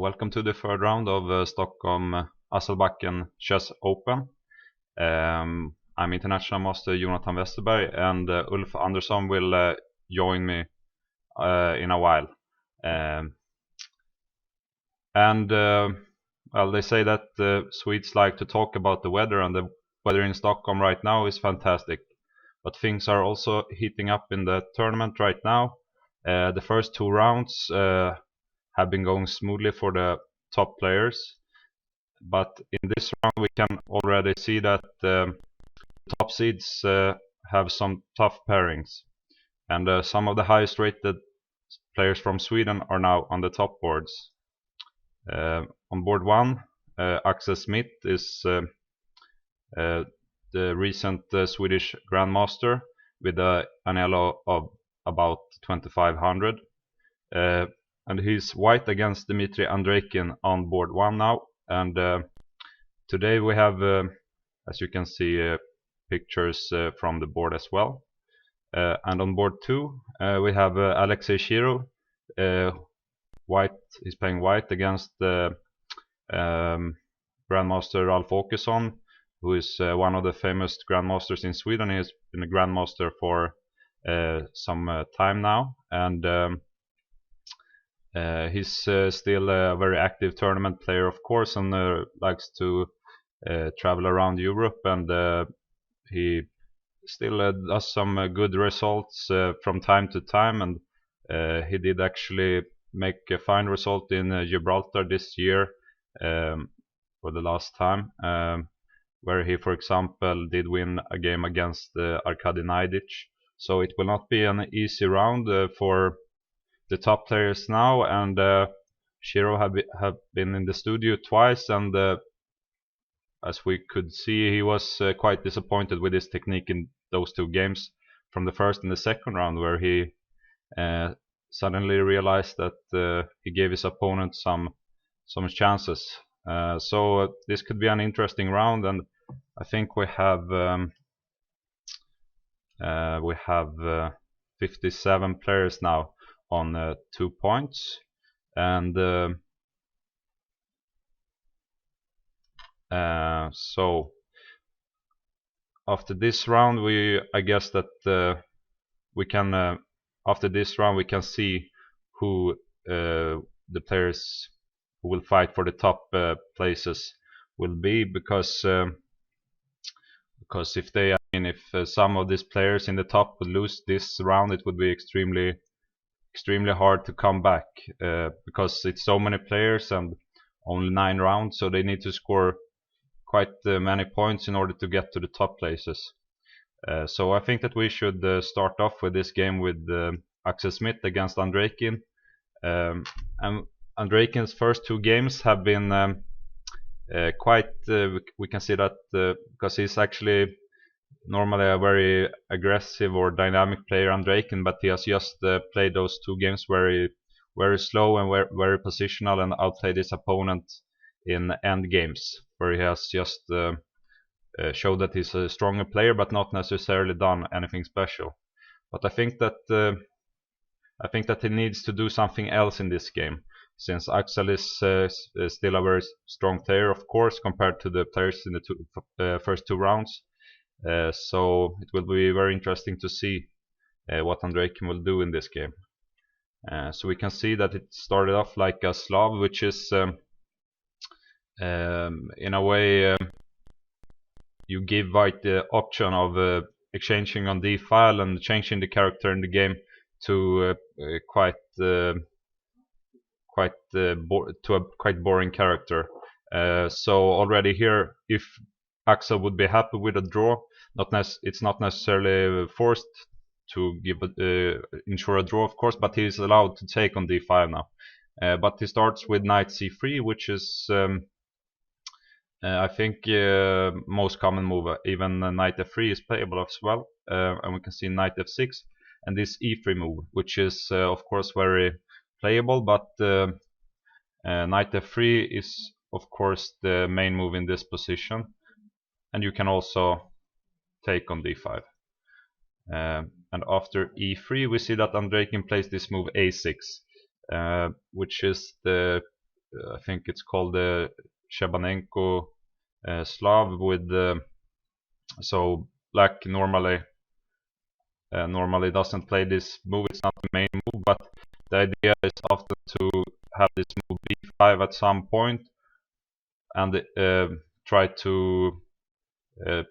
Welcome to the third round of Stockholm Hasselbacken Chess Open. I'm International Master Jonathan Westerberg, and Ulf Andersson will join me in a while. Well, they say that Swedes like to talk about the weather, and the weather in Stockholm right now is fantastic. But things are also heating up in the tournament right now. The first two rounds have been going smoothly for the top players, but in this round we can already see that the top seeds have some tough pairings, and some of the highest rated players from Sweden are now on the top boards. On board 1, Axel Smith is the recent Swedish Grandmaster with an elo of about 2500. And he's white against Dmitry Andreikin on board 1 now. And today we have, as you can see, pictures from the board as well. And on board 2 we have Alexei Shirov. White is playing white against Grandmaster Ralf Åkesson, who is one of the famous grandmasters in Sweden. He has been a grandmaster for some time now, and he's still a very active tournament player, of course, and likes to travel around Europe, and he still does some good results from time to time, and he did actually make a fine result in Gibraltar this year for the last time, where he, for example, did win a game against Arkady Naidic. So it will not be an easy round for the top players now, and Shiro have been in the studio twice, and as we could see, he was quite disappointed with his technique in those two games from the first and the second round, where he suddenly realized that he gave his opponent some chances. So this could be an interesting round, and I think we have 57 players now on 2 points, and so after this round, I guess that we can after this round we can see who the players who will fight for the top places will be, because if they, I mean, if some of these players in the top would lose this round, it would be extremely hard to come back, because it's so many players and only 9 rounds, so they need to score quite many points in order to get to the top places. So I think that we should start off with this game with Axel Smith against Andreikin. And Andreikin's first 2 games have been quite, we can see that because he's actually normally a very aggressive or dynamic player, Andreikin, but he has just played those 2 games very slow and very positional, and outplayed his opponent in end games, where he has just showed that he's a stronger player, but not necessarily done anything special. But I think that he needs to do something else in this game, since Axel is still a very strong player, of course, compared to the players in the first 2 rounds. So it will be very interesting to see what Andreikin will do in this game. So we can see that it started off like a Slav, which is in a way you give white the option of exchanging on d-file and changing the character in the game to quite boring character. So already here, if Axel would be happy with a draw, it's not necessarily forced to give ensure a draw, of course, but he's allowed to take on d5 now. But he starts with knight c3, which is I think most common move. Even knight f3 is playable as well, and we can see knight f6 and this e3 move, which is of course very playable, but knight f3 is of course the main move in this position, and you can also take on d5. And after e3 we see that Andreikin plays this move a6, which is the I think it's called the Shebanenko Slav with so black normally doesn't play this move. It's not the main move, but the idea is often to have this move b5 at some point and try to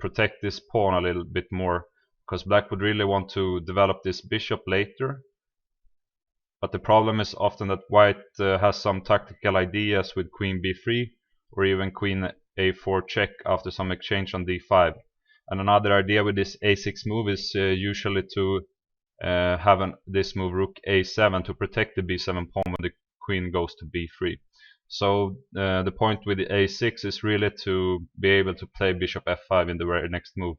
protect this pawn a little bit more, because black would really want to develop this bishop later. But the problem is often that white has some tactical ideas with queen b3 or even queen a4 check after some exchange on d5. And another idea with this a6 move is usually to have this move rook a7 to protect the b7 pawn when the queen goes to b3. So the point with the a6 is really to be able to play bishop f5 in the very next move.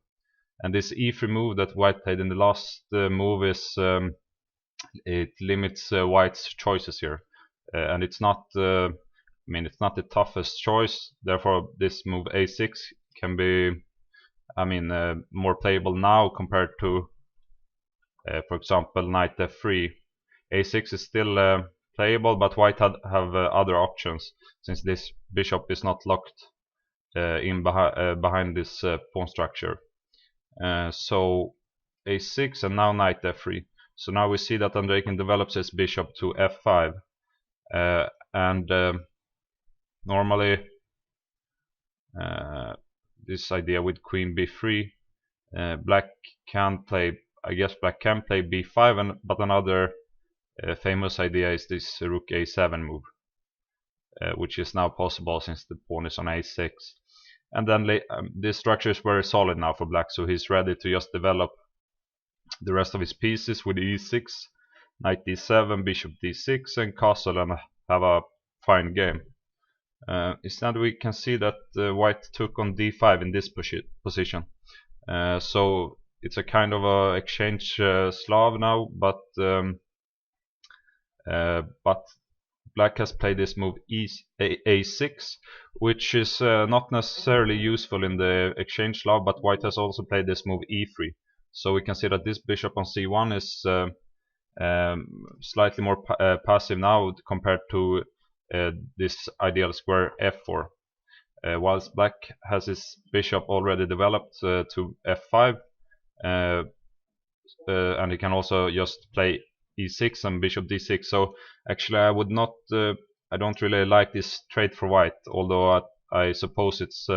And this e3 move that white played in the last move is it limits white's choices here, and it's not it's not the toughest choice. Therefore this move a6 can be more playable now compared to for example knight f3. a6 is still playable, but white have other options, since this bishop is not locked behind this pawn structure. So a6 and now knight f3. So now we see that Andreykin develops his bishop to f5, and normally this idea with queen b3, black can play, I guess black can play b5, but another famous idea is this rook a7 move, which is now possible since the pawn is on a6. And then this structure is very solid now for black, so he's ready to just develop the rest of his pieces with e6, knight d7, bishop d6, and castle, and have a fine game. Instead we can see that white took on d5 in this position. So it's a kind of a exchange Slav now, but black has played this move a6, which is not necessarily useful in the exchange Slav, but white has also played this move e3. So we can see that this bishop on c1 is slightly more passive now compared to this ideal square f4. Whilst black has his bishop already developed to f5, and he can also just play e6 and bishop d6. So actually I would not, I don't really like this trade for white, although I suppose it's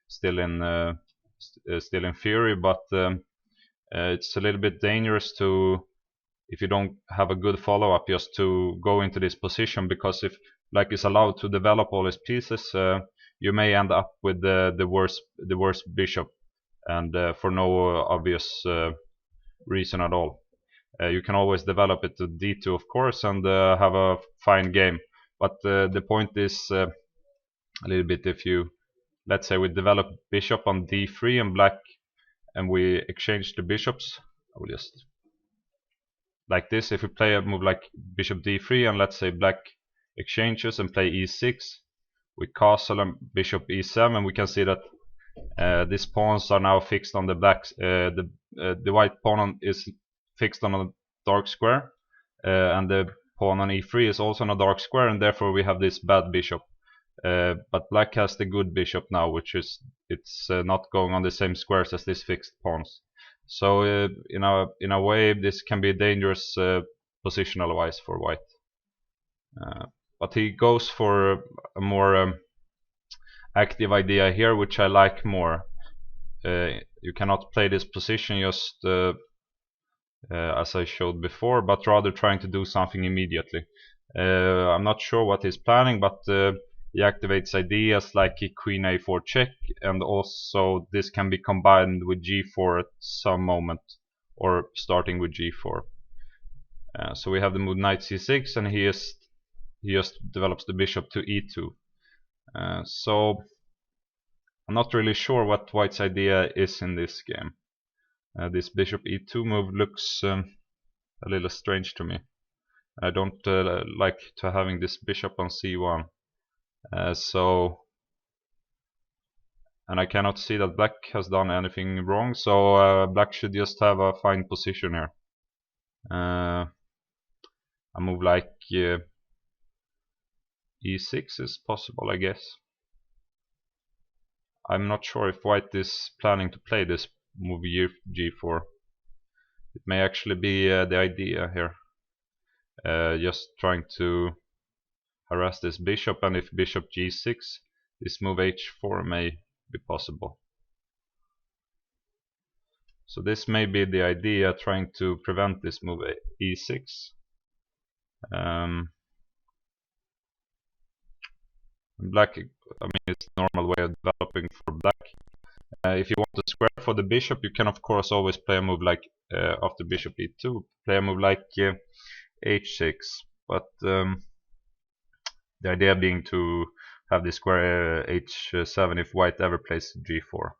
still in theory, but it's a little bit dangerous to, if you don't have a good follow-up, just to go into this position, because if black is allowed to develop all his pieces, you may end up with the worst bishop, and for no obvious reason at all. You can always develop it to d2, of course, and have a fine game. But the point is a little bit, if you, let's say we develop bishop on d3 and black, and we exchange the bishops, I will just like this. If we play a move like bishop d3 and let's say black exchanges and play e6, we castle and bishop e7, we can see that these pawns are now fixed on the black. The white pawn is fixed on a dark square, and the pawn on e3 is also on a dark square, and therefore we have this bad bishop. But black has the good bishop now, which is it's not going on the same squares as these fixed pawns. So in a way this can be dangerous positional wise for white. But he goes for a more active idea here, which I like more. You cannot play this position just as I showed before, but rather trying to do something immediately. I'm not sure what he's planning, but he activates ideas like queen a4 check, and also this can be combined with g4 at some moment, or starting with g4. So we have the move knight c6, and he just develops the bishop to e2. So I'm not really sure what white's idea is in this game. This bishop e2 move looks a little strange to me. I don't like to having this bishop on c1. And I cannot see that black has done anything wrong, so black should just have a fine position here. A move like e6 is possible, I guess. I'm not sure if white is planning to play this move g4. It may actually be the idea here. Just trying to harass this bishop, and if bishop g6, this move h4 may be possible. So this may be the idea, trying to prevent this move e6. Black, I mean, it's a normal way of developing for black. If you want to square for the bishop, you can of course always play a move like after bishop e2, play a move like h6. But the idea being to have the square h7 if white ever plays g4,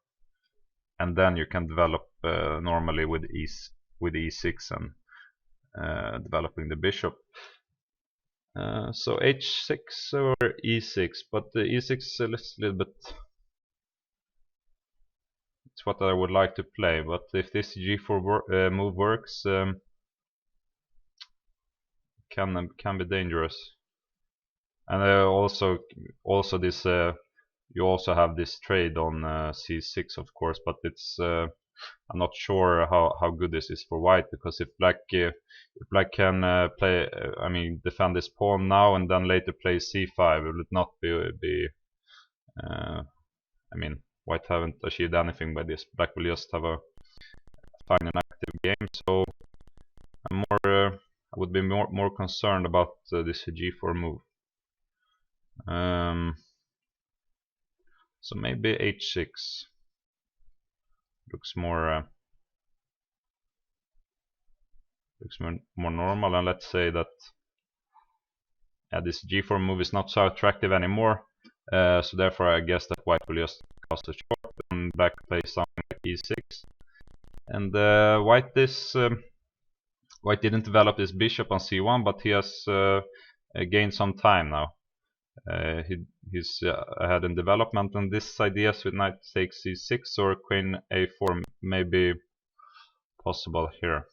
and then you can develop normally with e6 and developing the bishop. So h6 or e6, but the e6 is a little bit. It's what I would like to play, but if this g4 move works, can be dangerous. And also this you also have this trade on c6, of course, but it's I'm not sure how good this is for white, because if black can play I mean defend this pawn now and then later play c5, it would not be I mean white haven't achieved anything by this. Black will just have a fine and active game, so I'm I would be more concerned about this g4 move. So maybe h6 looks more normal, and let's say that this g4 move is not so attractive anymore. So therefore I guess that white will just cast a short and black plays something like e6. And white didn't develop this bishop on c1, but he has gained some time now. He's ahead in development, and this ideas with knight takes c6 or queen a4 may be possible here.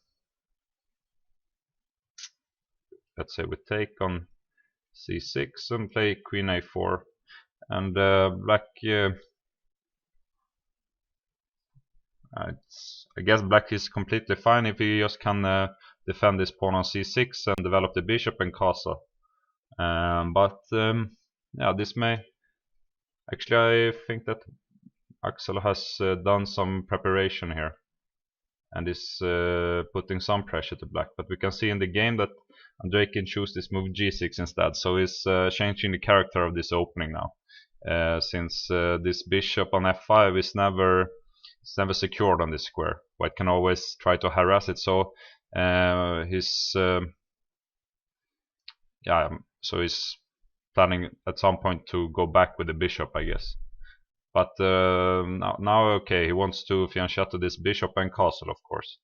Let's say we take on c6 and play queen a4, and black I guess black is completely fine if he just can defend this pawn on c6 and develop the bishop and castle. But yeah, this may actually, I think that Axel has done some preparation here and is putting some pressure to black, but we can see in the game that Andrei can choose this move g6 instead, so he's changing the character of this opening now, since this bishop on f5 is never secured on this square. White can always try to harass it, so he's planning at some point to go back with the bishop, I guess. But now okay, he wants to fianchetto this bishop and castle, of course.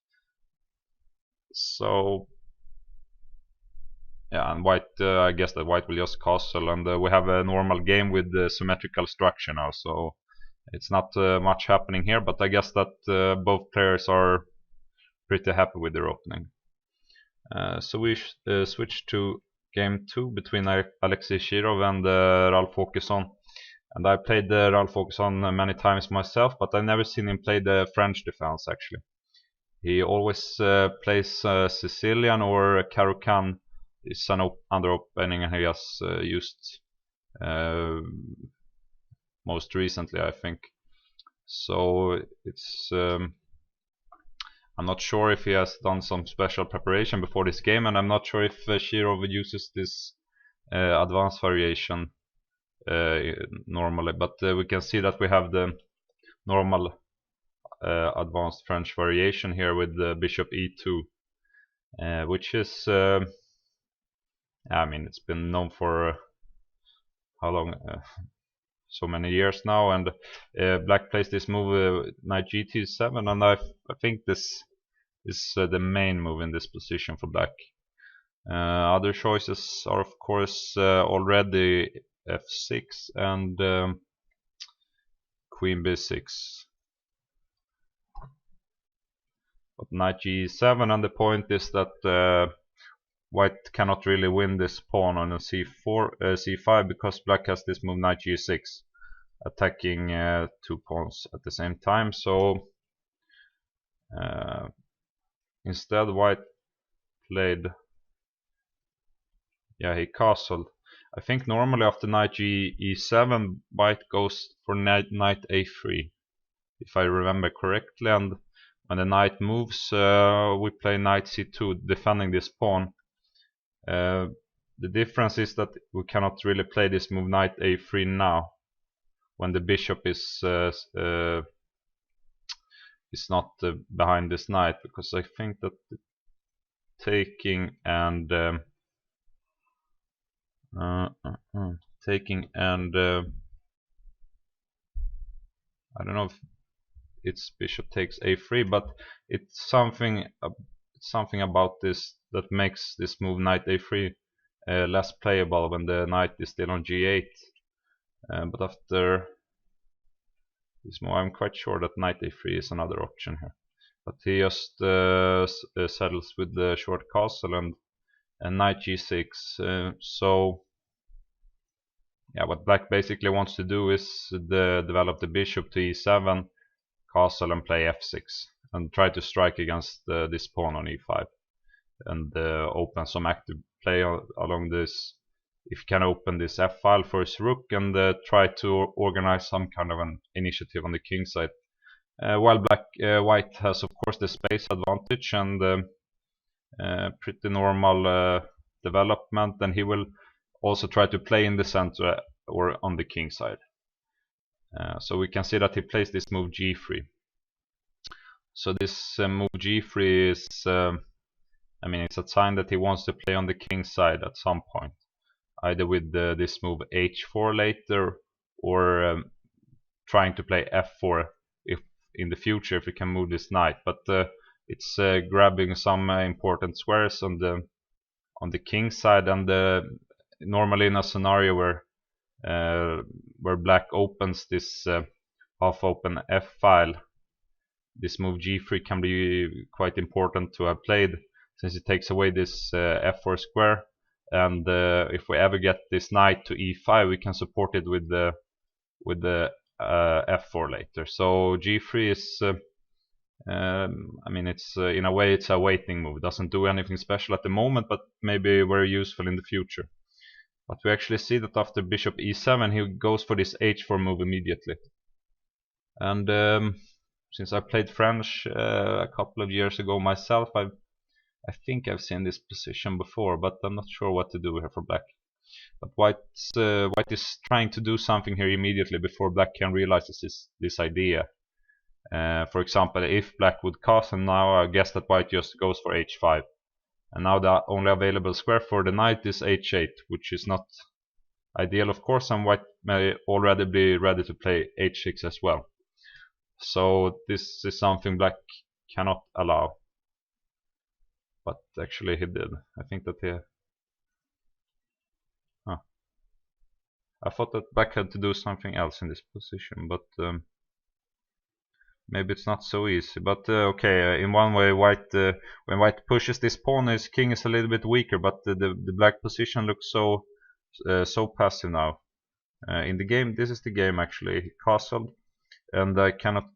So yeah, and white, I guess that white will just castle, and we have a normal game with the symmetrical structure now, so it's not much happening here, but I guess that both players are pretty happy with their opening. So we switch to game 2 between Alexei Shirov and Ralf Åkesson. And I played Ralf Åkesson many times myself, but I've never seen him play the French defense actually. He always plays Sicilian or Caro-Kann is an under opening he has used most recently, I think. So it's I'm not sure if he has done some special preparation before this game, and I'm not sure if Shirov uses this advanced variation normally, but we can see that we have the normal advanced French variation here with the bishop e2, which is I mean, it's been known for how long, so many years now, and black plays this move knight g7, and I think this is the main move in this position for black. Other choices are of course already f6 and queen b6, but knight g7, and the point is that white cannot really win this pawn on a c5 because black has this move knight g6, attacking 2 pawns at the same time. So instead white played, he castled. I think normally after knight e7 white goes for knight a3, if I remember correctly, and when the knight moves we play knight c2 defending this pawn. The difference is that we cannot really play this move knight a3 now when the bishop is not behind this knight, because I think that the taking and I don't know if its bishop takes a3, but it's something about this that makes this move knight a3 less playable when the knight is still on g8. But after this move, I'm quite sure that knight a3 is another option here. But he just settles with the short castle and knight g6. So yeah, what black basically wants to do is develop the bishop to e7, castle, and play f6, and try to strike against this pawn on e5, and open some active play along this. If he can open this f file for his rook and try to organize some kind of an initiative on the king side, while white has of course the space advantage and pretty normal development, and he will also try to play in the center or on the king side. So we can see that he plays this move g3. So this move g3 is, it's a sign that he wants to play on the king side at some point, either with this move h4 later, or trying to play f4 if in the future if we can move this knight. But it's grabbing some important squares on the king side, and normally in a scenario where black opens this half open f file, this move g3 can be quite important to have played, since it takes away this f4 square, and if we ever get this knight to e5 we can support it with the f4 later. So g3 is it's in a way it's a waiting move. It doesn't do anything special at the moment, but maybe very useful in the future. But we actually see that after bishop e7 he goes for this h4 move immediately. And since I played French a couple of years ago myself, I think I've seen this position before, but I'm not sure what to do here for black. But white is trying to do something here immediately before black can realize this idea. For example, if black would castle now, I guess that white just goes for h5. And now the only available square for the knight is h8, which is not ideal of course, and white may already be ready to play h6 as well. So this is something black cannot allow. But actually he did. I think that he... I thought that black had to do something else in this position, but maybe it's not so easy. But okay, in one way when white pushes this pawn, his king is a little bit weaker, but the black position looks so passive now. In the game, this is the game actually. He castled, and I cannot...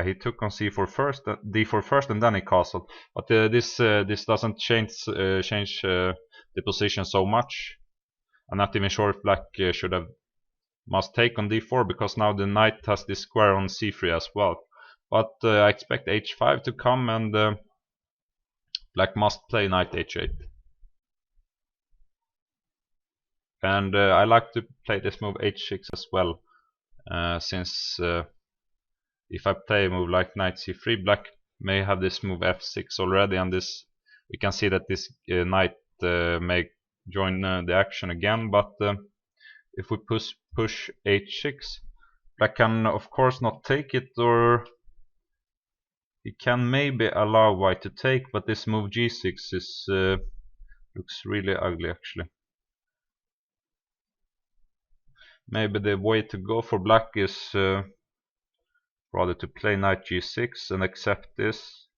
he took on c4 first, d4 first, and then he castled. But this doesn't change the position so much. I'm not even sure if black must take on d4, because now the knight has this square on c3 as well. But I expect h5 to come, and black must play knight h8. And I like to play this move h6 as well, since if I play a move like knight c3, black may have this move f6 already, and this we can see that this knight may join the action again. But if we push h6, black can of course not take it, or he can maybe allow white to take, but this move g6 is looks really ugly actually. Maybe the way to go for black is rather to play knight g6 and accept this,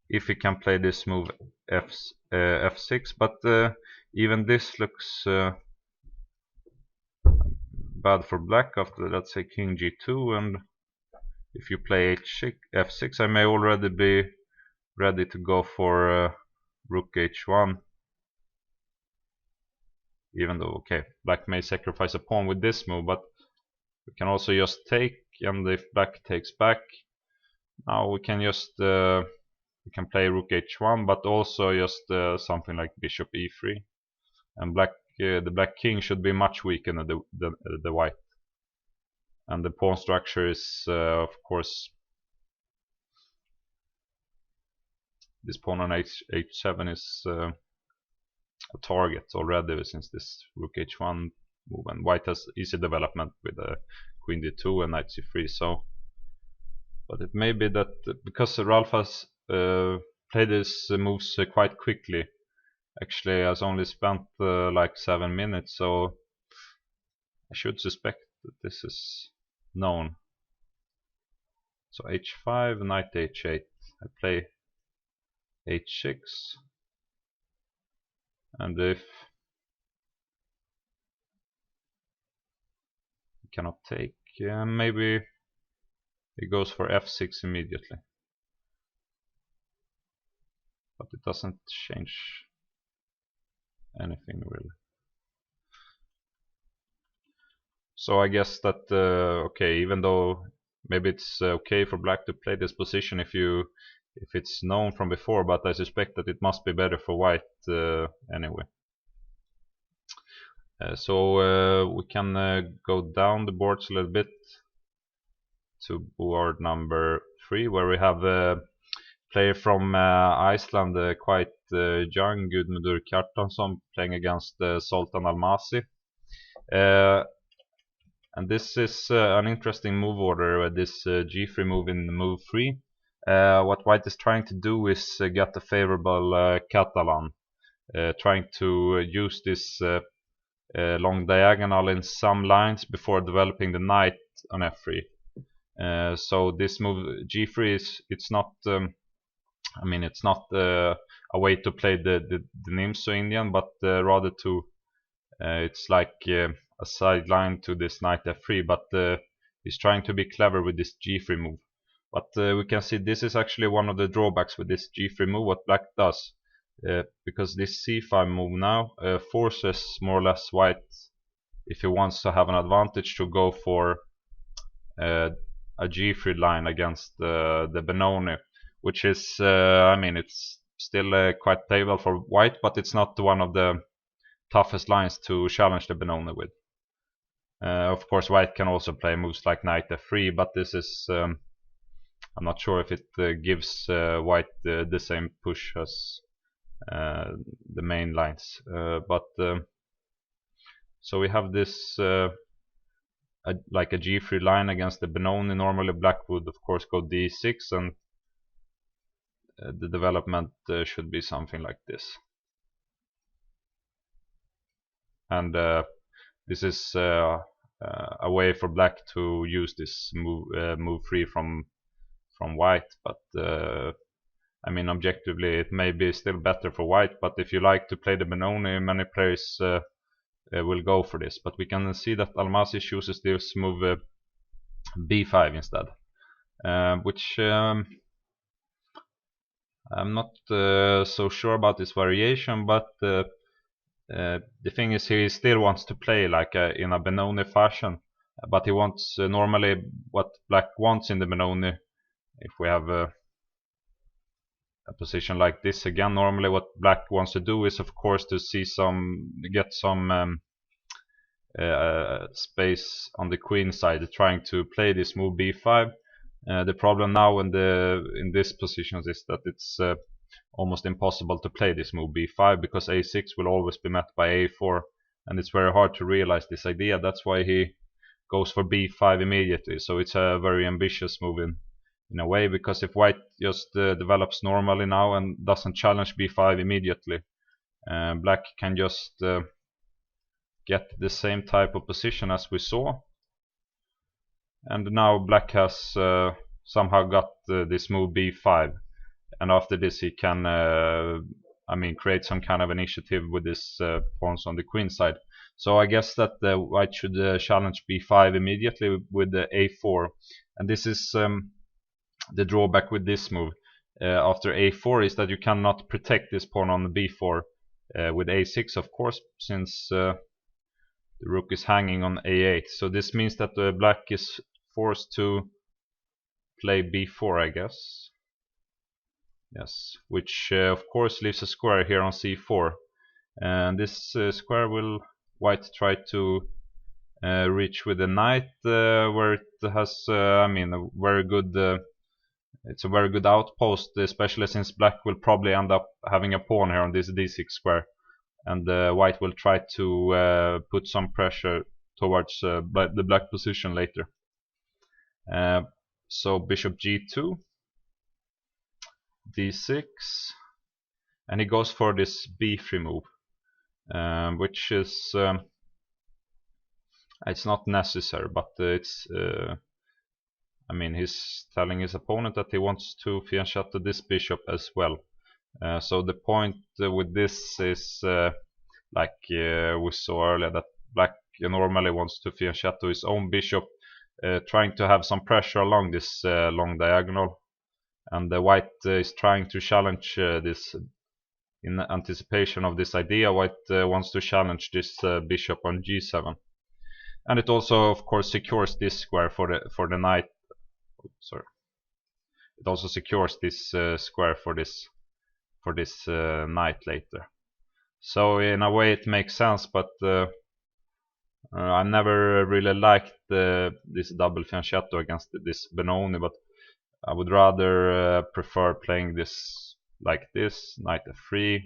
if he can play this move f6, but even this looks bad for black after, let's say, king g2, and if you play f6, I may already be ready to go for rook h1, even though, okay, black may sacrifice a pawn with this move, but we can also just take, and if black takes back, now we can just we can play rook h1, but also just something like bishop e3, and the black king should be much weaker than the white, and the pawn structure is of course, this pawn on h7 is a target already, since this rook h1 move, and white has easy development with queen d2 and knight c3. So, but it may be that because Ralph has played his moves quite quickly, actually has only spent like 7 minutes, so I should suspect that this is known. So h5, knight h8, I play h6, and if he cannot take, maybe he goes for f6 immediately, but it doesn't change anything really. So I guess that okay, even though maybe it's okay for black to play this position if it's known from before, but I suspect that it must be better for white anyway. So we can go down the boards a little bit to board number 3, where we have a player from Iceland, quite young, Gudmundur Kjartansson, playing against Sultan Almasi. And this is an interesting move order, this g3 move in move 3. What white is trying to do is get a favorable Catalan, trying to use this long diagonal in some lines before developing the knight on f3. So this move g3 it's not I mean, it's not a way to play the Nimzo Indian, but rather to it's like a sideline to this knight f3, but he's trying to be clever with this g3 move. But we can see this is actually one of the drawbacks with this g3 move, what black does, because this c5 move now forces more or less white, if he wants to have an advantage, to go for a g3 line against the Benoni, which is I mean, it's still quite playable for white, but it's not one of the toughest lines to challenge the Benoni with. Of course, white can also play moves like knight f3, but this is I'm not sure if it gives white the same push as the main lines. So we have this like a g3 line against the Benoni. Normally black would of course go d6, and the development should be something like this. And this is a way for black to use this move free from white, but I mean, objectively it may be still better for white, but if you like to play the Benoni, many players will go for this. But we can see that Almasi chooses this move b5 instead, which I'm not so sure about this variation, but the thing is, he still wants to play like in a Benoni fashion, but he wants normally what black wants in the Benoni. If we have a position like this again, normally what black wants to do is of course to get some space on the queen side, trying to play this move b5. The problem now in this position is that it's almost impossible to play this move b5, because a6 will always be met by a4, and it's very hard to realize this idea. That's why he goes for b5 immediately. So it's a very ambitious move in a way, because if white just develops normally now and doesn't challenge b5 immediately, black can just get the same type of position as we saw. And now black has somehow got this move b5, and after this he can create some kind of initiative with his pawns on the queen side. So I guess that white should challenge b5 immediately with the a4, and this is the drawback with this move. After a4 is that you cannot protect this pawn on the b4 with a6, of course, since the rook is hanging on a8. So this means that black is forced to play b4, I guess. Yes, which of course leaves a square here on c4, and this square will white try to reach with the knight, where it has a very good it's a very good outpost, especially since black will probably end up having a pawn here on this d6 square, and white will try to put some pressure towards the black position later. So bishop g2, d6, and he goes for this b3 move, which is it's not necessary, but it's he's telling his opponent that he wants to fianchetto this bishop as well. So the point with this is like we saw earlier, that black normally wants to fianchetto his own bishop, trying to have some pressure along this long diagonal, and the white is trying to challenge this. In anticipation of this idea, white wants to challenge this bishop on g7, and it also of course secures this square for the knight. Sorry, it also secures this square for this knight later. So in a way it makes sense, but I never really liked this double fianchetto against this Benoni, but I would rather prefer playing this like this, knight f3,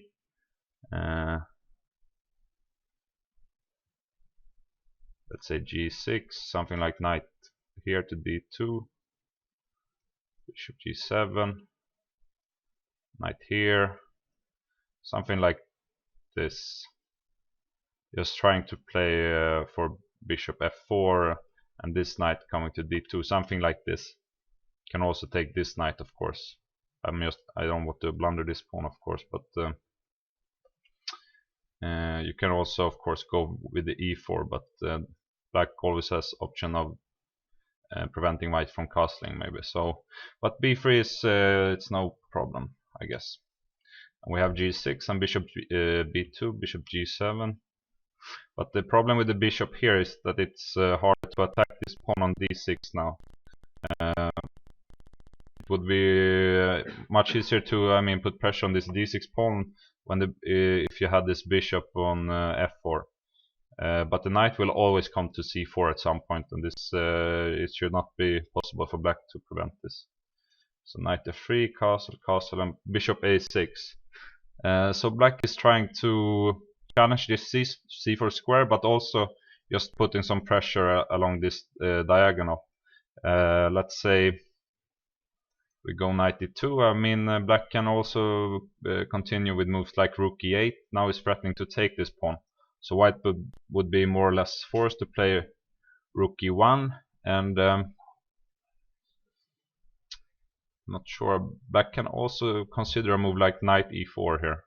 let's say g6, something like knight here to d2, bishop g7, knight here, something like this, just trying to play for bishop f4 and this knight coming to d2, something like this. Can also take this knight, of course. I don't want to blunder this pawn, of course, but you can also of course go with the e4, but black always has option of preventing white from castling maybe. So, but b3 is it's no problem, I guess. And we have g6 and bishop b2, bishop g7. But the problem with the bishop here is that it's hard to attack this pawn on d6 now. It would be much easier to put pressure on this d6 pawn when if you had this bishop on f4. But the knight will always come to c4 at some point, and this it should not be possible for black to prevent this. So knight f3, castle, and bishop a6. So black is trying to challenge this c4 square, but also just putting some pressure along this diagonal. Let's say we go knight d2. Black can also continue with moves like rook e8. Now he's threatening to take this pawn. So white would be more or less forced to play rook e1, and not sure. Black can also consider a move like knight e4 here.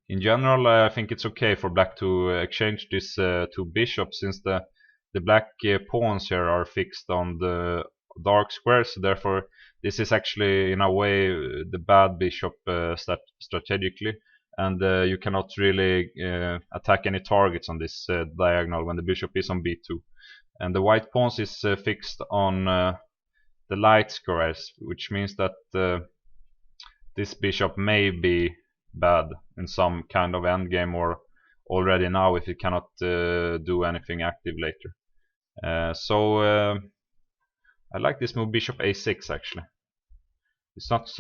In general, I think it's okay for black to exchange these two bishops, since the black pawns here are fixed on the dark squares. So therefore, this is actually in a way the bad bishop strategically, and you cannot really attack any targets on this diagonal when the bishop is on b2. And the white pawns is fixed on the light squares, which means that this bishop may be bad in some kind of endgame, or already now if it cannot do anything active later. So I like this move bishop a6 actually. It's not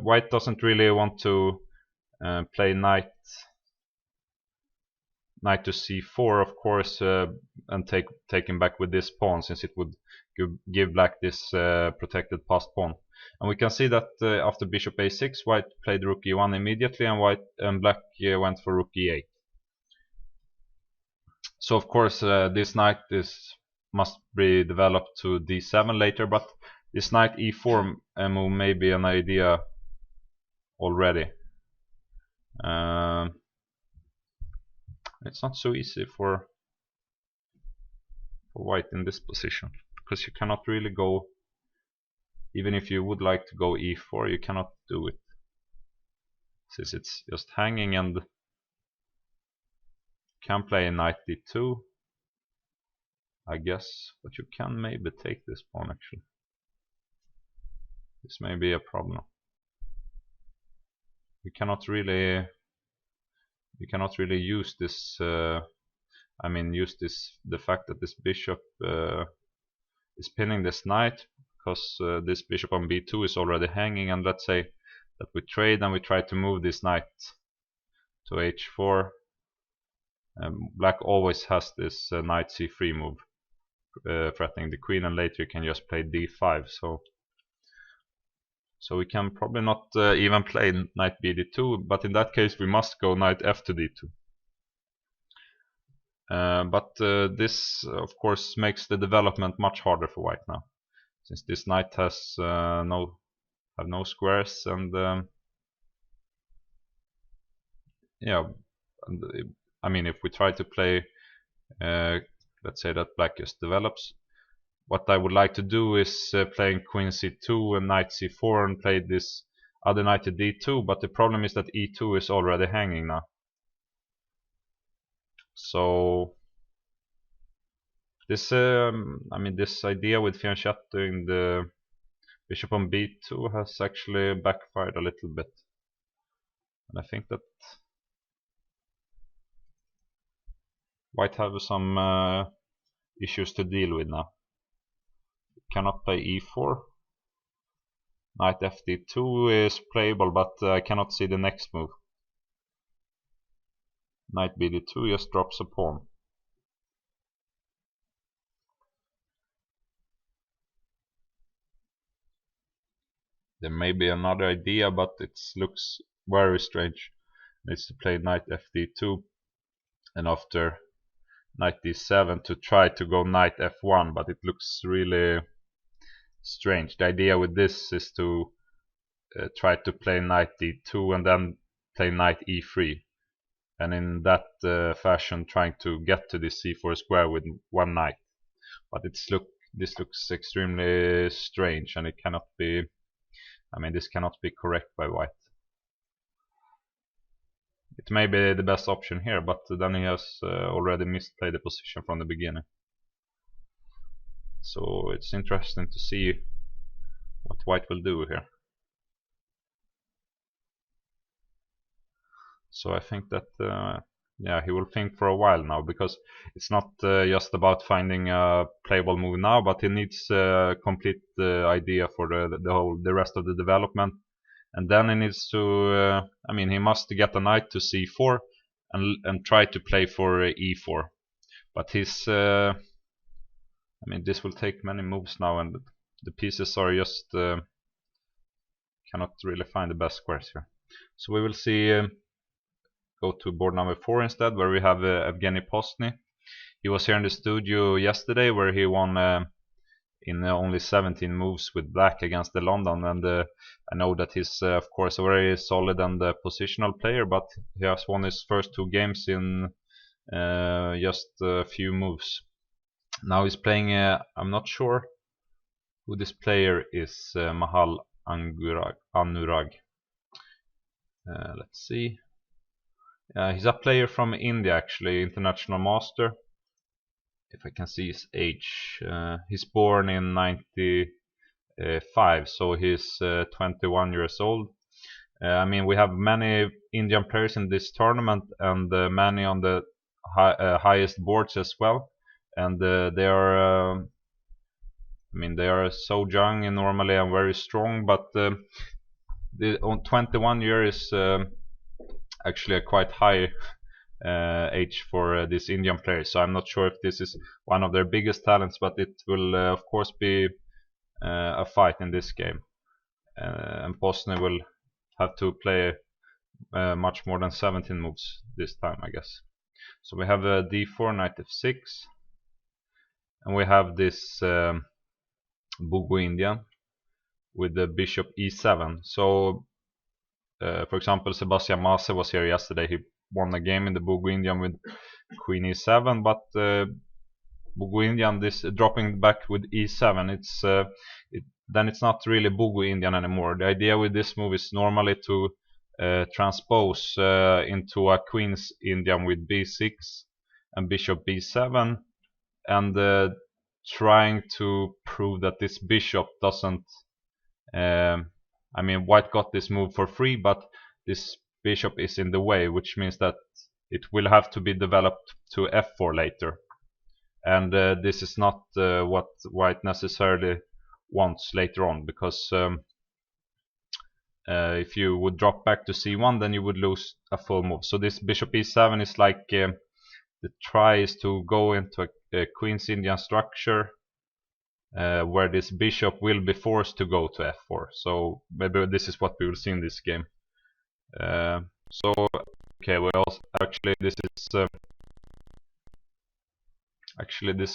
white doesn't really want to play knight to c4, of course, and take him back with this pawn, since it would give black this protected passed pawn. And we can see that after bishop a6, white played rook e1 immediately, and black went for rook e8. So of course this knight must be developed to d7 later, but this knight e4 move may be an idea already. It's not so easy for white in this position, because you cannot really go, even if you would like to go e4, you cannot do it, since it's just hanging, and can play knight d2, I guess, but you can maybe take this pawn actually. This may be a problem. You cannot really use this. Use this, the fact that this bishop is pinning this knight, because this bishop on b2 is already hanging, and let's say that we trade and we try to move this knight to h4. Black always has this knight c3 move, threatening the queen, and later you can just play d5. So we can probably not even play knight bd2, but in that case we must go knight f to d2. But this of course makes the development much harder for white now, since this knight has no squares, and yeah, and, if we try to play, let's say that black just develops, what I would like to do is playing queen c2 and knight c4 and play this other knight to d2, but the problem is that e2 is already hanging now. So this this idea with fianchettoing the bishop on b2 has actually backfired a little bit, and I think that white have some issues to deal with now. Cannot play e4. Knight fd2 is playable, but I cannot see the next move. Knight bd2 just drops a pawn. There may be another idea, but it looks very strange. It's to play knight fd2 and after knight d7 to try to go knight f1, but it looks really strange. The idea with this is to try to play knight d2 and then play knight e3, and in that fashion trying to get to this c4 square with one knight. But this looks extremely strange, and it cannot be, this cannot be correct by white. It may be the best option here, but then he has already misplayed the position from the beginning. So it's interesting to see what white will do here. So I think that he will think for a while now, because it's not just about finding a playable move now, but he needs a complete idea for the rest of the development, and then he needs to he must get a knight to c4 and try to play for e4. But his this will take many moves now, and the pieces are just cannot really find the best squares here. So we will see. Go to board number 4 instead, where we have Evgeny Postny. He was here in the studio yesterday, where he won in only 17 moves with black against the London, and I know that he's of course a very solid and positional player, but he has won his first 2 games in just a few moves. Now he's playing, I'm not sure who this player is, Mahal Anurag. Let's see. He's a player from India, actually, international master. If I can see his age, he's born in 95, so he's 21 years old. We have many Indian players in this tournament, and many on the highest boards as well. And they are, they are so young and normally and very strong, but the 21 years is actually a quite high age for these Indian players. So I'm not sure if this is one of their biggest talents, but it will of course be a fight in this game. And Postny will have to play much more than 17 moves this time, I guess. So we have d4, knight f6, and we have this Bugu Indian. with the bishop e7. So for example, Sebastian Mase was here yesterday. He won a game in the Bogo Indian with queen e7, but Bogo Indian, this dropping back with e7, then it's not really Bogo Indian anymore. The idea with this move is normally to transpose into a queen's Indian with b6 and bishop b7, and trying to prove that this bishop doesn't I mean, white got this move for free, but this bishop is in the way, which means that it will have to be developed to f4 later. And this is not what white necessarily wants later on, because if you would drop back to c1, then you would lose a full move. So this bishop e7 is like the try is to go into a queen's Indian structure where this bishop will be forced to go to f4. So maybe this is what we will see in this game. So okay, we also actually this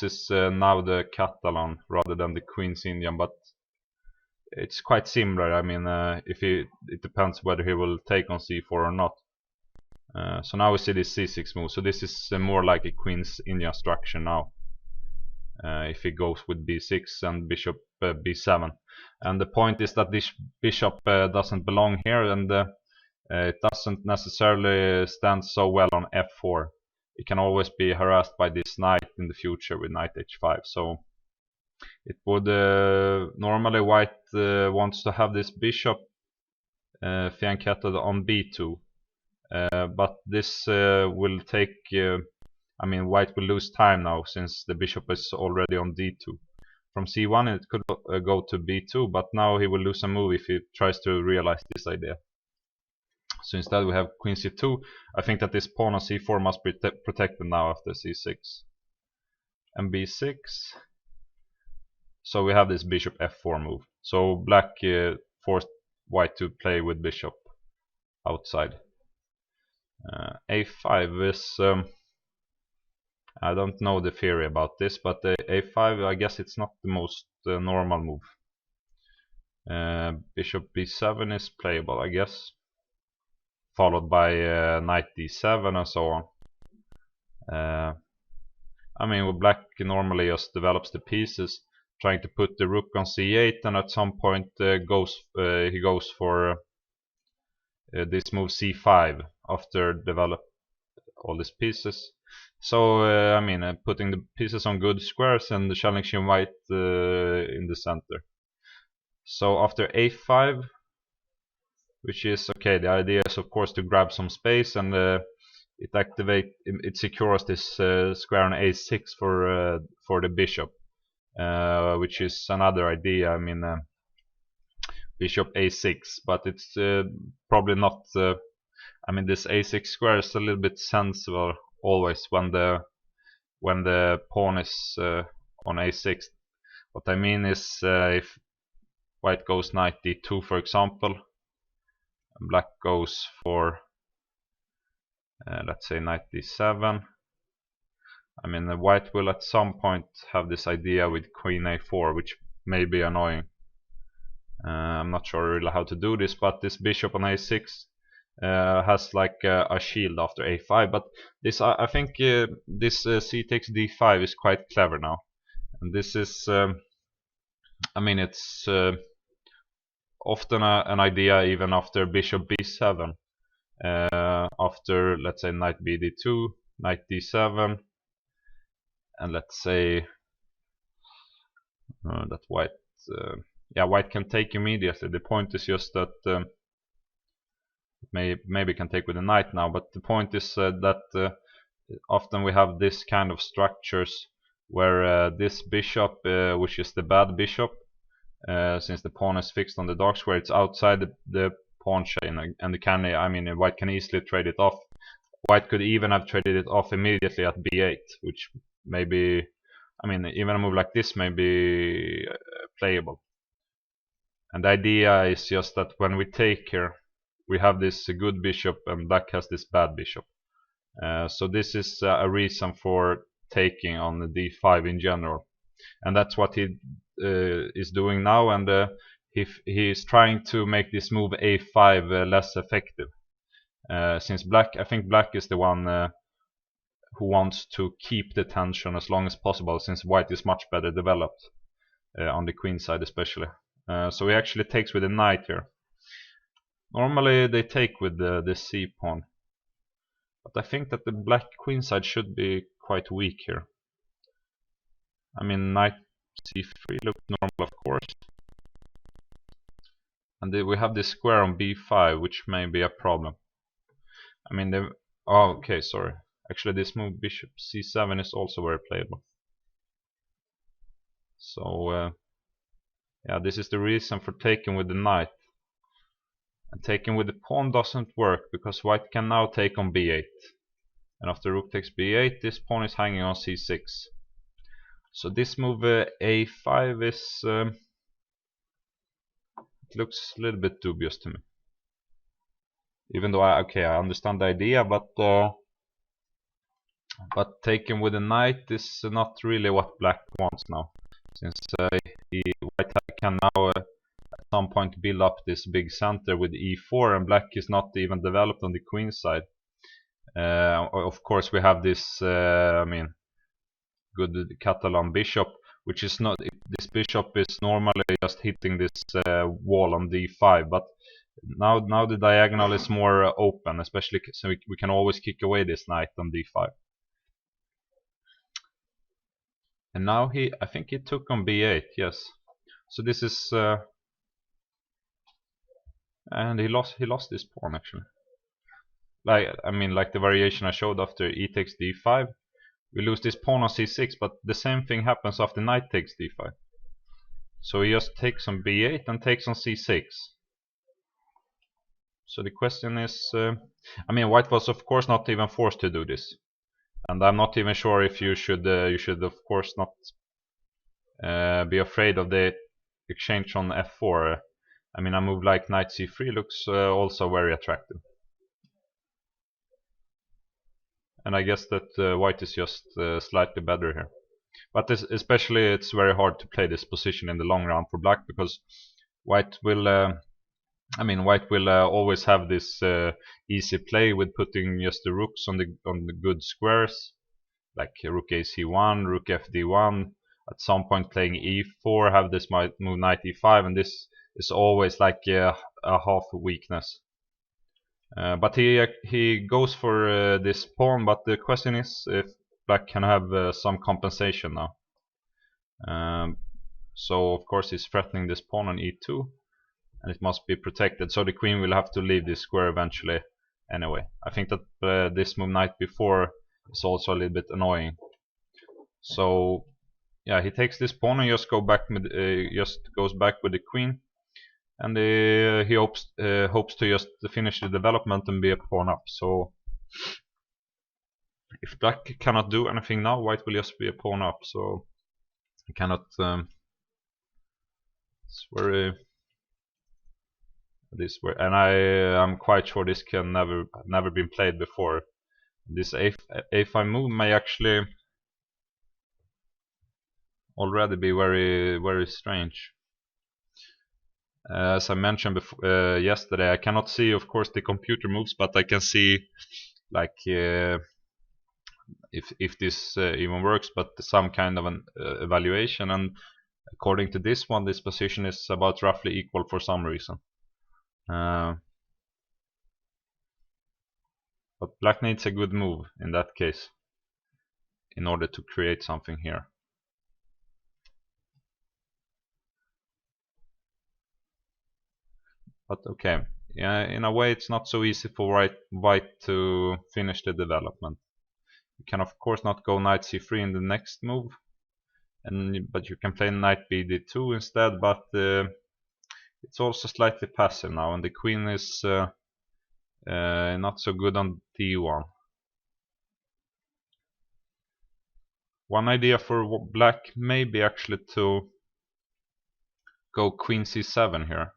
is now the Catalan rather than the Queen's Indian, but it's quite similar. I mean, it depends whether he will take on c4 or not. So now we see this c6 move. So this is more like a Queen's Indian structure now. If he goes with b6 and bishop b7, and the point is that this bishop doesn't belong here, and it doesn't necessarily stand so well on f4. It can always be harassed by this knight in the future with knight h5. So it would normally white wants to have this bishop fianchetted on b2, but this will take I mean, white will lose time now since the bishop is already on d2. From c1 it could go to b2, but now he will lose a move if he tries to realize this idea. So instead we have queen c2. I think that this pawn on c4 must be protected now after c6 and b6. So we have this bishop f4 move. So black forced white to play with bishop outside. a5 is I don't know the theory about this, but a5, I guess it's not the most normal move. Bishop b7 is playable, I guess, followed by knight d7 and so on. I mean, well, black normally just develops the pieces, trying to put the rook on c8, and at some point he goes for this move c5 after develop all these pieces. So I mean, putting the pieces on good squares and challenging white in the center. So after a5, which is okay, the idea is of course to grab some space, and it secures this square on a6 for the bishop, which is another idea. I mean, bishop a6, but it's probably not. I mean, this a6 square is a little bit sensible always when the pawn is on a6. What I mean is if white goes knight d2, for example, and black goes for let's say knight d7. I mean, the white will at some point have this idea with queen a4, which may be annoying. I'm not sure really how to do this, but this bishop on a6 has like a shield after a5, but this I think this c takes d5 is quite clever now, and this is I mean, it's often an idea even after bishop b7, after let's say knight bd2, knight d7, and let's say that white yeah, white can take immediately. The point is just that maybe can take with a knight now, but the point is that often we have this kind of structures where this bishop, which is the bad bishop, since the pawn is fixed on the dark square, it's outside the pawn chain, and I mean, white can easily trade it off. White could even have traded it off immediately at b8, which maybe, I mean, even a move like this may be playable. And the idea is just that when we take here, we have this good bishop and black has this bad bishop. So this is a reason for taking on the d5 in general, and that's what he is doing now. And he is trying to make this move a5 less effective. Since I think black is the one who wants to keep the tension as long as possible, since white is much better developed on the queen side especially. So he actually takes with the knight here. Normally they take with the c pawn, but I think that the black queen side should be quite weak here. I mean, knight c3 looks normal, of course. And we have this square on b5, which may be a problem. I mean, oh, okay, sorry. Actually, this move bishop c7 is also very playable. So, yeah, this is the reason for taking with the knight. And taking with the pawn doesn't work, because white can now take on b8. And after rook takes b8, this pawn is hanging on c6. So this move a5 is... it looks a little bit dubious to me. Even though I understand the idea, but taking with a knight is not really what black wants now, since white can now at some point build up this big center with e4, and black is not even developed on the queen side. Of course, we have this good Catalan bishop, which is not. This bishop is normally just hitting this wall on d5, but now the diagonal is more open, especially so we can always kick away this knight on d5. And now I think he took on b8, yes. So this is and he lost this pawn actually. Like the variation I showed after e takes d5, we lose this pawn on c6, but the same thing happens after knight takes d5. So he just takes on b8 and takes on c6. So the question is, white was of course not even forced to do this, and I'm not even sure if you should of course not be afraid of the exchange on f4. A move like knight c3 looks also very attractive, and I guess that white is just slightly better here. But especially it's very hard to play this position in the long run for black, because white will white will always have this easy play with putting just the rooks on the good squares, like rook a c1, rook f d1. At some point playing e4, have this move knight e5, and this is always like a half weakness. But he goes for this pawn, but the question is if black can have some compensation now. So of course he's threatening this pawn on e2, and it must be protected, so the queen will have to leave this square eventually anyway. I think that this move knight b4 is also a little bit annoying. So yeah, he takes this pawn and just goes back with the queen, and he hopes to just finish the development and be a pawn up. So if black cannot do anything now, white will just be a pawn up. So he cannot. It's very. And I'm quite sure this can never been played before. This a5 move may actually already be very, very strange. As I mentioned before, yesterday, I cannot see, of course, the computer moves, but I can see, like, if this even works, but some kind of an evaluation. And according to this one, this position is about roughly equal for some reason. But black needs a good move in that case in order to create something here. But okay, yeah, in a way it's not so easy for white to finish the development. You can of course not go knight c3 in the next move, but you can play knight bd2 instead, but it's also slightly passive now, and the queen is not so good on d1. One idea for black may be actually to go queen c7 here.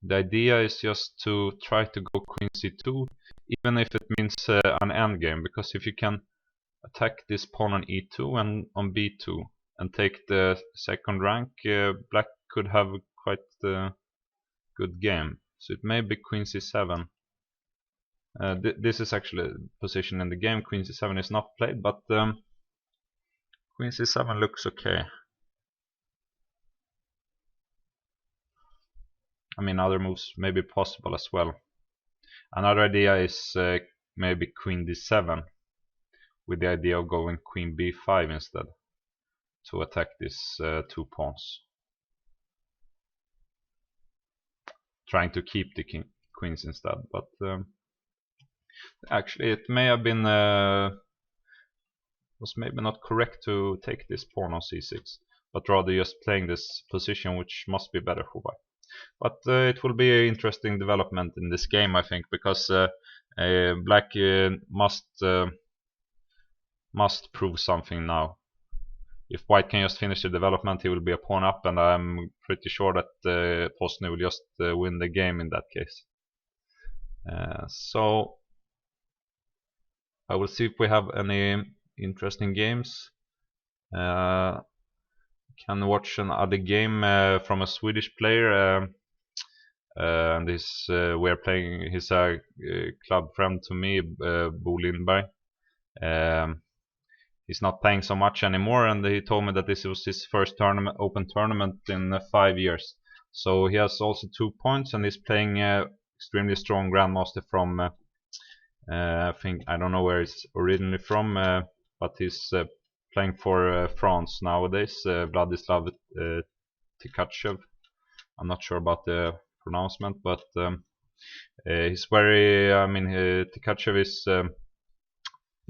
The idea is just to try to go queen c2, even if it means an endgame, because if you can attack this pawn on e2 and on b2 and take the second rank, black could have quite a good game. So it may be queen c7. This is actually a position in the game. Queen c7 is not played, but queen c7 looks okay. I mean, other moves may be possible as well. Another idea is maybe queen d7, with the idea of going queen b5 instead, to attack these 2 pawns. Trying to keep the queens instead, but actually it may have been was maybe not correct to take this pawn on c6, but rather just playing this position, which must be better for white. But it will be an interesting development in this game, I think, because black must prove something now. If white can just finish the development, he will be a pawn up, and I'm pretty sure that Posny will just win the game in that case. So I will see if we have any interesting games. Can watch another game from a Swedish player, and we are playing. He's a club friend to me, Bo Lindberg. He's not playing so much anymore, and he told me that this was his first open tournament in 5 years. So he has also 2 points, and he's playing extremely strong grandmaster from I think, I don't know where he's originally from, but he's playing for France nowadays, Vladislav Tkachev. I'm not sure about the pronouncement, but he's very, Tkachev is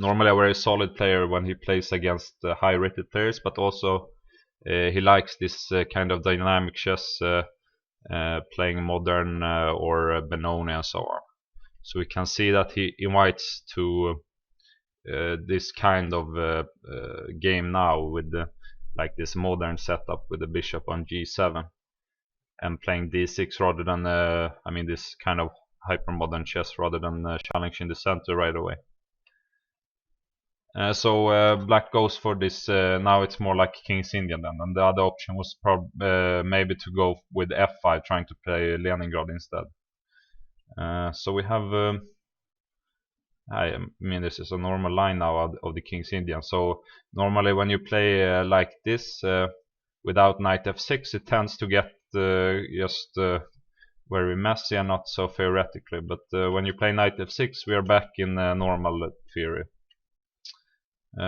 normally a very solid player when he plays against high-rated players, but also he likes this kind of dynamic chess, playing modern or Benoni and so on. So we can see that he invites to this kind of game now with like this modern setup with the bishop on g7 and playing d6 rather than this kind of hyper modern chess rather than challenging the center right away. So black goes for this. Now it's more like King's Indian then, and the other option was maybe to go with f5, trying to play Leningrad instead. So we have I mean, this is a normal line now of the King's Indian. So normally when you play like this without knight f6, it tends to get just very messy and not so theoretically. But when you play knight f6, we are back in normal theory.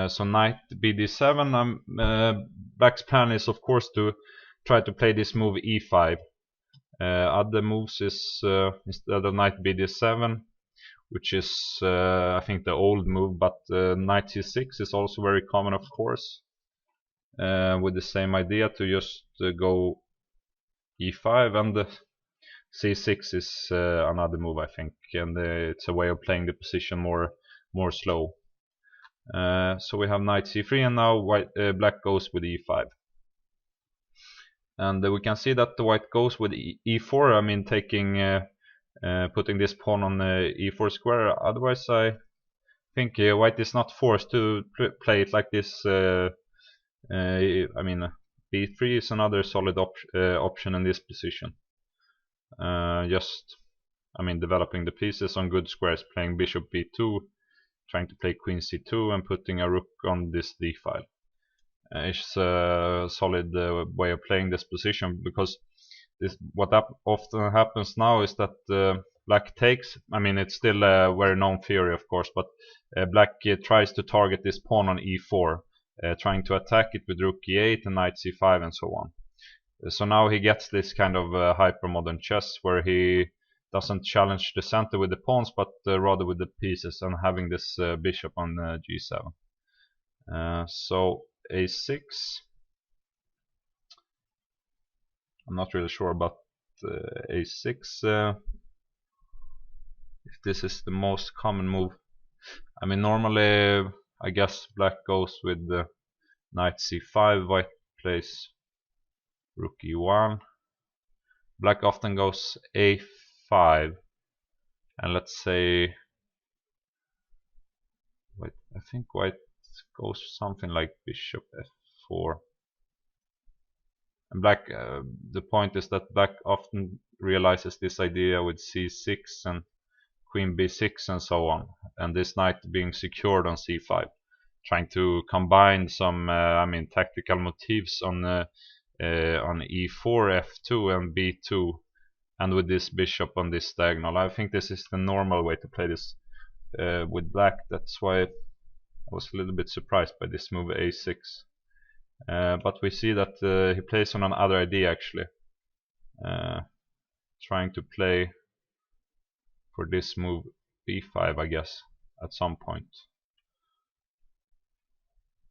So knight bd7. Black's plan is of course to try to play this move e5. Other moves is instead of knight bd7, which is I think the old move, but knight c6 is also very common, of course, with the same idea to just go e5, and c6 is another move, I think, and it's a way of playing the position more slow. So we have knight c3, and now black goes with e5. And we can see that the white goes with e4, I mean taking putting this pawn on the e4 square. Otherwise I think white is not forced to play it like this. I mean b3 is another solid option in this position. Just developing the pieces on good squares, playing bishop b2, trying to play queen c2 and putting a rook on this d file. It's a solid way of playing this position, because what often happens now is that black takes. I mean, it's still a very known theory, of course, but black tries to target this pawn on e4, trying to attack it with rook e8 and knight c5 and so on. So now he gets this kind of hyper modern chess where he doesn't challenge the center with the pawns, but rather with the pieces, and having this bishop on g7. So a6. I'm not really sure about a6. If this is the most common move. I mean, normally I guess black goes with the knight c5, white plays rook e1. Black often goes a5, and let's say, wait, I think white goes something like bishop f4. And black, the point is that black often realizes this idea with c6 and queen b6 and so on, and this knight being secured on c5, trying to combine some tactical motifs on e4, f2 and b2, and with this bishop on this diagonal. I think this is the normal way to play this with black. That's why I was a little bit surprised by this move a6. But we see that he plays on another idea actually, trying to play for this move b5, I guess, at some point,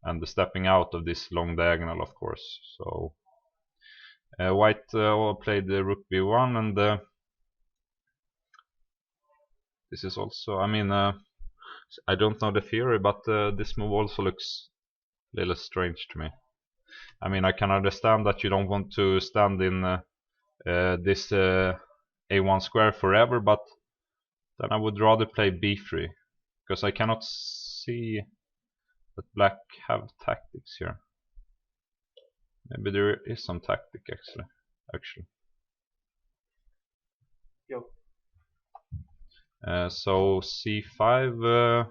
and the stepping out of this long diagonal, of course. So white played the rook b1, and this is also, I don't know the theory, but this move also looks a little strange to me. I can understand that you don't want to stand in this a1 square forever, but then I would rather play b3, because I cannot see that black have tactics here. Maybe there is some tactic actually. Yo. So c5,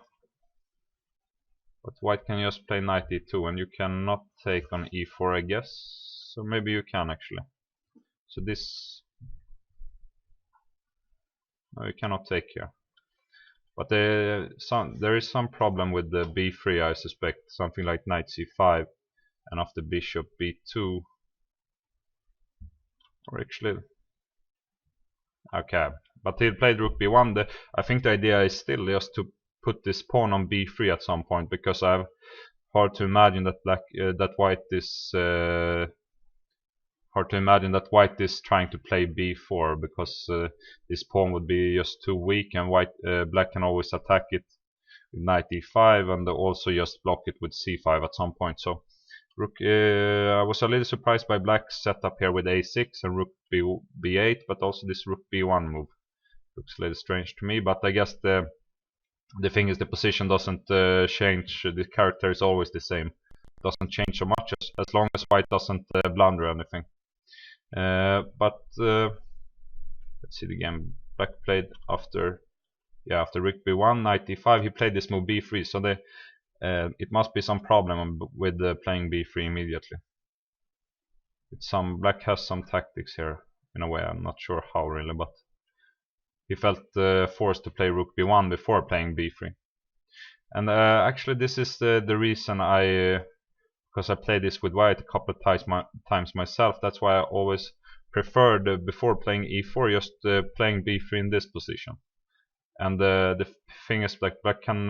but white can just play knight e2, and you cannot take on e4, I guess. So maybe you can actually. So this, no, you cannot take here. But there is some problem with the b3, I suspect. Something like knight c5, and after bishop b2, or actually, okay. But he played rook b1. I think the idea is still just to put this pawn on b3 at some point, because I have hard to imagine that white is trying to play b4, because this pawn would be just too weak, and black can always attack it with knight e5 and also just block it with c5 at some point. So rook, I was a little surprised by black's setup here with a6 and rook b8, but also this rook b1 move looks a little strange to me. But I guess the thing is, the position doesn't change. The character is always the same. It doesn't change so much as long as white doesn't blunder anything. But let's see the game. Black played after rook b1, knight e5. He played this move b3. So it must be some problem with playing b3 immediately. Black has some tactics here in a way. I'm not sure how really, but he felt forced to play rook b1 before playing b3. And actually this is the reason because I played this with white a couple of times myself. That's why I always preferred before playing e4 just playing b3 in this position. And the thing is, black can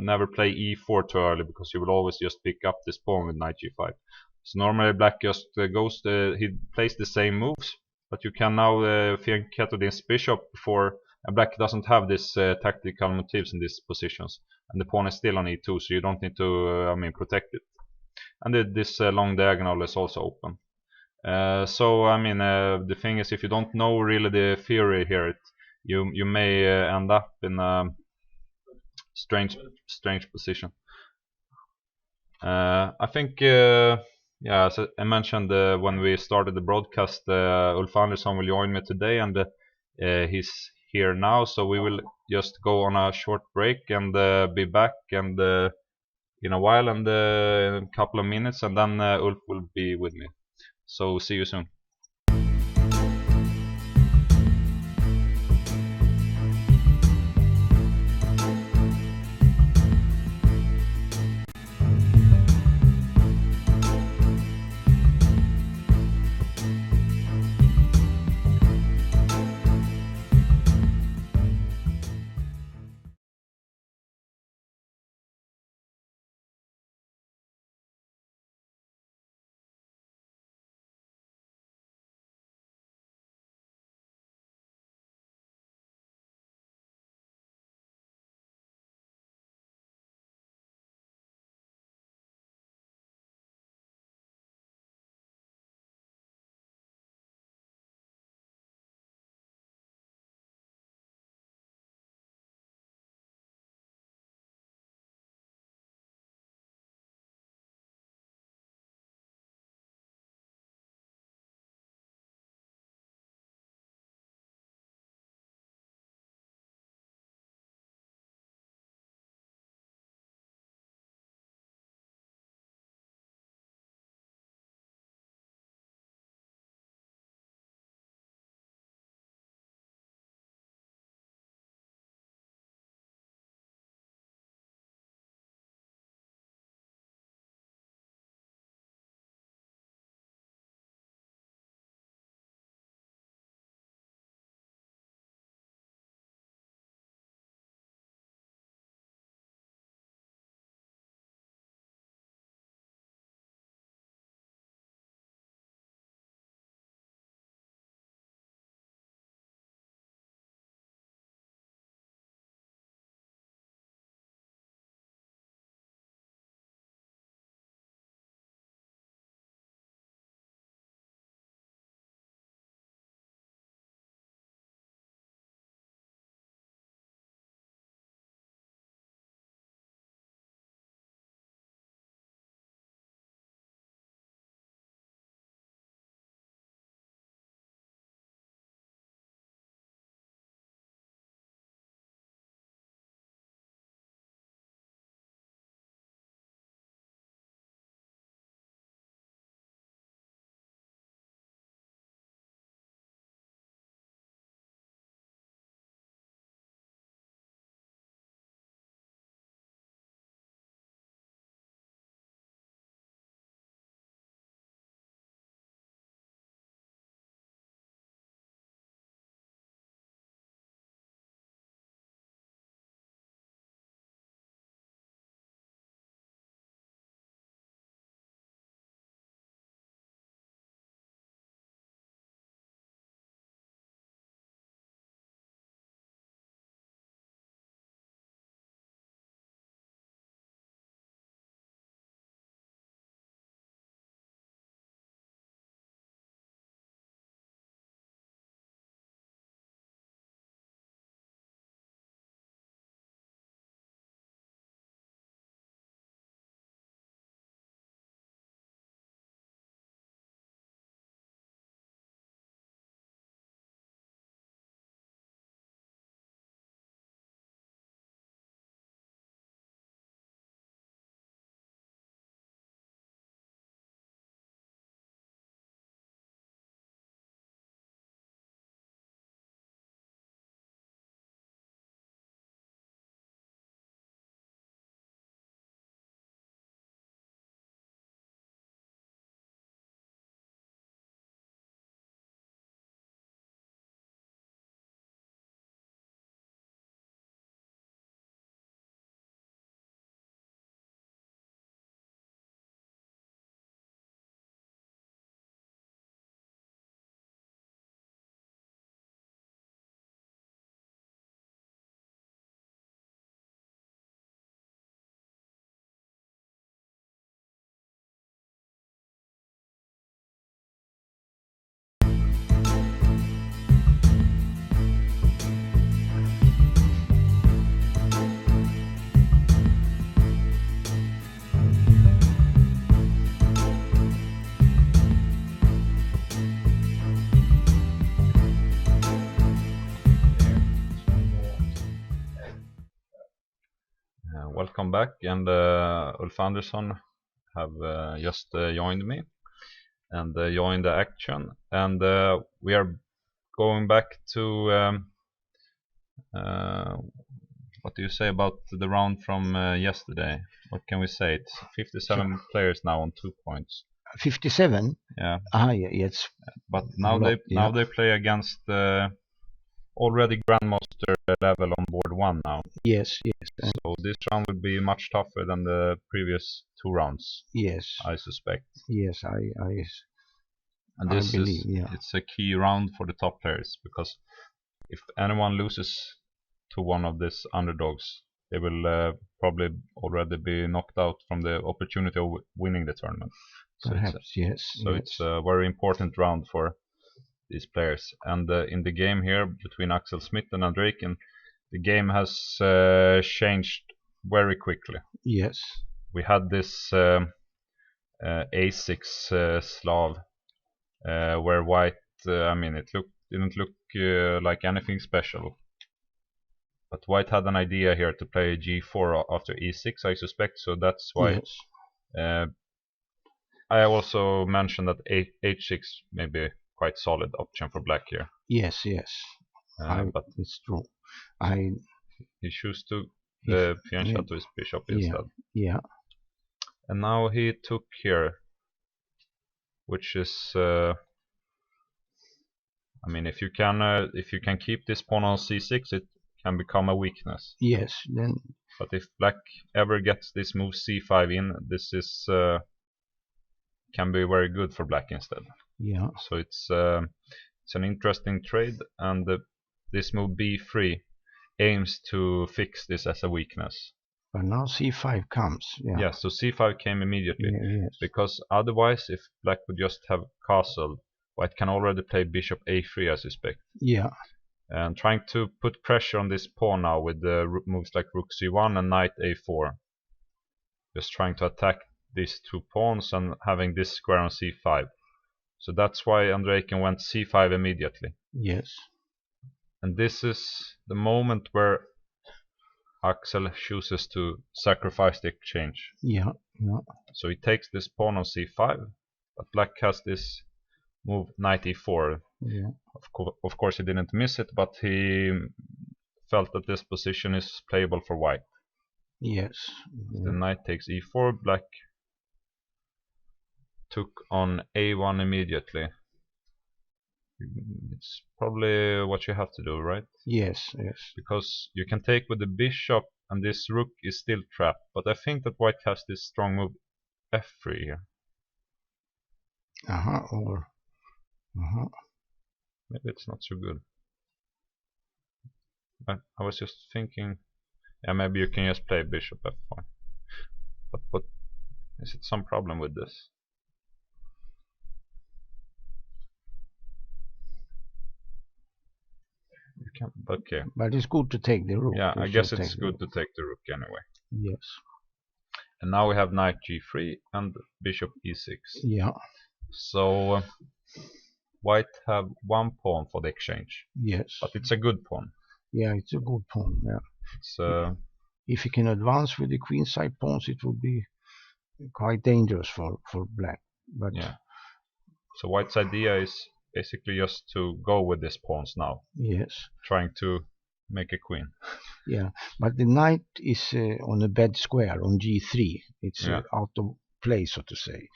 never play e4 too early, because you will always just pick up this pawn with knight g5. So normally black just he plays the same moves, but you can now fianchetto this bishop before, and black doesn't have this tactical motifs in these positions, and the pawn is still on e2, so you don't need to protect it. And this long diagonal is also open. So the thing is, if you don't know really the theory here, you may end up in a strange position. I think as I mentioned when we started the broadcast, Ulf Andersson will join me today, and he's here now, so we will just go on a short break and be back and in a while, and in a couple of minutes, and then Ulf will be with me. So see you soon. Welcome back, and Ulf Andersson have just joined me and joined the action, and we are going back to what do you say about the round from yesterday? What can we say? It's 57 players now on 2 points. 57? Yeah. Yeah, yes. But now they play against already Grandmaster level on board 1 now. Yes. So this round will be much tougher than the previous 2 rounds. Yes. I suspect. Yes, And this believe, it's a key round for the top players, because if anyone loses to one of these underdogs, they will probably already be knocked out from the opportunity of winning the tournament. Perhaps, So it's a very important round for these players. And in the game here between Axel Smith and Andreken, the game has changed very quickly. Yes. We had this A6 Slav where white, it didn't look like anything special. But white had an idea here to play G4 after E6, I suspect, so that's why. Yes. I also mentioned that H6 may be quite solid option for black here. Yes. But it's true. He chose to fianchetto his bishop instead. Yeah. And now he took here, which is if you can keep this pawn on C6, it can become a weakness. Yes. Then. But if black ever gets this move C5 in, this is can be very good for black instead. Yeah. So it's an interesting trade, and this move B3 aims to fix this as a weakness. But now C5 comes. Yeah, so C5 came immediately. Yes. Because otherwise, if black would just have castle, white can already play bishop A3, I suspect. Yeah. And trying to put pressure on this pawn now with the moves like rook C1 and knight A4. Just trying to attack these 2 pawns and having this square on C5. So that's why Andreken went C5 immediately. Yes. And this is the moment where Axel chooses to sacrifice the exchange. Yeah. So he takes this pawn on C5, but black has this move knight E4. Yeah. Of course he didn't miss it, but he felt that this position is playable for white. Yes. The knight takes E4, black took on A1 immediately. It's probably what you have to do, right? Yes. Because you can take with the bishop and this rook is still trapped, but I think that white has this strong move F3 here. Maybe it's not so good. I was just thinking, yeah, maybe you can just play bishop F1. But is it some problem with this? You can, okay. But it's good to take the rook. Yeah, I guess it's good to take the rook anyway. Yes. And now we have knight G3 and bishop E6. Yeah. So white have 1 pawn for the exchange. Yes. But it's a good pawn. Yeah, it's a good pawn. Yeah. It's if you can advance with the queen side pawns, it would be quite dangerous for black. But yeah. So white's idea is basically just to go with these pawns now. Yes. Trying to make a queen. Yeah, but the knight is on a bad square on G3. It's out of place, so to say.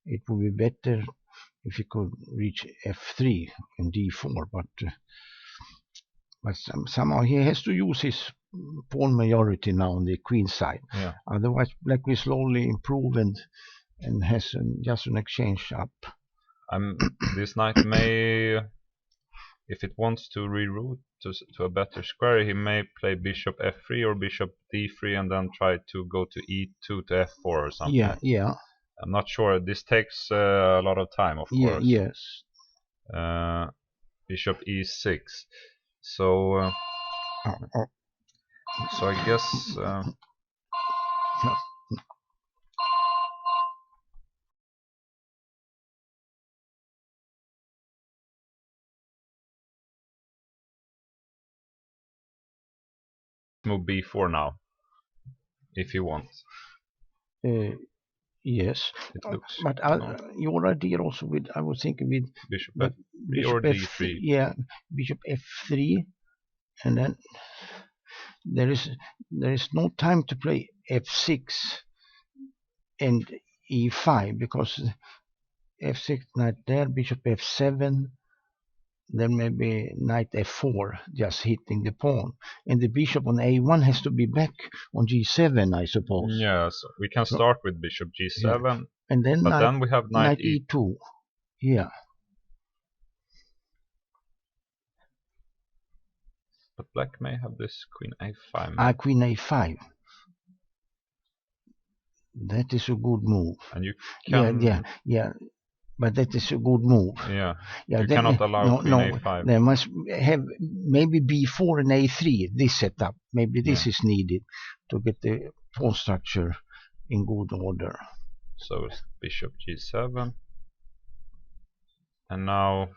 It would be better if you could reach F3 and D4, but somehow he has to use his pawn majority now on the queen side. Yeah. Otherwise, black will slowly improve and has just an exchange up. This knight may, if it wants to reroute to a better square, he may play bishop F3 or bishop D3 and then try to go to E2 to F4 or something. Yeah. I'm not sure. This takes a lot of time, of course. Yes. Bishop E6. So I guess move B4 now. if you want. Yes, It looks. but your idea also with, I was thinking with Bishop but F3 or D3. Yeah, bishop F3, and then there is no time to play F6 and E5 because F6 knight there, bishop F7, then maybe knight F4 just hitting the pawn, and the bishop on A1 has to be back on G7, I suppose. Yes, we can start with bishop G7, Yeah. And then but then we have knight E2. Yeah. But black may have this queen A5. Queen A5. That is a good move. And you can. Yeah. But that is a good move. Yeah. You cannot allow queen A5. They must have maybe B4 and A3. This setup. Maybe this is needed to get the pawn structure in good order. So it's bishop G7, and now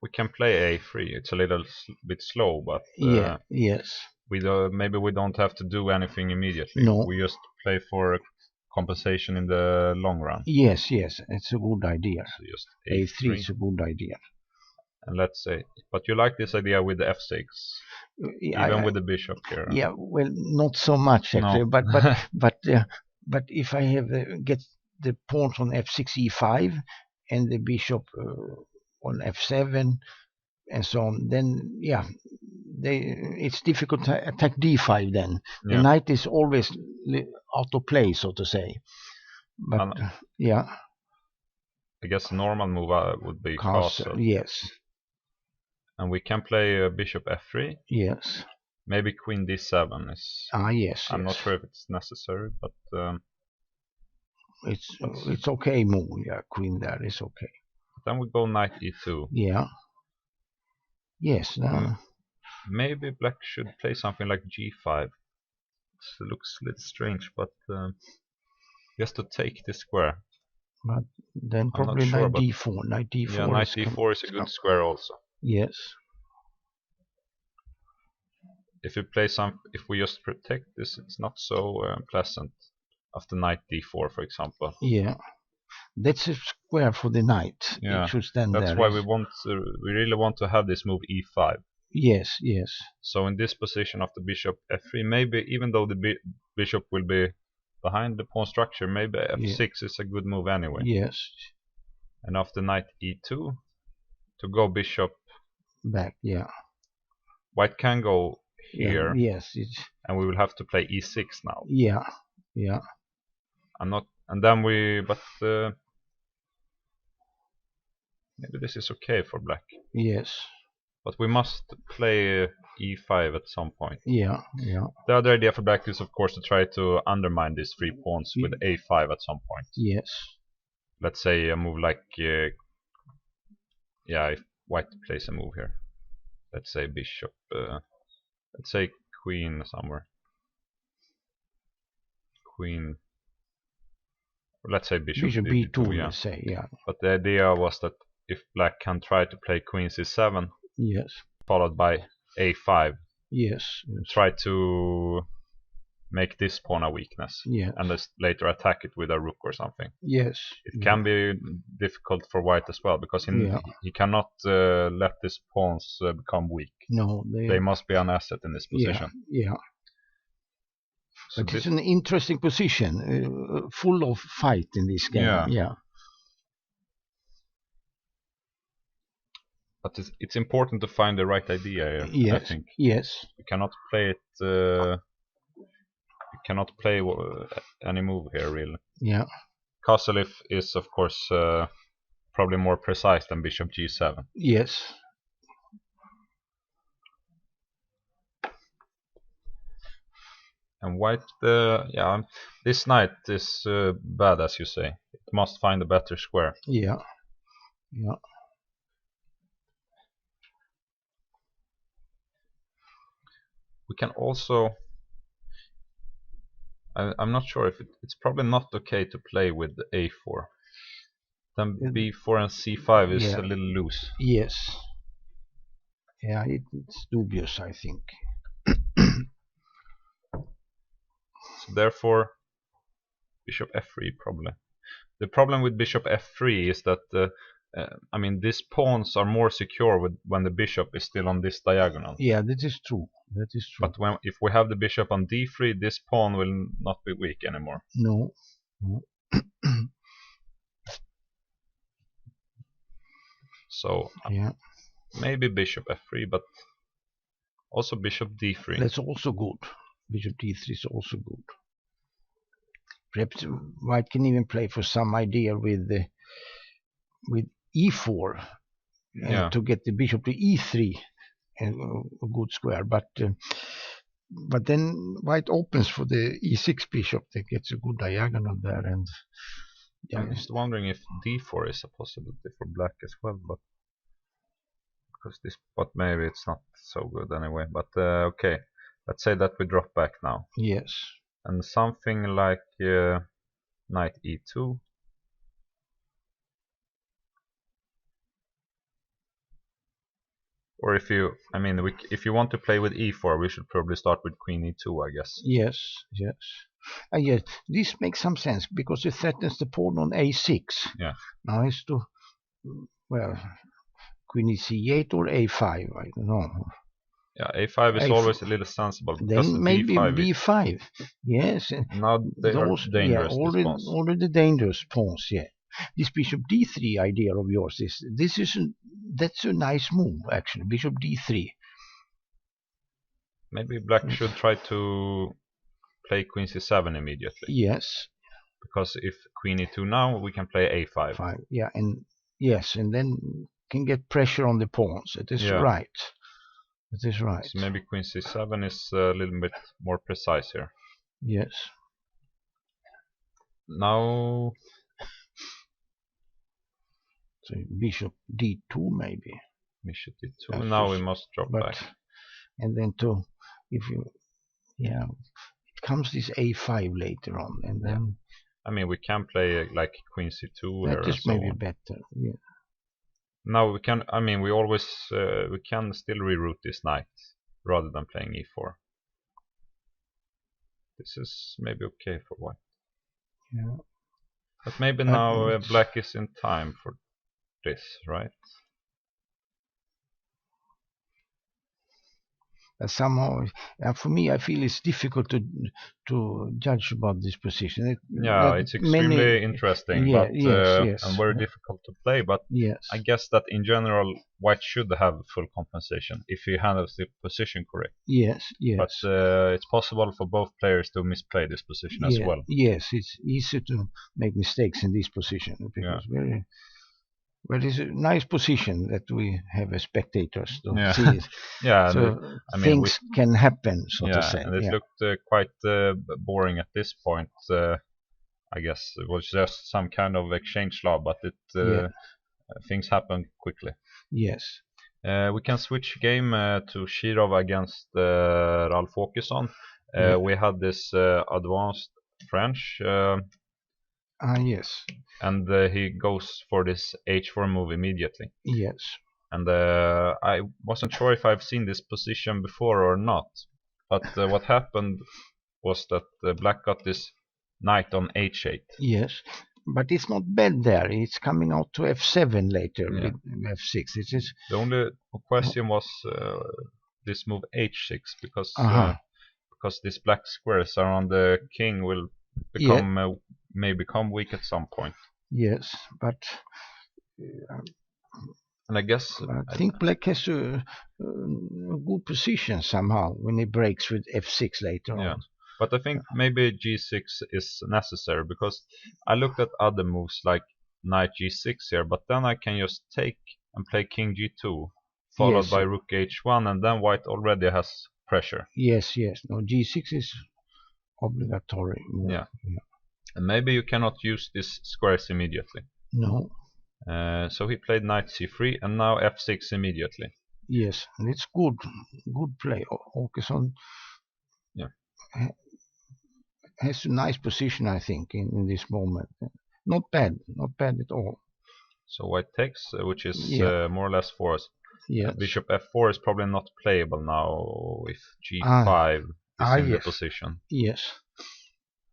we can play A3. It's a little bit slow, but yes. Maybe we don't have to do anything immediately. No. We just play for compensation in the long run. Yes, it's a good idea. So just A3 is a good idea. And let's say, but you like this idea with the F6, even with the bishop here. Yeah, well, not so much actually, no. but if I have get the pawns on F6, E5, and the bishop on F7 and so on, then it's difficult to attack D5 then. The knight is always out of play, so to say. But I guess normal move would be castle. Yes. And we can play bishop F3. Yes. Maybe queen D7 is. Yes. I'm not sure if it's necessary, but it's okay move. Yeah, queen there is okay. Then we go knight E2. Yeah. Yes. Maybe black should play something like G5. It looks a little strange, but just to take the square. But then probably knight D4. Knight D4. Yeah, knight D4 is a good square also. Yes. If we just protect this, it's not so pleasant. After knight D4, for example. Yeah, that's a square for the knight. Yeah, it should stand that's there. Why we really want to have this move E5. Yes. So in this position of the bishop F3, maybe even though the bishop will be behind the pawn structure, maybe F6 is a good move anyway. Yes. And after knight E2, to go bishop back. Yeah. White can go here. Yes. And we will have to play E6 now. Yeah. And then maybe this is okay for black. Yes. But we must play E5 at some point. Yeah. The other idea for black is, of course, to try to undermine these 3 pawns with A5 at some point. Yes. Let's say a move like, if white plays a move here. Let's say bishop, let's say queen somewhere. Queen. Let's say bishop B2, yeah. Say, yeah. But the idea was that if black can try to play queen C7, yes, followed by A5, yes, try to make this pawn a weakness, and later attack it with a rook or something. Yes, it can be difficult for white as well, because he cannot let these pawns become weak. No, they must be an asset in this position. Yeah. So but it's an interesting position, full of fight in this game. Yeah. But it's important to find the right idea here, I think. Yes. You cannot play it. You cannot play any move here, really. Yeah. Castle is of course probably more precise than bishop G7. Yes. And white, this knight is bad, as you say. It must find a better square. Yeah. We can also. I'm not sure if it's probably not okay to play with the A4. Then B4 and C5 is a little loose. Yes. Yeah, it's dubious, I think. So therefore, bishop f3 probably. The problem with bishop f3 is that I mean, these pawns are more secure when the bishop is still on this diagonal. Yeah, that is true. That is true. But if we have the bishop on d3, this pawn will not be weak anymore. No. No. So yeah. Maybe bishop f3, but also bishop d3. That's also good. Bishop d3 is also good. Perhaps white can even play for some idea with e4 to get the bishop to e3, a good square. But then white opens for the e6 bishop that gets a good diagonal there, and I'm just wondering if d4 is a possibility for black as well, but maybe it's not so good anyway. But okay, let's say that we drop back now. Yes. And something like knight e2. Or if you want to play with e4, we should probably start with queen e2, I guess. Yes, yes. Yes, this makes some sense because it threatens the pawn on a6. Yeah. Now it's to, well, queen c8 or a5, I don't know. Yeah, a5 is always a little sensible. Then maybe b5. Yes. Now they are dangerous. Yeah, already dangerous pawns. Yeah. This bishop d3 idea of yours that's a nice move actually. Bishop d3. Maybe black should try to play queen c7 immediately. Yes. Because if queen e2 now, we can play a5. Yeah, and yes, and then can get pressure on the pawns. It is right. It is right. So maybe queen c7 is a little bit more precise here. Yes. Now, so bishop d2 maybe. Bishop d2. Now we must drop back. And then it comes this a5 later on, and then. I mean, we can play like queen c2. That is maybe better. Yeah. Now we can. I mean, we can still reroute this knight rather than playing e4. This is maybe okay for white. Yeah. But maybe now black is in time for this, right? Somehow, for me, I feel it's difficult to judge about this position. It's extremely interesting, but and very difficult to play. But I guess that in general, white should have full compensation if he handles the position correct. Yes, yes. But it's possible for both players to misplay this position as well. Yes, it's easy to make mistakes in this position because But it's a nice position that we have as spectators to see it. So things can happen, so to say. And it looked quite boring at this point. I guess it was just some kind of exchange law, but things happened quickly. Yes. We can switch game to Shirov against Ralf Åkesson. We had this advanced French. Yes. And he goes for this h4 move immediately. Yes. And I wasn't sure if I've seen this position before or not. But what happened was that black got this knight on h8. Yes. But it's not bad there. It's coming out to f7 later with f6. It is. The only question was this move h6 because these black squares around the king will may become weak at some point. Yes, but and I guess I think black has a good position somehow when he breaks with f6 later on. But I think maybe g6 is necessary because I looked at other moves like knight g6 here, but then I can just take and play king g2 followed by rook h1, and then white already has pressure. Yes. No, g6 is obligatory. And maybe you cannot use these squares immediately. No. So he played knight c3 and now f6 immediately. Yes, and it's good play. Åkesson has a nice position, I think, in this moment. Not bad at all. So white takes, which is more or less forced. Yes. Bishop f4 is probably not playable now if g5 is in the position. Yes.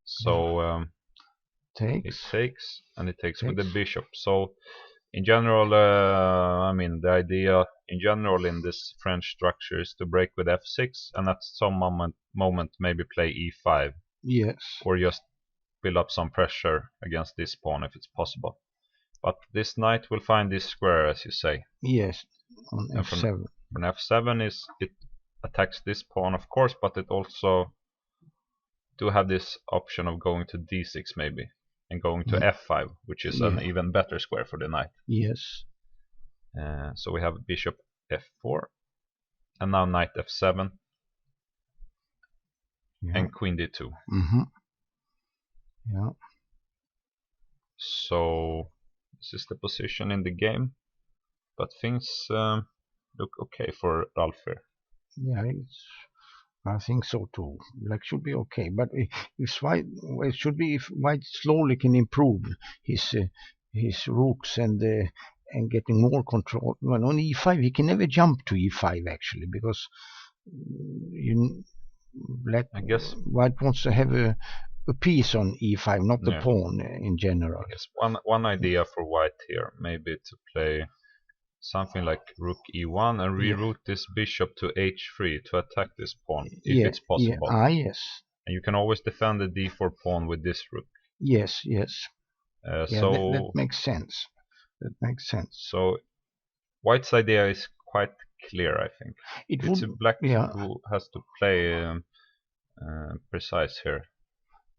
So it Takes. takes, and it takes with the Takes. bishop. So in general, I mean, the idea in general in this French structure is to break with f6, and at some moment maybe play e5, Yes. or just build up some pressure against this pawn if it's possible. But this knight will find this square, as you say. Yes. On And f7. from f7 is it attacks this pawn, of course, but it also do have this option of going to d6 maybe, and going to f5, which is an even better square for the knight. Yes. So we have bishop f4, and now knight f7, and queen d2. Yeah. So this is the position in the game, but things look okay for Ralph here. Yeah, I think so too. Black should be okay, but if white, it should be if white slowly can improve his rooks and getting more control. Well, on e5 he can never jump to e5 actually, because black, I guess white wants to have a piece on e5, not the pawn in general. I guess one idea for white here maybe to play something like rook e1 and reroute this bishop to h3 to attack this pawn if it's possible. Yes. And you can always defend the d4 pawn with this rook. Yes. So that makes sense. That makes sense. So white's idea is quite clear, I think. It's black who has to play precise here.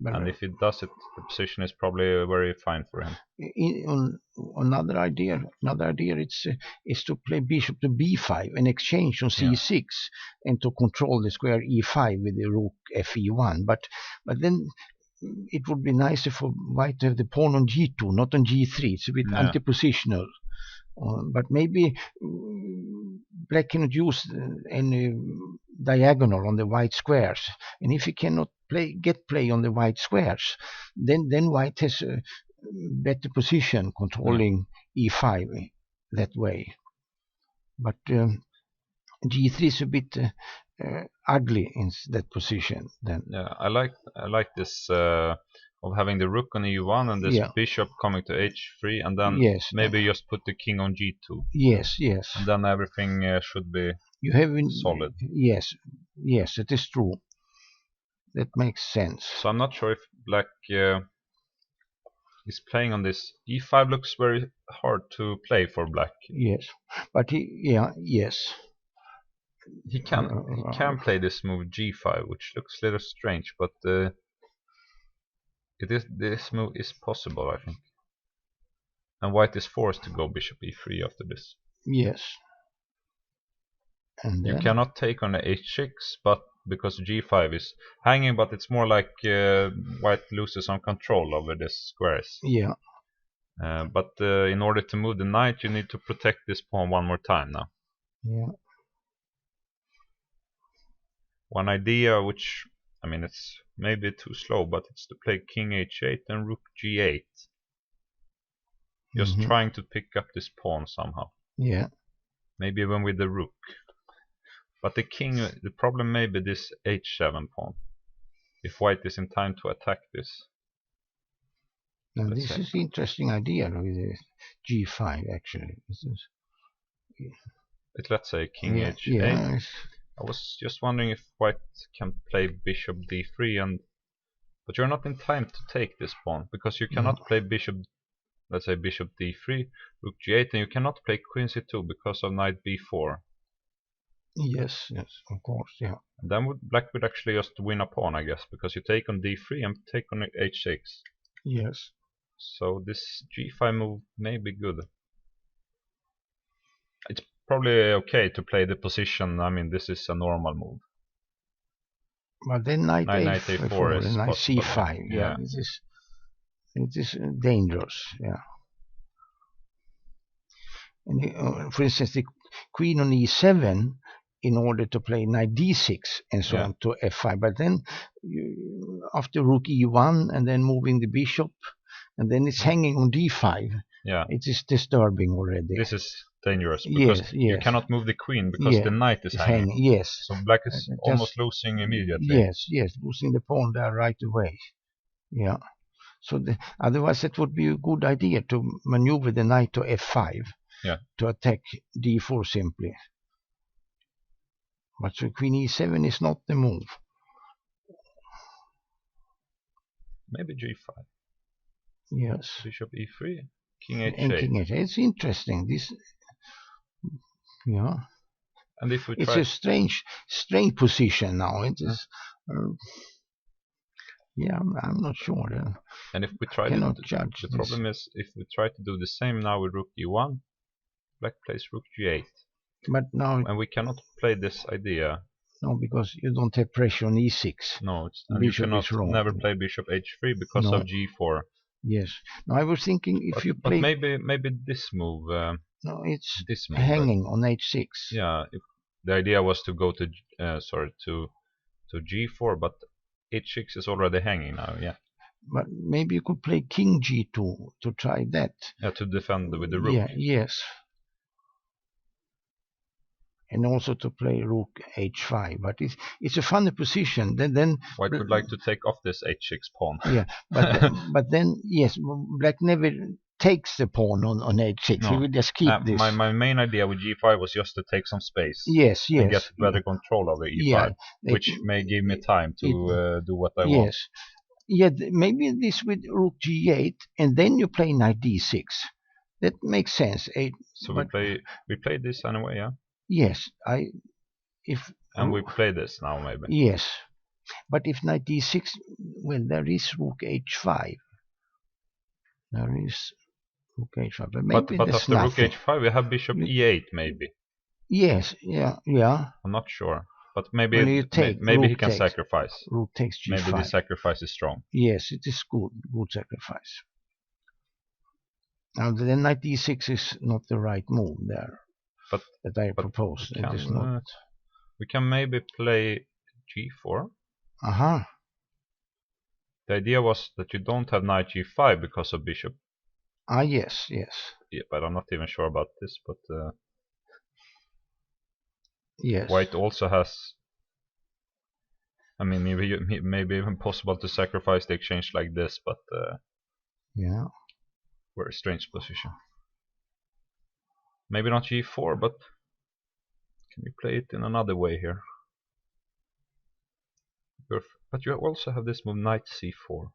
And if it does it, the position is probably very fine for him. Another idea is to play bishop to b5 and exchange on c6 and to control the square e5 with the rook fe1. But then it would be nicer for white to have the pawn on g2, not on g3. It's a bit anti-positional. But maybe black cannot use any diagonal on the white squares, and if he cannot get play on the white squares, then white has a better position controlling e5 that way. But g3 is a bit ugly in that position. Then I like this of having the rook on e1 and this bishop coming to h3, and then maybe just put the king on g2. Yes. And then everything should be solid. Yes, it is true. That makes sense. So I'm not sure if black is playing on this. e5 looks very hard to play for black. Yes, but he can play this move g5, which looks a little strange, but this move is possible, I think. And white is forced to go bishop e3 after this. Yes. And then you cannot take on the h6, but because g5 is hanging, but it's more like white loses some control over these squares. Yeah. But in order to move the knight, you need to protect this pawn one more time now. Yeah. One idea, which, I mean, it's maybe too slow, but it's to play king h8 and rook g8. Just trying to pick up this pawn somehow. Yeah. Maybe even with the rook. But the king, the problem may be this h7 pawn. If white is in time to attack this. Now this is an interesting idea with the g5 actually. Let's say king h8. Yeah. I was just wondering if white can play bishop d3, but you're not in time to take this pawn, because you cannot play bishop, let's say bishop d3, rook g8, and you cannot play queen c2 because of knight b4. Yes, of course, yeah. And then black would actually just win a pawn, I guess, because you take on d3 and take on h6. Yes. So this g5 move may be good. It's probably okay to play the position. I mean, this is a normal move. But then knight a4 is and knight c5. Yeah. It is dangerous. Yeah. And for instance, the queen on e7 in order to play knight d6 and so on to f5. But then after rook e1 and then moving the bishop, and then it's hanging on d5. Yeah. It is disturbing already. This is dangerous because you cannot move the queen because the knight is hanging. Yes. So black is almost losing immediately. Yes, losing the pawn there right away. Yeah. So otherwise, it would be a good idea to maneuver the knight to f5 to attack d4 simply. But so queen e7 is not the move. Maybe g5. Yes. Bishop e3. King h8. And king h8. It's interesting. This. Yeah. And if we try, it's a strange position now. It is. Yeah, I'm not sure. And if we try cannot judge the this. problem is if we try to do the same now with rook e1, black plays rook g8. But now, and we cannot play this idea. No, because you don't have pressure on e6. No, and you cannot never play bishop h3 because of g4. Yes. No, I was thinking if you play. But maybe this move. No, it's this move, hanging on h6. Yeah, the idea was to go to to g4, but h6 is already hanging now. Yeah. But maybe you could play king g2 to try that. Yeah, to defend with the rook. Yeah. Yes. And also to play rook h5, but it's a funny position. Then White would like to take off this h6 pawn. Yeah, but then yes, black never takes the pawn on h6. No. He will just keep this. My main idea with g5 was just to take some space. Yes. And get better control over e5, which may give me time to do what I want. Yeah, maybe this with rook g8, and then you play knight d6. That makes sense. So we play this anyway, yeah. Yes, and we play this now maybe. Yes, but if knight d6, well, there is rook h5. There is rook h5, but maybe but after rook h5 we have bishop e8 maybe. Yes, yeah. I'm not sure, but maybe maybe he can sacrifice. Rook takes g5. Maybe the sacrifice is strong. Yes, it is good sacrifice. Now the knight d6 is not the right move there. That I propose. It is not. We can maybe play g4. The idea was that you don't have knight g5 because of bishop. Yes. Yeah, but I'm not even sure about this. But yes. White also has. I mean, maybe even possible to sacrifice the exchange like this, but yeah, very strange position. Maybe not g4, but can you play it in another way here? But you also have this move knight c4.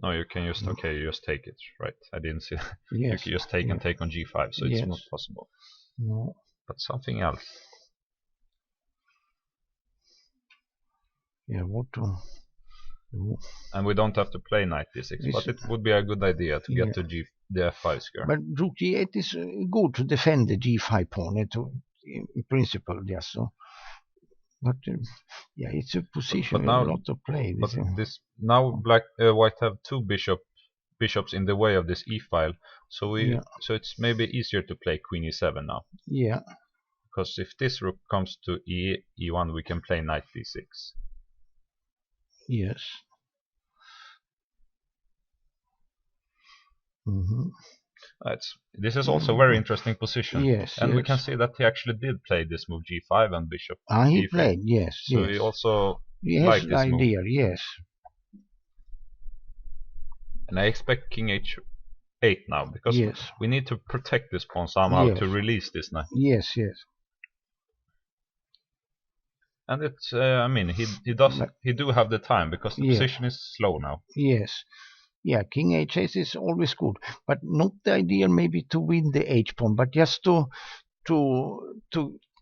No, you can just you just take it, right? I didn't see that. Yes. You can just take and take on g5, so it's not possible. No. But something else. Yeah, what to do? And we don't have to play knight d6, but it would be a good idea to get to the f5 square. But rook g8 is good to defend the g5 pawn, in principle, yes. So, but it's a position now, not to play. Now white have two bishops in the way of this e file, so so it's maybe easier to play queen e7 now. Yeah. Because if this rook comes to e1, we can play knight d6. Yes. This is also a very interesting position. Yes. And we can see that he actually did play this move g5 and bishop. He played, yes. So he also liked this idea, move. Yes. And I expect king h8 now, because we need to protect this pawn somehow to release this knight. Yes. And it's, I mean, he do have the time, because the position is slow now. Yes. Yeah, king h8 is always good, but not the idea maybe to win the h pawn, but just to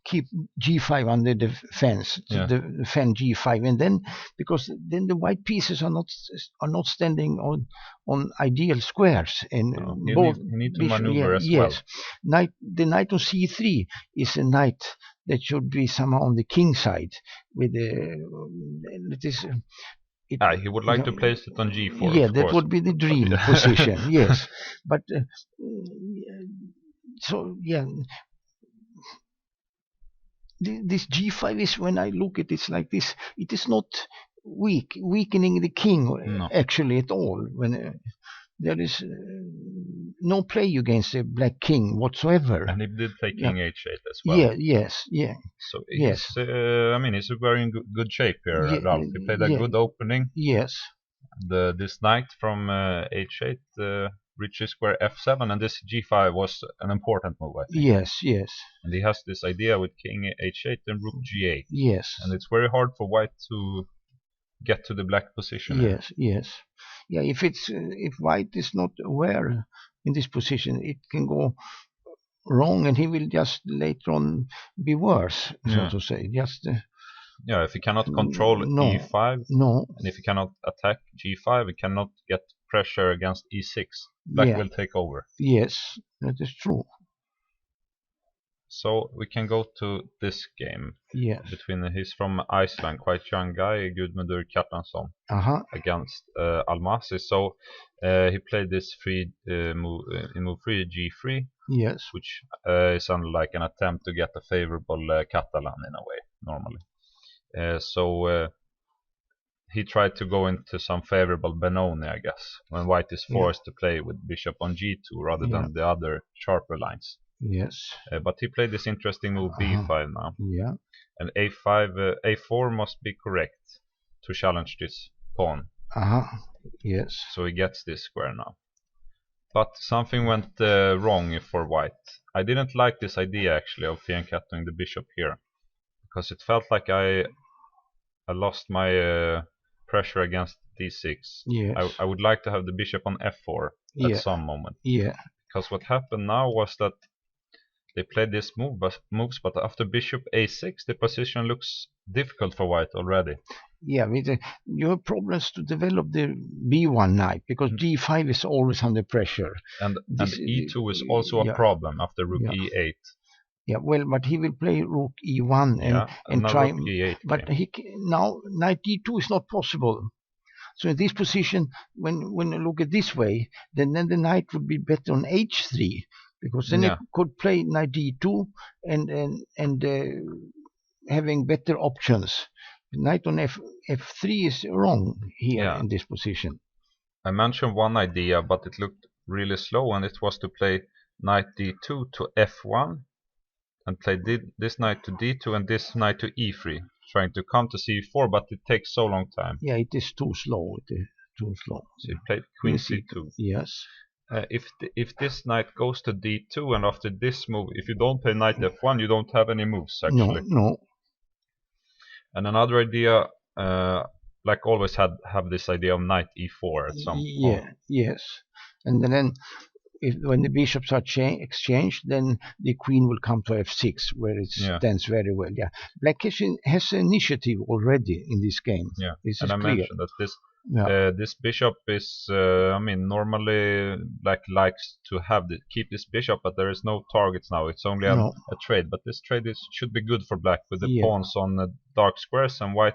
keep g5 under the fence, to defend g5, and then because then the white pieces are not standing on ideal squares, and you need to maneuver as well. The knight on c3 is a knight that should be somehow on the king side with he would like to place it on g4. Yeah, that would be the dream position. Yes, but this g5 is, when I look at it like this, it is not weakening the king actually at all. there is no play against the black king whatsoever. And he did play Yeah. king h8 as well. Yeah, yes, yeah. So Yes. he's, I mean, he's very in good shape here, Ralph. He played a good opening. Yes. This knight from h8 reaches square f7, and this g5 was an important move, I think. Yes, yes. And he has this idea with king h8 and rook g8. Yes. And it's very hard for white to get to the black position. Yes, yes. Yeah, if white is not aware in this position, it can go wrong, and he will just later on be worse, so to say. Just yeah, if he cannot control e5, and if he cannot attack g5, he cannot get pressure against e6. Black will take over. Yes, that is true. So we can go to this game. Yes. He's from Iceland, quite young guy, Gudmundur Kjartansson, against Almasi. So he played this move in move 3, g3. Yes. Which is like an attempt to get a favorable Catalan in a way, normally. So he tried to go into some favorable Benoni, I guess, when white is forced to play with bishop on g2 rather than the other sharper lines. Yes. But he played this interesting move b5 now. Yeah. And a5, a4 must be correct to challenge this pawn. Yes. So he gets this square now. But something went wrong for white. I didn't like this idea actually of fianchettoing the bishop here, because it felt like I lost my pressure against d6. Yes. I would like to have the bishop on f4 at some moment. Yeah. Because what happened now was that they played this moves, but after bishop a6, the position looks difficult for white already. Yeah, you have problems to develop the b1 knight, because g5 is always under pressure. And e2 is also a problem after rook e8. Yeah, well, but he will play rook e1 and try. Rook e8 but now knight d2 is not possible. So in this position, when you look at this way, then the knight would be better on h3, because then it could play knight d2 and having better options. Knight on f3 is wrong here in this position. I mentioned one idea, but it looked really slow, and it was to play knight d2 to f1 and play this knight to d2 and this knight to e3, trying to come to c4, but it takes so long time. Yeah, it is too slow. It is too slow. So you played queen c2. Yes. If this knight goes to d2, and after this move, if you don't play knight f1, you don't have any moves actually. No. And another idea, like always, have this idea of knight e4 at some point. Yes. And then when the bishops are exchanged, then the queen will come to f6, where it stands very well. Yeah, black has initiative already in this game. Yeah, this and is I clear. mentioned that this bishop is, I mean, normally black likes to keep this bishop, but there is no targets now. It's only a trade, but this trade should be good for black with the pawns on dark squares, and white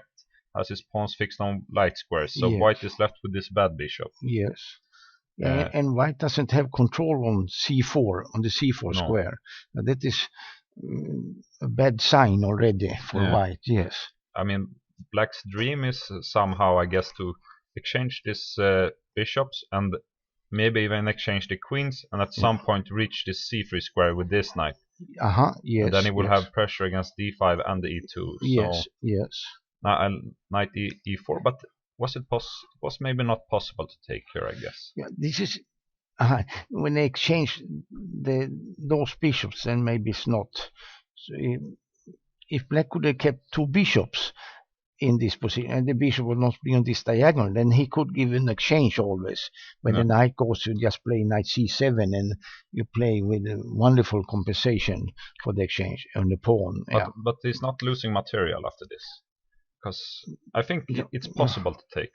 has his pawns fixed on light squares. So white is left with this bad bishop. Yes. Yeah, and white doesn't have control on c4, on the c4 square. Now, that is a bad sign already for white. Yes. I mean, black's dream is somehow, I guess, to exchange these bishops and maybe even exchange the queens, and at some point reach this c3 square with this knight. Yes. And then he will have pressure against d5 and the e2. Yes. Knight e4, but was maybe not possible to take here, I guess. Yeah, this is when they exchange those bishops, then maybe it's not. So if black could have kept two bishops in this position, and the bishop would not be on this diagonal, then he could give an exchange always. When the knight goes, you just play knight c7, and you play with a wonderful compensation for the exchange on the pawn. But he's not losing material after this, because I think it's possible to take.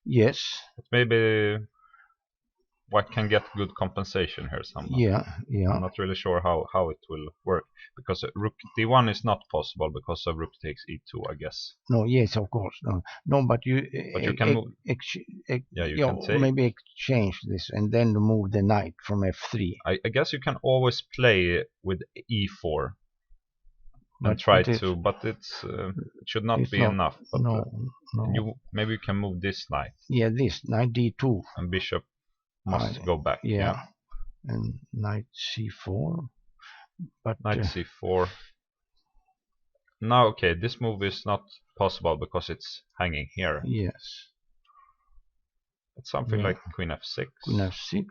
Yes. But maybe white can get good compensation here somehow. Yeah. I'm not really sure how it will work, because rook d1 is not possible because of rook takes e2, I guess. No, yes, of course. No, but you can move. You can take. Maybe exchange this and then move the knight from f3. I guess you can always play with e4. and try to, but it should not be not, enough. But no, no. maybe you can move this knight. Yeah, this knight d2. And bishop must go back. Yeah. And knight c4. But knight c4. Now, okay, this move is not possible because it's hanging here. Yes. It's something like queen f6. Queen f6.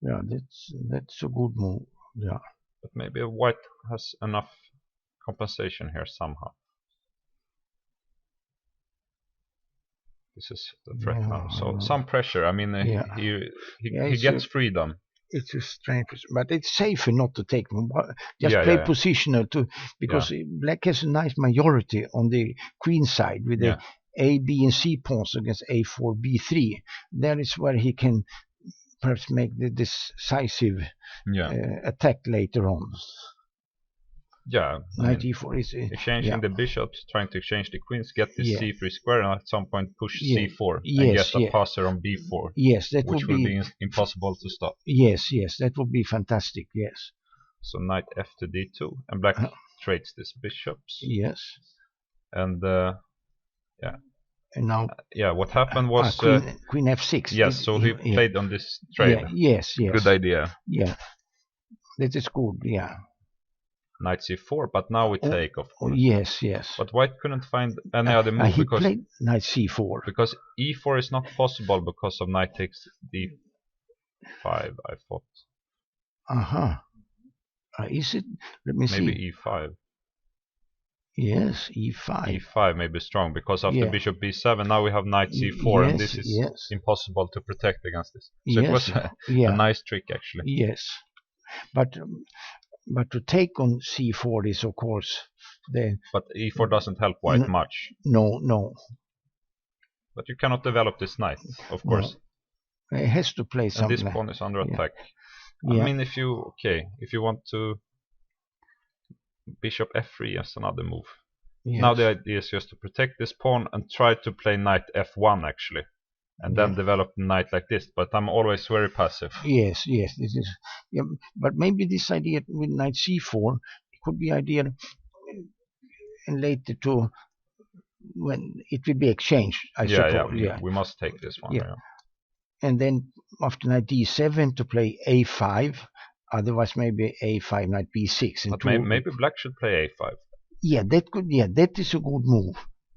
Yeah, that's a good move. Yeah. But maybe white has enough compensation here somehow. This is the threat now. So some pressure. I mean, he gets freedom. It's a strange, but it's safer not to take them. Just play positional because black has a nice majority on the queen side with the A, B, and C pawns against A4, B3. That is where he can perhaps make the decisive attack later on. Yeah, knight e4 is exchanging the bishops, trying to exchange the queens, get this c3 square, and at some point push c4 and get a passer on b4. Yes, that which will be impossible to stop. Yes, that would be fantastic. Yes. So knight f to d2, and black trades these bishops. Yes. And and now what happened was queen f6. Yes, so he played on this trade. Yes. Good idea. Yeah, that is good. Yeah. Knight c4, but now we take, of course. Yes. But white couldn't find any other move he played knight c4. Because e4 is not possible because of knight takes d5, I thought. Is it? Let me see. Maybe e5. Yes, e5. e5 may be strong because after bishop b7, now we have knight c4, and this is impossible to protect against this. So it was a nice trick, actually. Yes, but to take on c4 is, of course, But e4 doesn't help white much. No. But you cannot develop this knight, of course. No. It has to play something. And this pawn is under attack. I mean, if you want to bishop f3 as another move. Now the idea is just to protect this pawn and try to play knight f1 actually. And then develop the knight like this, but I'm always very passive. Yes, this is. Yeah, but maybe this idea with knight c4 it could be idea, and later to when it will be exchanged. I suppose. We must take this one. Yeah. And then after knight d7 to play a5. Otherwise, maybe a5, knight b6, and but maybe black should play a5. Yeah, that could. Yeah, that is a good move.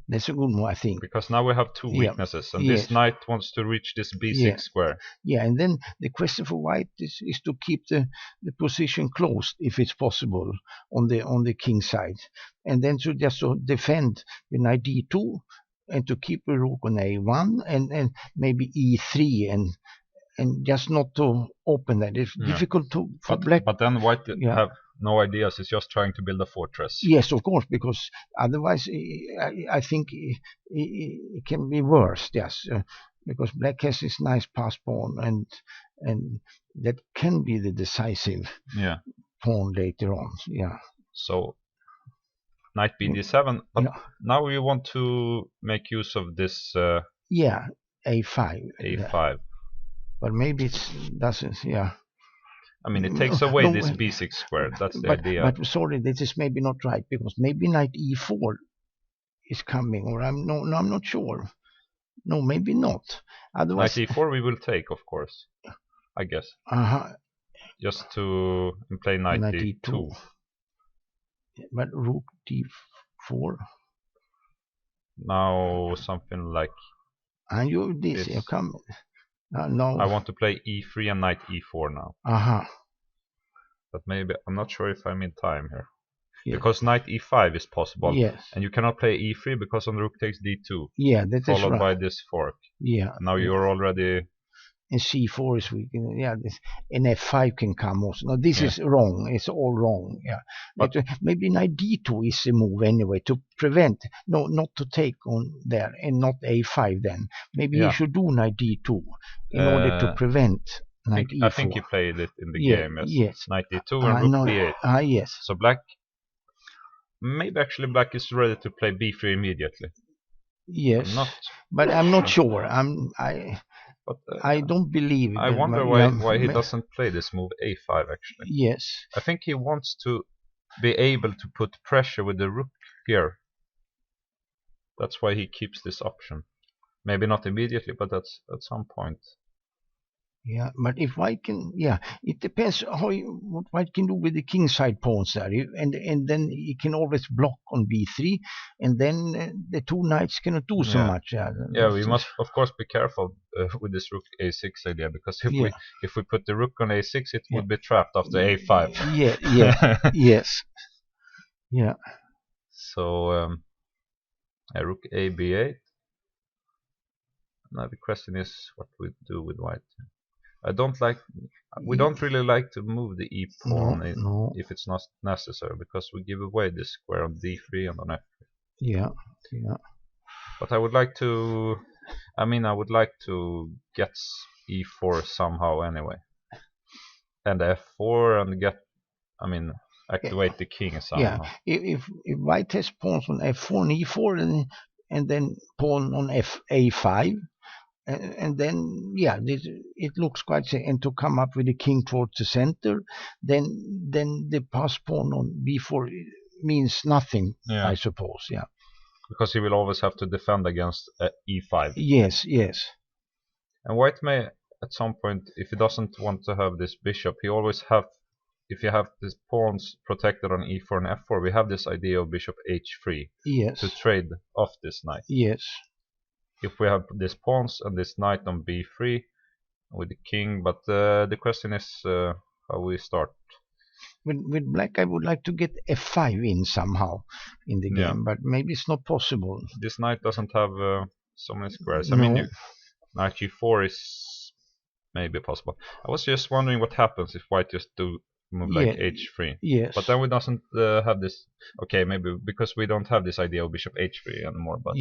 That's a good move, I think. Because now we have two weaknesses, and this knight wants to reach this b6 square. Yeah, and then the question for white is to keep the position closed, if it's possible, on the king side. And then to just defend with knight d2, and to keep a rook on a1, and maybe e3, and just not to open that. It's difficult for black. But then white have no ideas. It's just trying to build a fortress. Yes, of course, because otherwise I think it can be worse. Yes, because black has this nice pass pawn, and that can be the decisive pawn later on. Yeah. So knight bd7, but now we want to make use of this. A5. A5. But maybe it doesn't. Yeah. I mean, it takes away this b6 square. That's the idea. But sorry, this is maybe not right, because maybe knight e4 is coming, or I'm not sure. No, maybe not. Otherwise, knight e4 we will take, of course. I guess. Just to play knight d2. But rook d4. Now something like. And you come. No. I want to play e3 and knight e4 now. But maybe I'm not sure if I'm in time here. Because knight e5 is possible. Yes. And you cannot play e3 because on rook takes d2. Yeah, that is right. Followed by this fork. Yeah. Now you're already. And c4 is weak. Yeah, and f5 can come also. No, this is wrong. It's all wrong. Yeah. But maybe knight d2 is a move anyway to prevent. No, not to take on there, and not a5 then. Maybe you should do knight d2 in order to prevent knight e4. I think he played it in the game. Yes. Knight d2 and rook b8. Yes. So black. Maybe actually black is ready to play b3 immediately. Yes. But I'm not sure. I don't believe it. I wonder why he doesn't play this move a5 actually. Yes. I think he wants to be able to put pressure with the rook here. That's why he keeps this option. Maybe not immediately, but that's at some point. Yeah, but if white can, yeah, it depends what white can do with the king side pawns there, and then he can always block on b3, and then the two knights cannot do so much. Yeah, we must of course be careful with this rook a6 idea, because if we put the rook on a6, it would be trapped after a5. Yes, yeah. So rook a b8. Now the question is what we do with white. We don't really like to move the e pawn if it's not necessary, because we give away this square on d3 and on f3. Yeah. But I would like to get e4 somehow anyway, and f4, and activate the king somehow. Yeah, if white has pawns on f4 and e4, and then pawn on a5, and then it looks quite safe. And to come up with the king towards the center, then the pass pawn on b4 means nothing, I suppose. Yeah, because he will always have to defend against e5. Yes. And white may at some point, if he doesn't want to have this bishop, he always have. If you have these pawns protected on e4 and f4, we have this idea of bishop h3 to trade off this knight. Yes. If we have these pawns and this knight on b3 with the king, but the question is how we start. With black, I would like to get f5 in somehow in the game, but maybe it's not possible. This knight doesn't have so many squares. I mean, knight g4 is maybe possible. I was just wondering what happens if white just do move like h3. Yes. But then we doesn't have this. Okay, maybe because we don't have this idea of bishop h3 anymore. But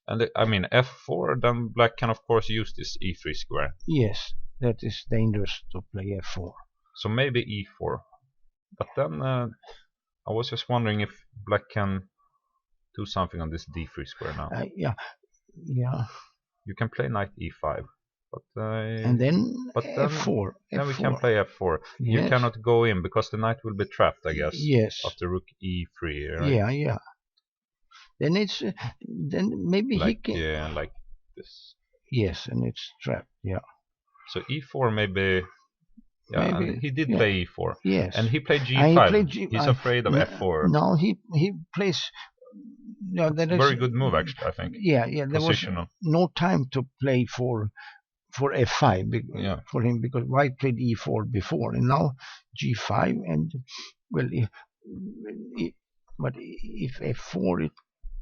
and I mean f4, then black can of course use this e3 square. Yes, that is dangerous to play f4. So maybe e4. But then I was just wondering if black can do something on this d3 square now. Yeah. You can play knight e5. And then f4. Then we can play f4. Yes. You cannot go in because the knight will be trapped, I guess. Yes. After rook e3, right? Yeah. Then it's then maybe like, he can. Yeah, like this. Yes, and it's trapped. Yeah. So e4 maybe. Yeah, maybe, he did play e4. Yes. And he played g5. He's afraid of f4. No, he plays. No, that is very good move actually, I think. Yeah. There was no time to play for f5 for him, because white played e4 before, and now g5, and well, but if f4 it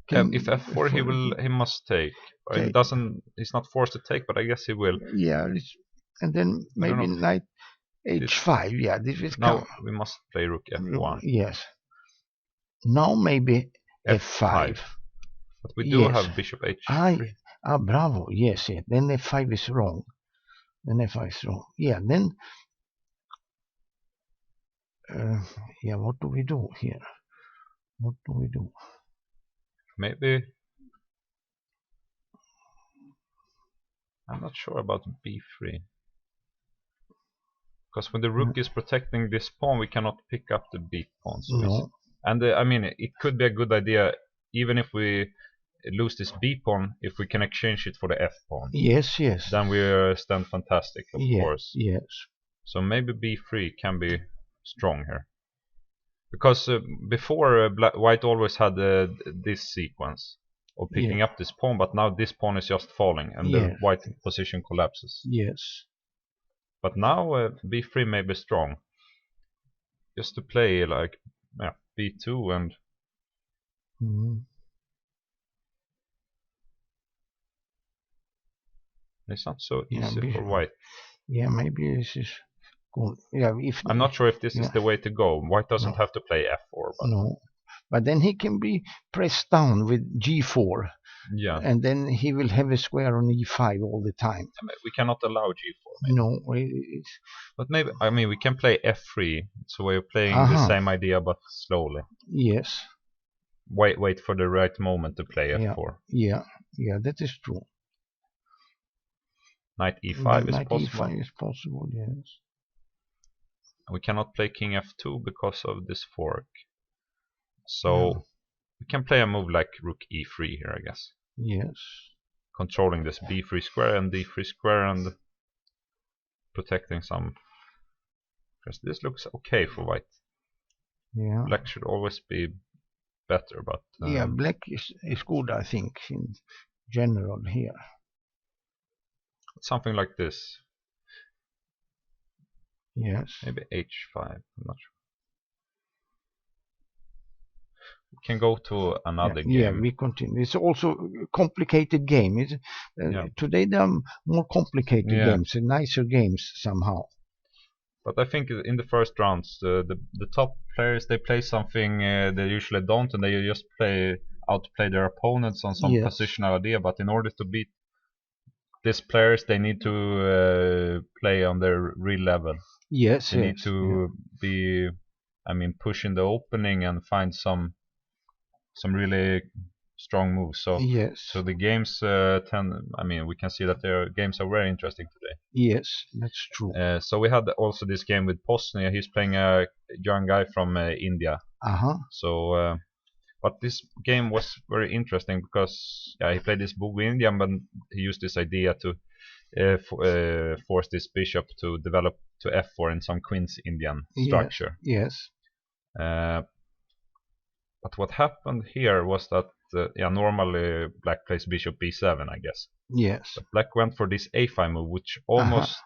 can, if f4 he must take. He's not forced to take, but I guess he will. Yeah, and then maybe knight h5. Yeah, this is now we must play rook f1. Yes. Now maybe f5. But we do have bishop h3. Bravo. Yes. Then f5 is wrong. Yeah. Then. What do we do here? Maybe. I'm not sure about b3. Because when the rook is protecting this pawn, we cannot pick up the b pawn. So and I mean, it could be a good idea, even if we lose this b pawn, if we can exchange it for the f pawn. Yes. Then we stand fantastic, of course. Yes. So maybe b3 can be strong here, because before white always had this sequence of picking up this pawn, but now this pawn is just falling and the white position collapses. Yes. But now b3 may be strong, just to play like b2 and. It's not so easy for white. Yeah, maybe this is good. Yeah, I'm not sure if this is the way to go. White doesn't have to play f4. But then he can be pressed down with g4. Yeah. And then he will have a square on e5 all the time. We cannot allow g4. Maybe. No. But maybe, we can play f3. It's a way of playing the same idea, but slowly. Yes. Wait for the right moment to play f4. Yeah, that is true. Knight e5 is possible. E5 is possible, yes. We cannot play king f2 because of this fork. So we can play a move like rook e3 here, I guess. Yes. Controlling this b3 square and d3 square and protecting some. Because this looks okay for white. Yeah. Black should always be better, but yeah, black is good, I think, in general here. Something like this. Yes. Maybe h5. I'm not sure. We can go to another game. Yeah, we continue. It's also a complicated game. Today there are more complicated games, nicer games somehow. But I think in the first rounds, the top players, they play something they usually don't, and they just outplay their opponents on some positional idea. But in order to beat these players, they need to play on their real level. Yes, they need to be, push in the opening and find some really strong moves. So so the games we can see that their games are very interesting today. Yes, that's true. So we had also this game with Posny. He's playing a young guy from India. So but this game was very interesting because he played this move in India, but he used this idea to force this bishop to develop to f4 in some Queen's Indian structure. Yes. But what happened here was that normally black plays bishop b7, I guess. Yes. But black went for this a5 move, which almost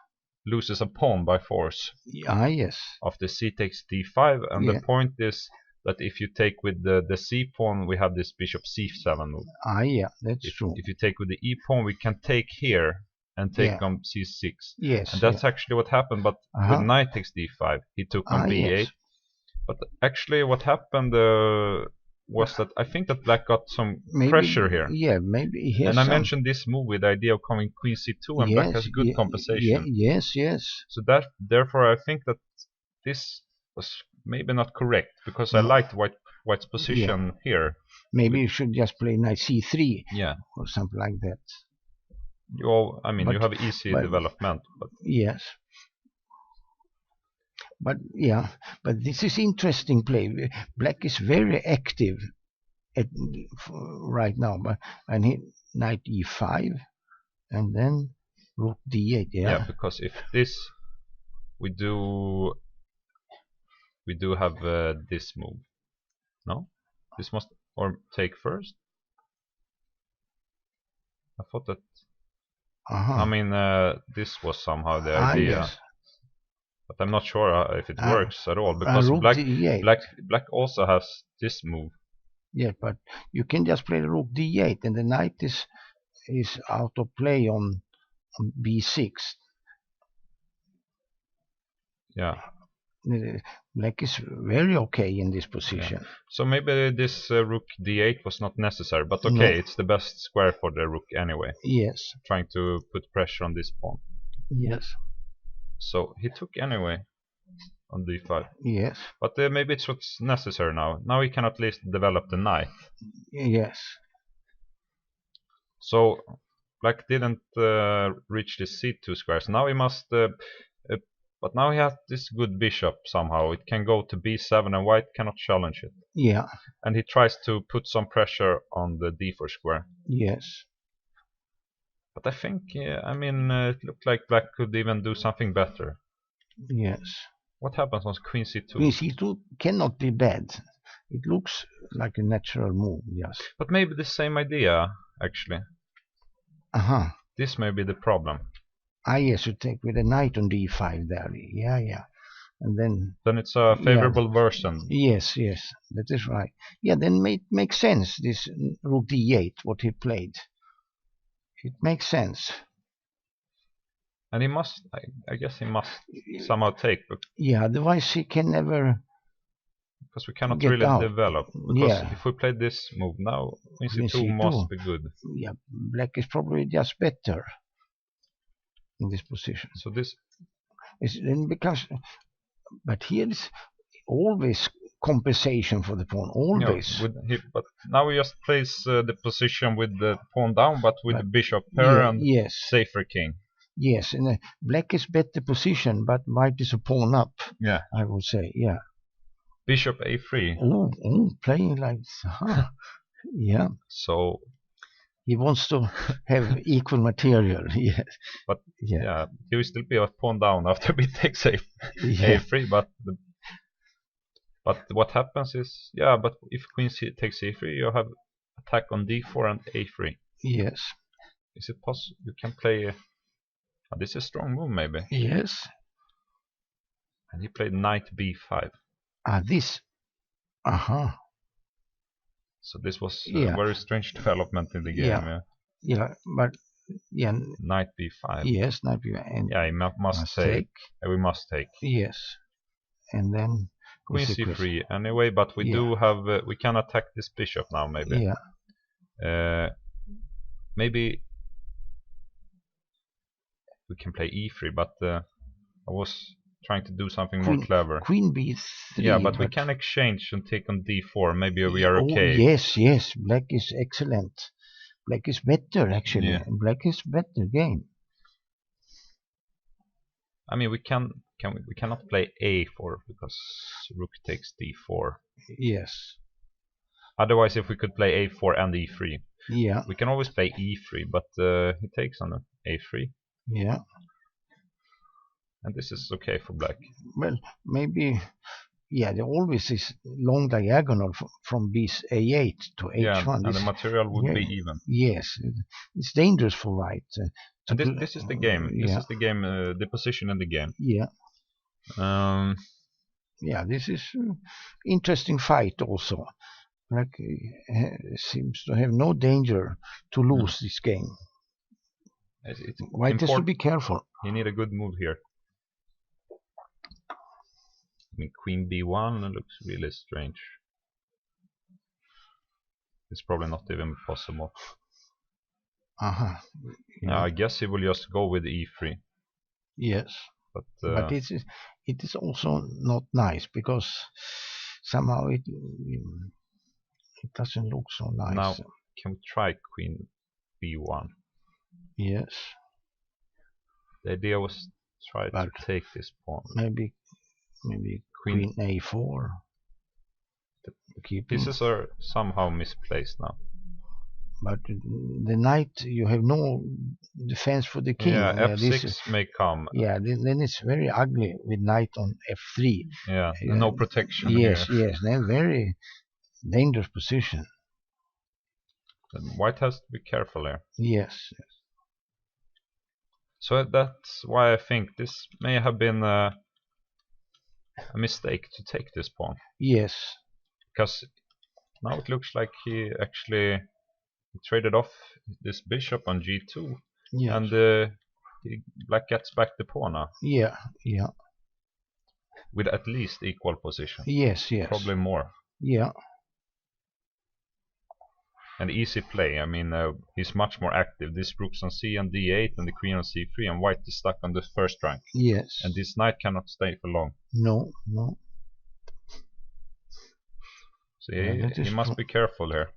loses a pawn by force. Yes. After c takes d5, and the point is that if you take with the c pawn, we have this bishop c7 move. Yeah, that's true. If you take with the e pawn, we can take here and take on c6. Yes. And that's actually what happened. But with knight takes d5, he took on b8. Yes. But actually what happened was that I think that black got some pressure here. Yeah, maybe he has. And I mentioned this move with the idea of coming queen c2, and black has good compensation. Yes. So therefore I think that this was maybe not correct, because I liked white's position here. Maybe you should just play knight c3 or something like that. You have easy development. But yes. But this is interesting play. Black is very active right now, and he knight e5, and then rook d8. Yeah, because if this we do have this move. No, this must take first. I thought that. This was somehow the idea. Yes. But I'm not sure if it works at all, because black also has this move. Yeah, but you can just play rook d8, and the knight is out of play on b6. Yeah. Black is very okay in this position. Yeah. So maybe this rook d8 was not necessary, but okay, it's the best square for the rook anyway. Yes. Trying to put pressure on this pawn. Yes. So he took anyway on d5. Yes. But maybe it's what's necessary now. Now he can at least develop the knight. Yes. So black didn't reach the c2 squares. Now he must. But now he has this good bishop somehow. It can go to b7, and white cannot challenge it. Yeah. And he tries to put some pressure on the d4 square. Yes. But I think, it looked like black could even do something better. Yes. What happens on queen c2? Queen c2 cannot be bad. It looks like a natural move, yes. But maybe the same idea, actually. This may be the problem. Yes, you take with a knight on d5 there. Yeah. And then it's a favorable version. Yes, that is right. Yeah, then makes sense, this rook d8, what he played. It makes sense. And he must, I guess he must somehow take. Yeah, otherwise he can never. Because we cannot really develop. Because if we play this move now, queen c2 must be good. Yeah, black is probably just better in this position. So this is then because, but here is always compensation for the pawn, always. But now we just place the position with the pawn down, but with the bishop pair and safer king. Yes, and black is better position, but white is a pawn up. Yeah. I would say, yeah. Bishop a3. Playing like yeah. So he wants to have equal material. Yes. But yeah, he will still be a pawn down after b takes a3. But what happens is, yeah, but if queen takes a3, you have attack on d4 and a3. Yes. Is it possible you can play? This is a strong move, maybe. Yes. And he played knight b5. This. So this was a very strange development in the game. Yeah, but yeah. Knight b5. Yes, knight b5. And yeah, he must take. We must take. Yes, and then queen c3 anyway. But we do have. We can attack this bishop now, maybe. Yeah. Maybe we can play e3, but I was trying to do something more clever. Queen b3. Yeah, but we can exchange and take on d4. Maybe we are okay. Yes. Black is excellent. Black is better, actually. Yeah. Black is better game. I mean, we cannot play a4 because rook takes d4. Yes. Otherwise, if we could play a4 and e3, yeah, we can always play e3. But he takes on a3. Yeah. And this is okay for black. Well, maybe. Yeah, there always is long diagonal from a8 to h1. Yeah, and the material would be even. Yes, it's dangerous for white. And this is the game. This is the game. The position in the game. Yeah. Yeah, this is interesting fight also. Black seems to have no danger to lose this game. White has to be careful. You need a good move here. I mean, queen b1 looks really strange. It's probably not even possible. Yeah. I guess he will just go with e3. Yes. But it is also not nice because somehow it doesn't look so nice. Now, can we try queen b1? Yes. The idea was try to take this pawn. Maybe queen a4. Pieces are somehow misplaced now. But the knight, you have no defense for the king. Yeah, f6 may come. Yeah, then it's very ugly with knight on f3. Yeah, no protection. Yes, here. yes, they're very dangerous position. And white has to be careful here. Yes. So that's why I think this may have been a mistake to take this pawn. Yes. Because now it looks like he actually traded off this bishop on g2. Yes. And black gets back the pawn now. Yeah. With at least equal position. Yes. Probably more. Yeah. And easy play. I mean, he's much more active. This rook's on c and d8 and the queen on c3, and white is stuck on the first rank. Yes. And this knight cannot stay for long. No. So he must be careful here.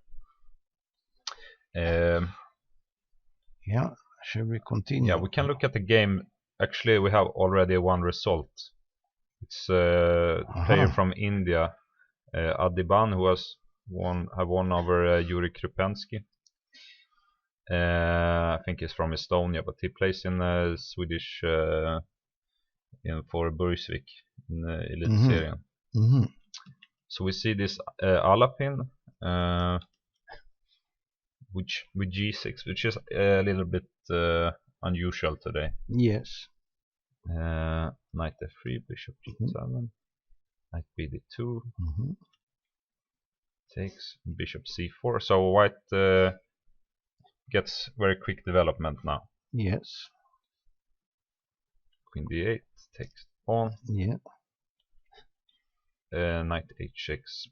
Yeah, shall we continue? Yeah, we can look at the game. Actually, we have already one result. It's a player from India, Adiban, who have won over Yuri Krupensky. I think he's from Estonia, but he plays in Swedish for Burgsvik in Elitserien. So we see this Alapin, which with g6, which is a little bit unusual today. Yes. Knight f3, bishop g7, knight bd2, takes bishop c4. So white gets very quick development now. Yes. Queen d8 takes pawn. Yeah. Knight h6.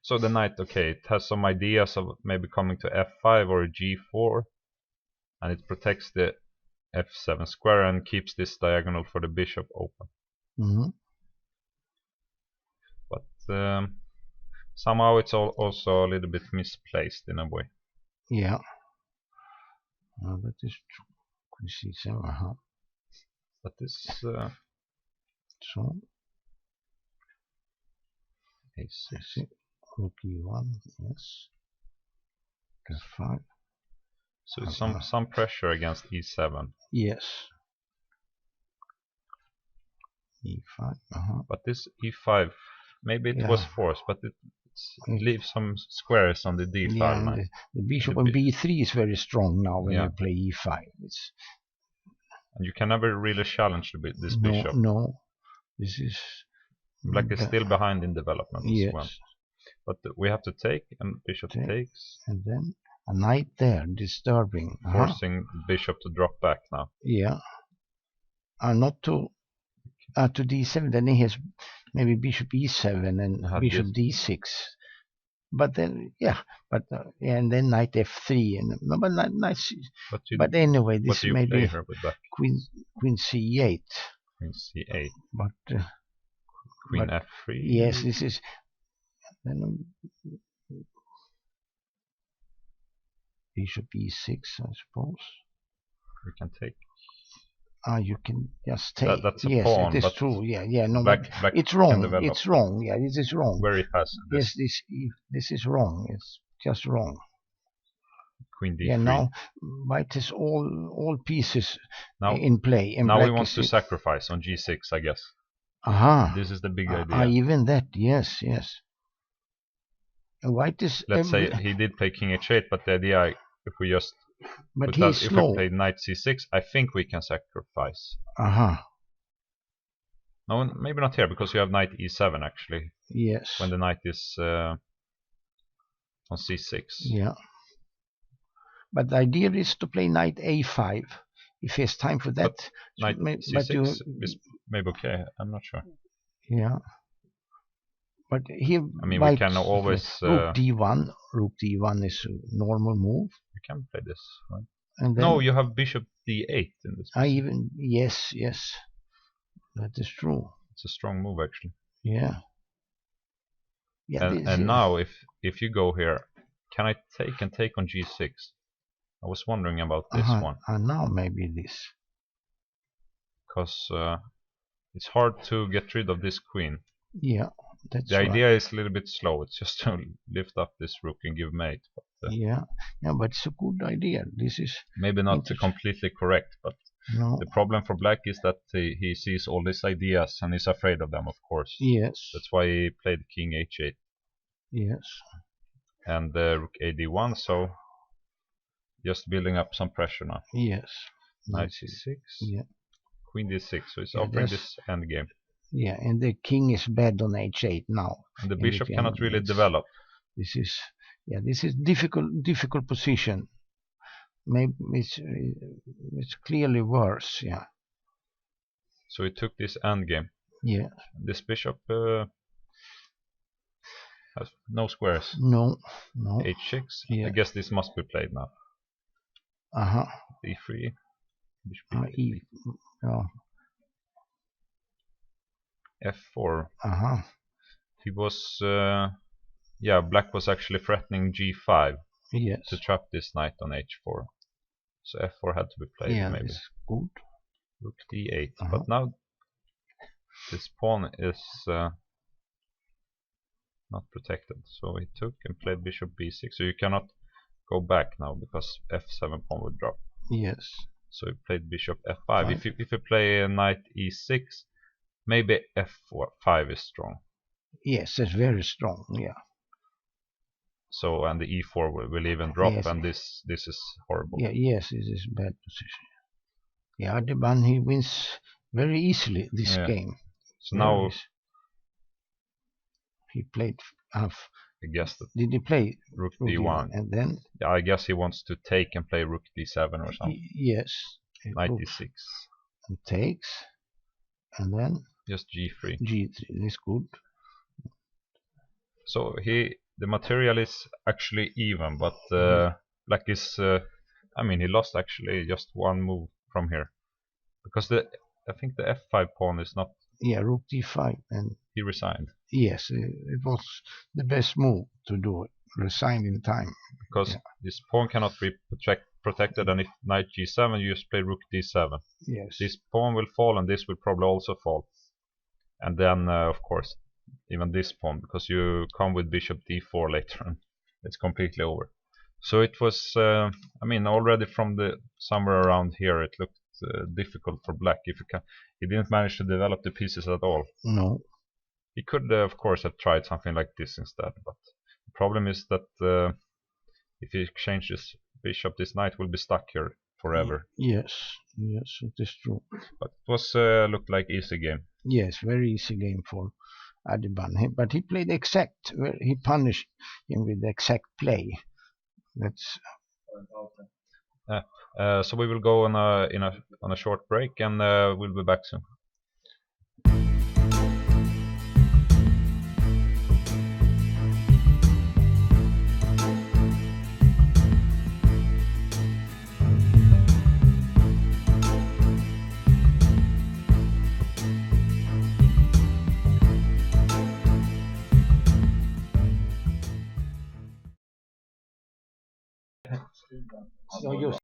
So the knight, okay, it has some ideas of maybe coming to f5 or g4, and it protects the f7 square and keeps this diagonal for the bishop open. But somehow it's also a little bit misplaced in a way. Yeah. That is true. Queen c7. But this So a6. rook e1. Yes. f5. So it's some pressure against e7. Yes. e5. But this e5, maybe it was forced, but it leaves some squares on the d file now. The bishop on b3 is very strong now when you play e5. And you can never really challenge this bishop. No, this is... Black is still behind in development as well. But we have to take, and bishop takes. And then a knight there, disturbing. Forcing the bishop to drop back now. Yeah. Not to d7, then he has maybe bishop e7 and bishop d6. But then, and then knight f3 but anyway, this may be queen c8. Queen c8. But queen f3. Yes, this is then bishop e6, I suppose. We can take. You can just take. That's a pawn. Yes, it is true. No, black it's wrong. It's wrong. Yeah, this is wrong. Very fast. Yes, this is wrong. It's just wrong. Queen d3. Yeah, now white is all pieces in play. And now he wants to sacrifice on g6, I guess. This is the big idea. Even that, yes. And white is. Let's say he did play king h8, but the idea, if we just. But he's slow. If we play knight c6, I think we can sacrifice. No, maybe not here, because you have knight e7 actually. Yes. When the knight is on c6. Yeah. But the idea is to play knight a5. If he has time for that. But knight c6 is maybe okay. I'm not sure. Yeah. But he. We can always. Rook d1. Rook d1 is a normal move. You can play this, right? And then, no, you have bishop d8 in this. Yes. That is true. It's a strong move actually. Yeah. And now if you go here, can I take on g6? I was wondering about this one. And now maybe this. Because it's hard to get rid of this queen. Yeah. That's the idea is a little bit slow. It's just to lift up this rook and give mate. But, but it's a good idea. This is maybe not completely correct, but the problem for black is that he sees all these ideas and is afraid of them, of course. Yes. That's why he played king h8. Yes. And rook ad1, so just building up some pressure now. Yes. Knight c6. Yeah. Queen d6, so he's offering this endgame. Yeah, and the king is bad on h8 now. And the bishop cannot really develop. This is difficult position. Maybe it's clearly worse. Yeah. So he took this endgame. Yeah. This bishop has no squares. No. h6. Yeah. I guess this must be played now. d3. Bishop f4. He was black was actually threatening g5 to trap this knight on h4, so f4 had to be played. Maybe good. Rook d8, but now this pawn is not protected, so he took and played bishop b6, so you cannot go back now because f7 pawn would drop. Yes. So he played bishop f5. If you play a knight e6, maybe f5 is strong. Yes, it's very strong. Yeah. So and the e4 will even drop, and this is horrible. Yeah. Yes, it is bad position. Yeah, Ardeban, he wins very easily this game. So now he played half. I guess that. Did he play rook d1? And then? Yeah, I guess he wants to take and play rook d7 or something. Yes. Knight d6. And takes, and then just g3. G3 is good. So the material is actually even, but black is. He lost actually just one move from here, because I think the f5 pawn is not. Yeah, rook d5, and he resigned. Yes, it was the best move to do it. Resign in time. Because this pawn cannot be protected, and if knight g7, you just play rook d7. Yes. This pawn will fall, and this will probably also fall. And then, of course, even this pawn, because you come with bishop d4 later on. It's completely over. So it was, I mean, already from the somewhere around here, it looked difficult for black. If you can, he didn't manage to develop the pieces at all. No. He could, of course, have tried something like this instead, but the problem is that if he exchanges bishop, this knight will be stuck here forever. Yes, yes, it is true. But it was looked like easy game. Yes, very easy game for Adiban. But he played exact. He punished him with exact play. That's So we will go on a short break, and we'll be back soon. no use.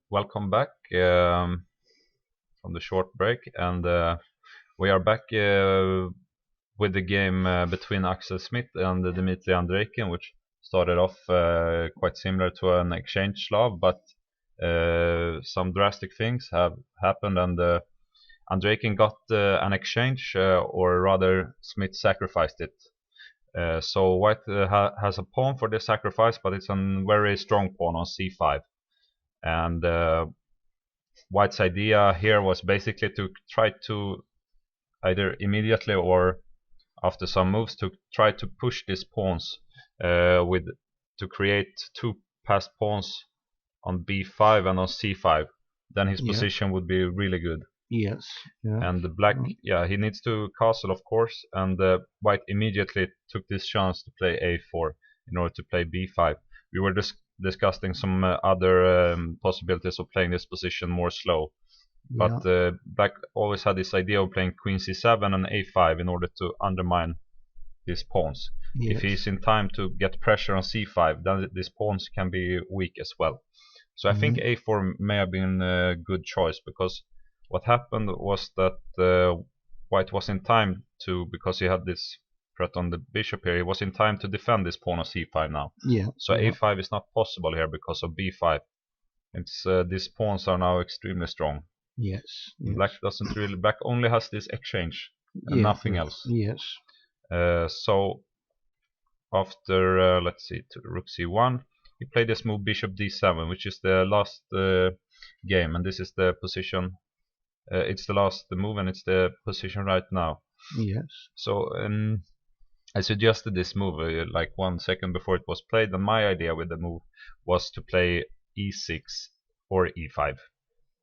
Welcome back from the short break, and we are back with the game between Axel Smith and Dmitry Andreikin, which started off quite similar to an exchange love, but some drastic things have happened, and Andreikin got an exchange, or rather Smith sacrificed it. So White has a pawn for this sacrifice, but it's a very strong pawn on c5. And White's idea here was basically to try to either immediately or after some moves to try to push these pawns to create two passed pawns on b5 and on c5. Then his position would be really good. Yes. Yeah. And the black, he needs to castle, of course, and White immediately took this chance to play a4 in order to play b5. We were discussing some other possibilities of playing this position more slow, but black always had this idea of playing queen c7 and a5 in order to undermine these pawns. If he's in time to get pressure on c5, then these pawns can be weak as well. So I think a4 may have been a good choice, because what happened was that White was in time to, because he had this threat on the bishop here, he was in time to defend this pawn on c5 now. So a5 is not possible here because of b5. It's these pawns are now extremely strong. Black doesn't really. Black only has this exchange and nothing else. So after let's see, to rook c1, he played this move bishop d7, which is the last game, and this is the position. It's the last move, and it's the position right now. So I suggested this move like 1 second before it was played, and my idea with the move was to play e6 or e5.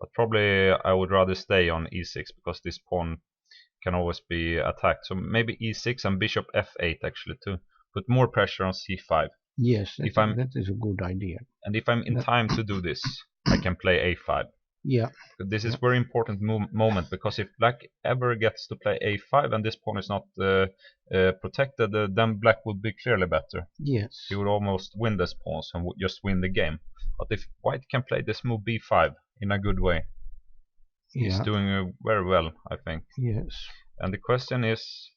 But probably I would rather stay on e6, because this pawn can always be attacked. So maybe e6 and bishop f8 actually, to put more pressure on c5. That is a good idea. And if I'm in time to do this, I can play a5. This is very important moment, because if black ever gets to play a5 and this pawn is not protected, then black would be clearly better. He would almost win this pawns and would just win the game. But if White can play this move b5 in a good way, he's doing very well, I think. And the question is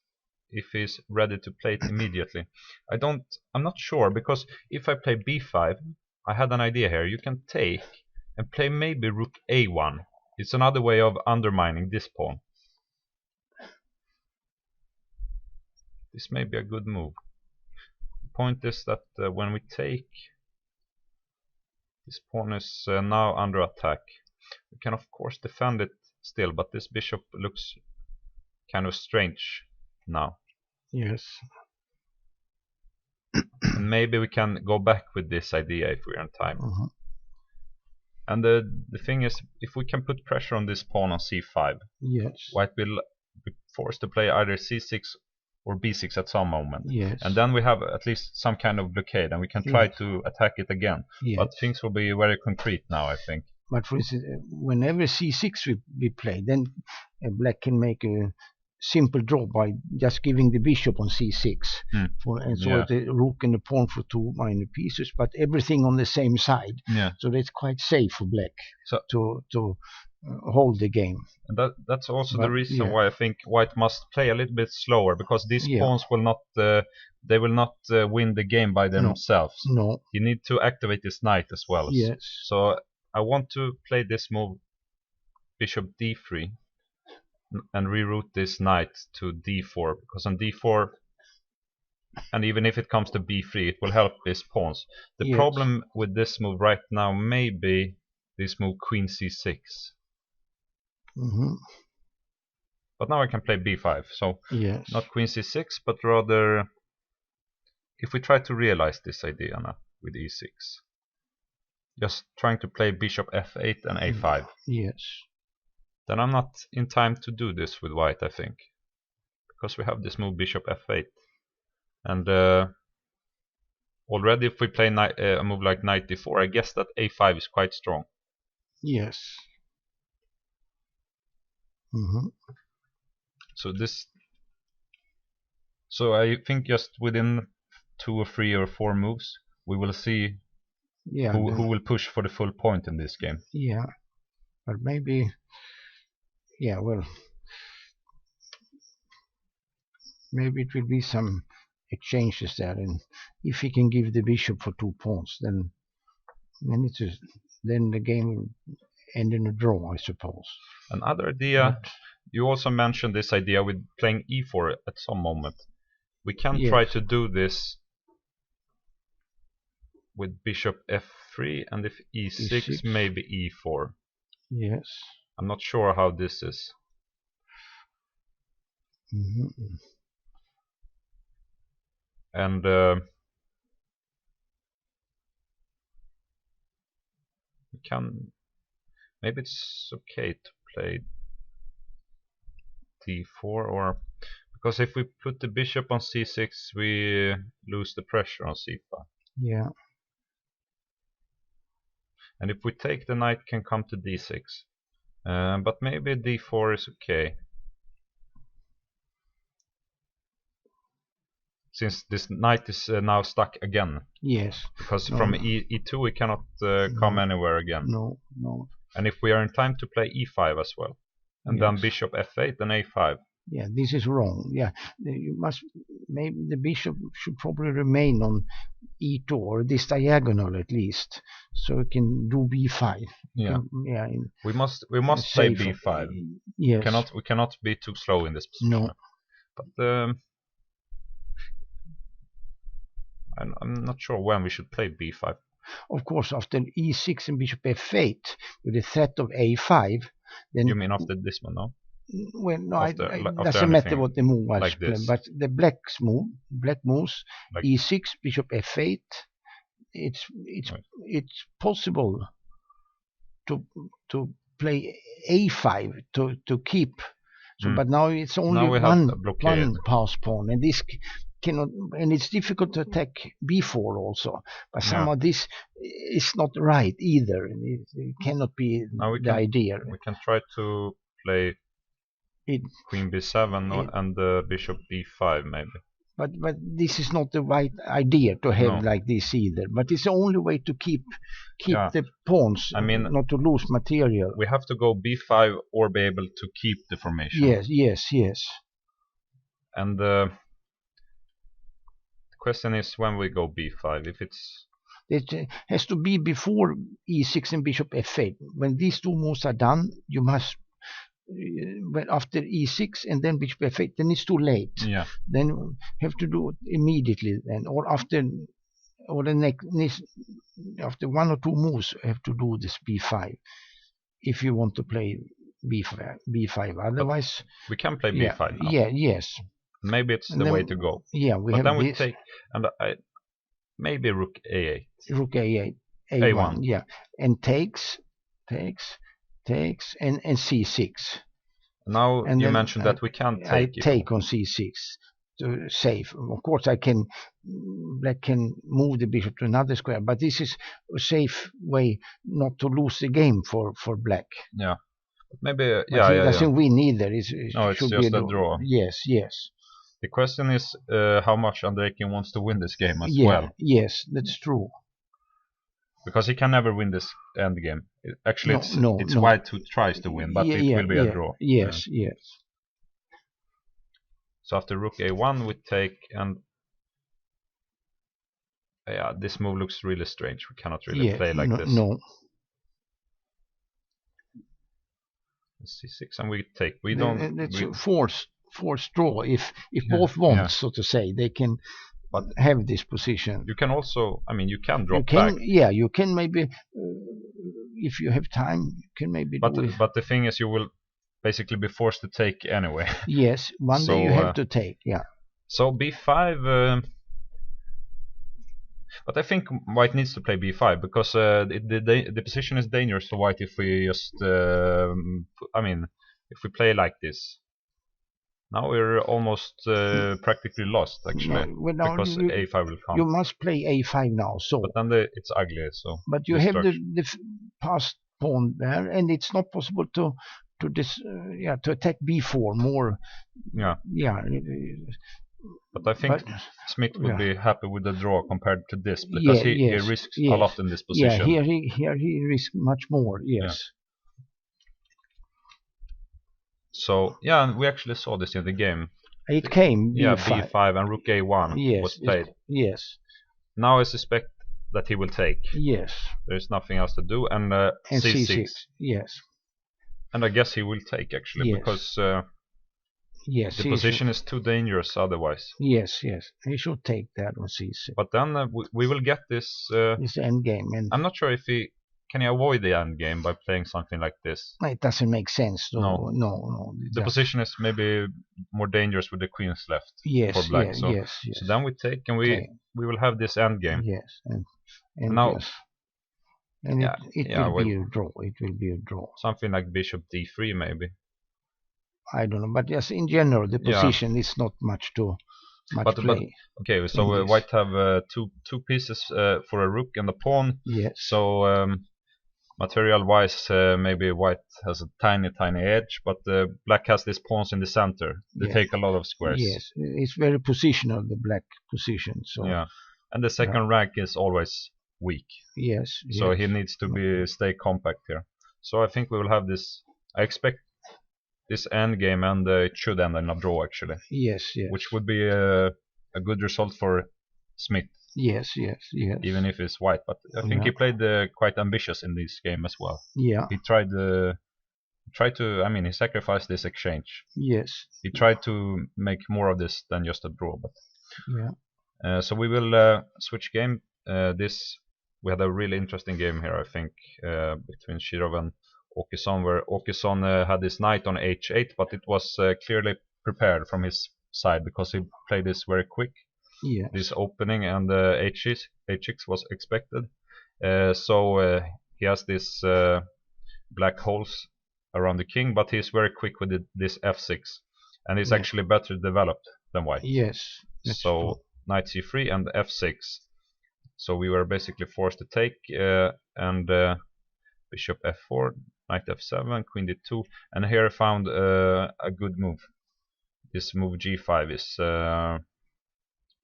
if he's ready to play it immediately. I'm not sure, because if I play b5, I had an idea here. You can take and play maybe rook a1. It's another way of undermining this pawn. This may be a good move. The point is that when we take, this pawn is now under attack. We can of course defend it still, but this bishop looks kind of strange now. And maybe we can go back with this idea if we're in time. And the thing is, if we can put pressure on this pawn on c5, White will be forced to play either c6 or b6 at some moment. And then we have at least some kind of blockade, and we can try to attack it again. But things will be very concrete now, I think. But for instance, whenever c6 will be played, then black can make a simple draw by just giving the bishop on c6, the rook and the pawn for 2 minor pieces, but everything on the same side. So that's quite safe for black to hold the game. And that's also the reason why I think White must play a little bit slower, because these pawns will not win the game by themselves. You need to activate this knight as well. So I want to play this move bishop d3 and reroute this knight to d4, because on d4, and even if it comes to b3, it will help these pawns. The problem with this move right now may be this move queen c6. But now I can play b5, so not queen c6, but rather, if we try to realize this idea now with e6, just trying to play bishop f8 and a5. Then I'm not in time to do this with White, I think, because we have this move bishop f8, and already if we play a move like knight d4, I guess that a5 is quite strong. So I think just within 2 or 3 or 4 moves we will see Yeah. Who will push for the full point in this game? Yeah, but maybe. Yeah, well, maybe it will be some exchanges there, and if he can give the bishop for 2 pawns, then then the game will end in a draw, I suppose. Another idea. You also mentioned this idea with playing e4 at some moment. We can try to do this with bishop f3, and if e6, maybe e4. Yes. I'm not sure how this is. And we can, maybe it's okay to play d4, or because if we put the bishop on c6, we lose the pressure on c5. Yeah. And if we take, the knight can come to d6. But maybe d4 is okay, since this knight is now stuck again. Yes. Because from e2 we cannot come anywhere again. No. And if we are in time to play e5 as well, and then bishop f8 and a5. Yeah, this is wrong. Yeah, you must, maybe the bishop should probably remain on e2, or this diagonal at least, so we can do b5. Yeah. We must play b5. Yes. We cannot be too slow in this position. No. But I'm not sure when we should play b5. Of course, after e6 and bishop f8 with the threat of a5, then. You mean after this one, no? Well, no, after doesn't matter what the move was, like this. But the black moves like e6, bishop f8. It's possible to play a5 to keep. So, but now it's only one pass pawn, and this cannot, and it's difficult to attack b4 also. But somehow this is not right either. It cannot be the idea. We can try to play queen b7 and bishop b5 maybe. But this is not the right idea to have like this either. But it's the only way to keep the pawns, not to lose material. We have to go b5 or be able to keep the formation. Yes. And the question is when we go b5. If it has to be before e6 and bishop f8. When these two moves are done, you must. After e6 and then bishop f8, then it's too late. Yeah. Then have to do it immediately, then, or after, or the next after 1 or 2 moves, have to do this b5 if you want to play b5. Otherwise, we can play b5 now. Yes. Maybe it's the way to go. Yeah, we take, and maybe rook a8. Rook a8, a1. Yeah, and takes and c6. Now and you mentioned that we can take. I take on c6 to save. Of course, black can move the bishop to another square, but this is a safe way not to lose the game for black. Yeah, maybe. It doesn't win either. It's just a draw. Yes. The question is how much Andrejkin wants to win this game as well. Yes, that's true. Because he can never win this end game. Actually, it's white who tries to win, but it will be a draw. Yes. So after rook a1 we take, and this move looks really strange. We cannot really play like this. No. c6 and we take. We don't. It's a forced draw. If both want, so to say, they can. But have this position. You can also, you can drop back. Yeah, you can maybe, if you have time, you can maybe do it. But the thing is, you will basically be forced to take anyway. Yes, one day you have to take, yeah. So b5, but I think white needs to play b5, because the position is dangerous for white if we just, if we play like this. Now we're almost practically lost, actually, because a5 will come. You must play a5 now. So, but then it's ugly. So, but you have the passed pawn there, and it's not possible to attack b4 more. Yeah. But I think Smith would yeah. be happy with the draw compared to this, because Yeah, he yes, risks a yes. lot in this Yeah, position. here he risks much more. Yeah. Yes. So yeah, and we actually saw this in the game. It came Yeah, b5. b5 and rook a1 was Yes, played. yes, Now I suspect that he will take. yes. There's nothing else to do, and And c6. Yes, And I guess he will take actually, yes, because yes. the He position should, is too dangerous otherwise. yes, yes. He should take that on c6. But then we will get this. It's the end game, and I'm not sure if he can avoid the end game by playing something like this. it doesn't make sense. No. No. The position is maybe more dangerous with the queens left for Yes, black. So yes. so then we take, and we will have this end game. Yes, and now yes. And yeah, it yeah, will be a draw. It will be a draw. Something like bishop d3 maybe. I don't know, but yes, in general, the position is not much to play. But okay, so white have two pieces for a rook and a pawn. Yes. So material-wise, maybe white has a tiny edge, but black has these pawns in the center. They take a lot of squares. Yes, it's very positional, the black position. So yeah, and the second rank is always weak. Yes. So he needs to stay compact here. So I think we will have this. I expect this end game, and it should end in a draw actually. Yes. Which would be a good result for Smith. Yes. Even if it's white, but I think he played quite ambitious in this game as well. Yeah. He tried to. I mean, he sacrificed this exchange. Yes. He tried to make more of this than just a draw, but. Yeah. So we will switch game. We had a really interesting game here, I think, between Shirov and Åkesson, where Åkesson had this knight on h8, but it was clearly prepared from his side because he played this very quick. Yes. This opening, and h6 was expected. So he has this black holes around the king, but he's very quick with this f6, and he's actually better developed than white. Yes. So true. Knight c3 and f6. So we were basically forced to take, and bishop f4, knight f7, queen d2, and here I found a good move. This move g5 is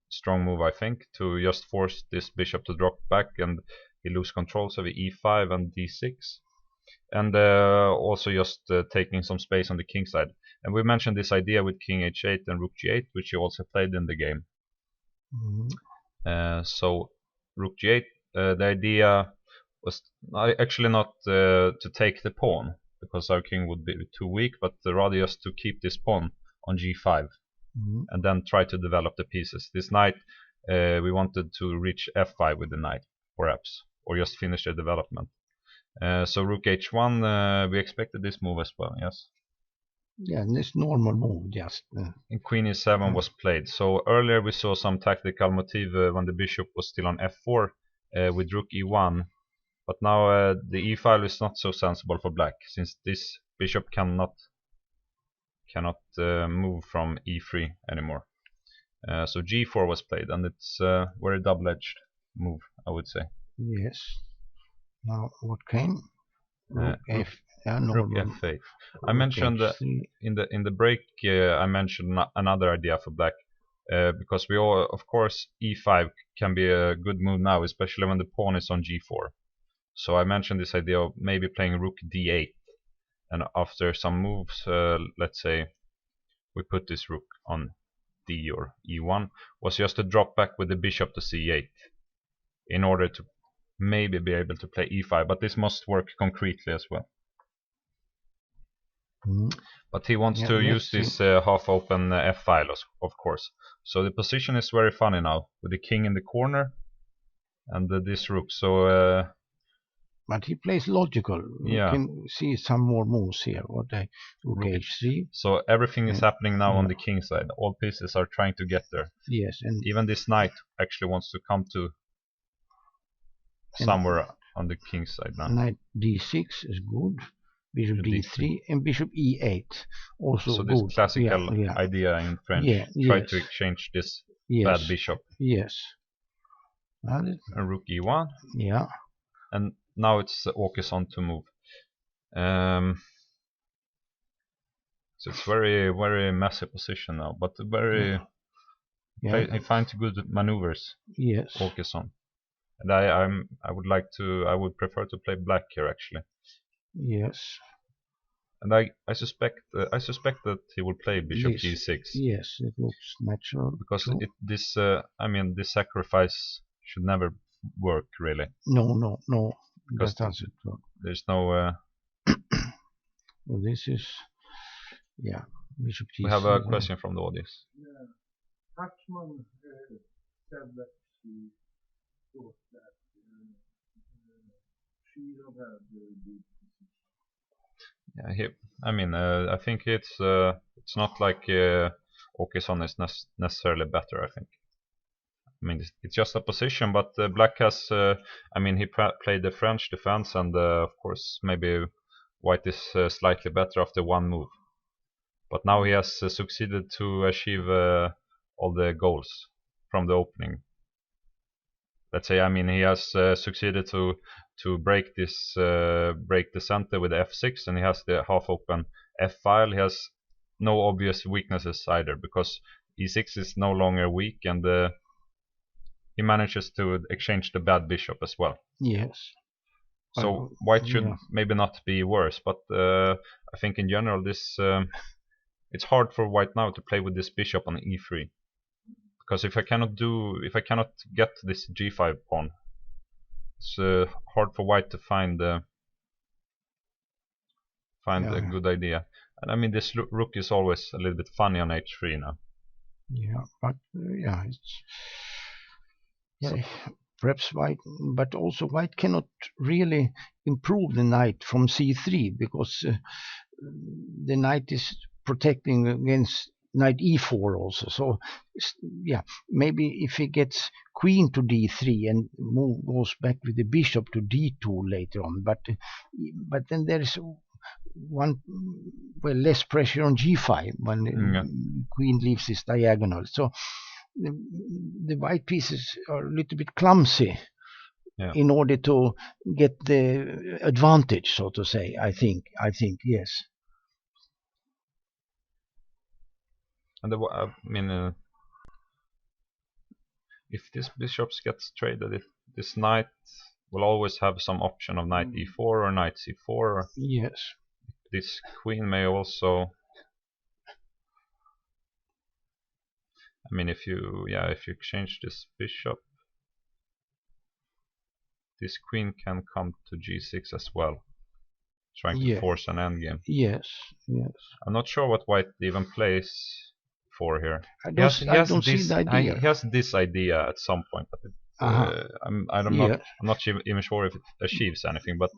strong move, I think, to just force this bishop to drop back, and he lose control, so the e5 and d6, and also just taking some space on the king side. And we mentioned this idea with king h8 and rook g8, which he also played in the game. So rook g8, the idea was actually not to take the pawn, because our king would be too weak, but rather just to keep this pawn on g5, and then try to develop the pieces. This knight, we wanted to reach f5 with the knight, perhaps, or just finish the development. So rook h1, we expected this move as well, yes. Yeah, this normal move, just. And queen e7 was played. So earlier we saw some tactical motive when the bishop was still on f4 with rook e1, but now the e file is not so sensible for black, since this bishop cannot move from e3 anymore. So g4 was played, and it's a very double-edged move, I would say. Yes. Now what came? Rook rook f8. I mentioned in the break. I mentioned another idea for black, because we all, of course, e5 can be a good move now, especially when the pawn is on g4. So I mentioned this idea of maybe playing rook d8, and after some moves, let's say we put this rook on d or e1, was just to drop back with the bishop to c8 in order to maybe be able to play e5, but this must work concretely as well. But he wants to use this half-open f-file, of course. So the position is very funny now, with the king in the corner and this rook. So but he plays logical. Yeah. You can see some more moves here. What rook h3. So everything is happening now on the king side. All pieces are trying to get there. Yes, and even this knight actually wants to come to somewhere on the king side now. Knight d6 is good. Bishop d3 and bishop e8 also so good. This classical idea in French. Try to exchange this bad bishop. Yes. And rook e1. Yeah. And now it's Åkesson to move. So it's very messy position now, but very Yeah. He finds good maneuvers. Yes. Åkesson. And I would prefer to play black here actually. Yes. And I suspect that he will play bishop This. g6 Yes, it looks natural. because True. this sacrifice should never work really. No, no, no. Because That doesn't work. there's no. Well, this is, yeah, bishop We have a g7. question from the audience. Yeah. Hachman said that she thought that she don't have the good position. Yeah, I think it's not like Åkesson is necessarily better. I think. I mean, it's just a position, but Black has. He played the French defense, and of course, maybe White is slightly better after one move. But now he has succeeded to achieve all the goals from the opening. Let's say, he has succeeded to break the center with f6, and he has the half-open f-file. He has no obvious weaknesses either, because e6 is no longer weak, and he manages to exchange the bad bishop as well. Yes. So White should maybe not be worse, but I think in general this it's hard for White now to play with this bishop on e3, because if I cannot get this g5 pawn, it's hard for White to find a good idea. And this rook is always a little bit funny on h3 now. Yeah, but it's perhaps White, but also White cannot really improve the knight from c3 because the knight is protecting against knight e4 also. So maybe if he gets queen to d3 and goes back with the bishop to d2 later on, but then there is less pressure on g5 when queen leaves this diagonal. So the white pieces are a little bit clumsy in order to get the advantage, so to say. I think yes. And if this bishop gets traded, this knight will always have some option of knight e4 or knight c4. Yes. This queen may also. If you exchange this bishop, this queen can come to g6 as well, trying to force an endgame. Yes. I'm not sure what White even plays for here. I don't see the idea. He has this idea at some point, but I'm not even sure if it achieves anything. But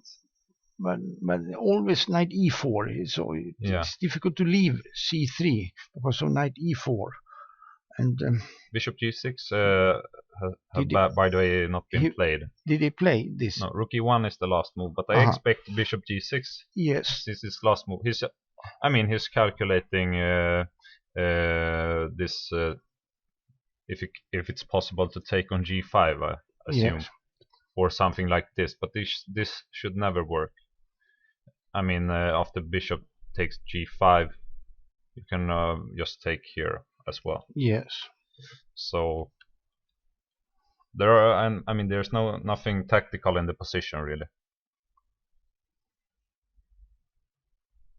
always knight e4, so it's difficult to leave c3 because of knight e4. And bishop g6 has by the way not been played. Did he play this? No, rook e1 is the last move, but I expect bishop g6. Yes, this is his last move. He's calculating this if it's possible to take on g5, I assume, or something like this. But this should never work. After bishop takes g5, you can just take here as well. Yes. So there are, there's nothing tactical in the position really.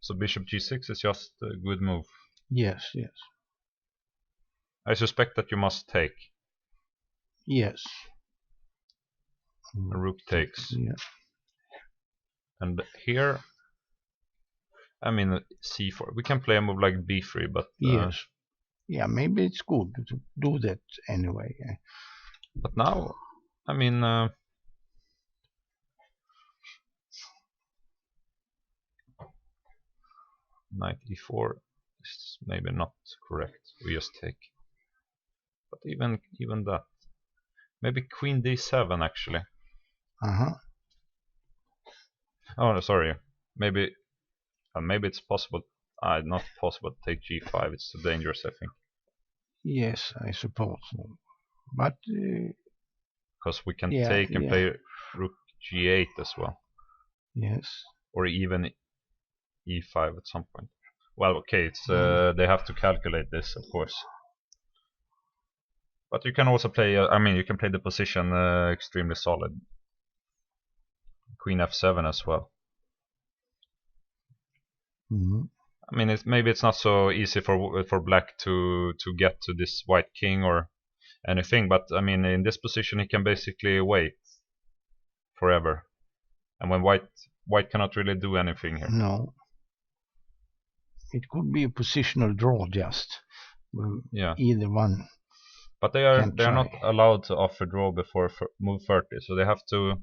So bishop g6 is just a good move. Yes. I suspect that you must take. Yes. Rook takes. Yeah. And here, c4. We can play a move like b3, but yes. Yeah, maybe it's good to do that anyway. But now, knight e4 is maybe not correct. We just take. But even that, maybe queen d7 actually. Oh no, sorry. Maybe it's possible. Not possible to take g5. It's too dangerous, I think. Yes, I suppose. But because we can take and play rook g8 as well. Yes. Or even e5 at some point. Well, okay, it's they have to calculate this, of course. But you can also play. I mean, you can play the position extremely solid. Queen f7 as well. Mm-hmm. I mean, maybe it's not so easy for black to get to this white king or anything, but I mean, in this position he can basically wait forever, and when white cannot really do anything here. No. It could be a positional draw just. Yeah. Either one. But they are not allowed to offer draw before move 30, so they have to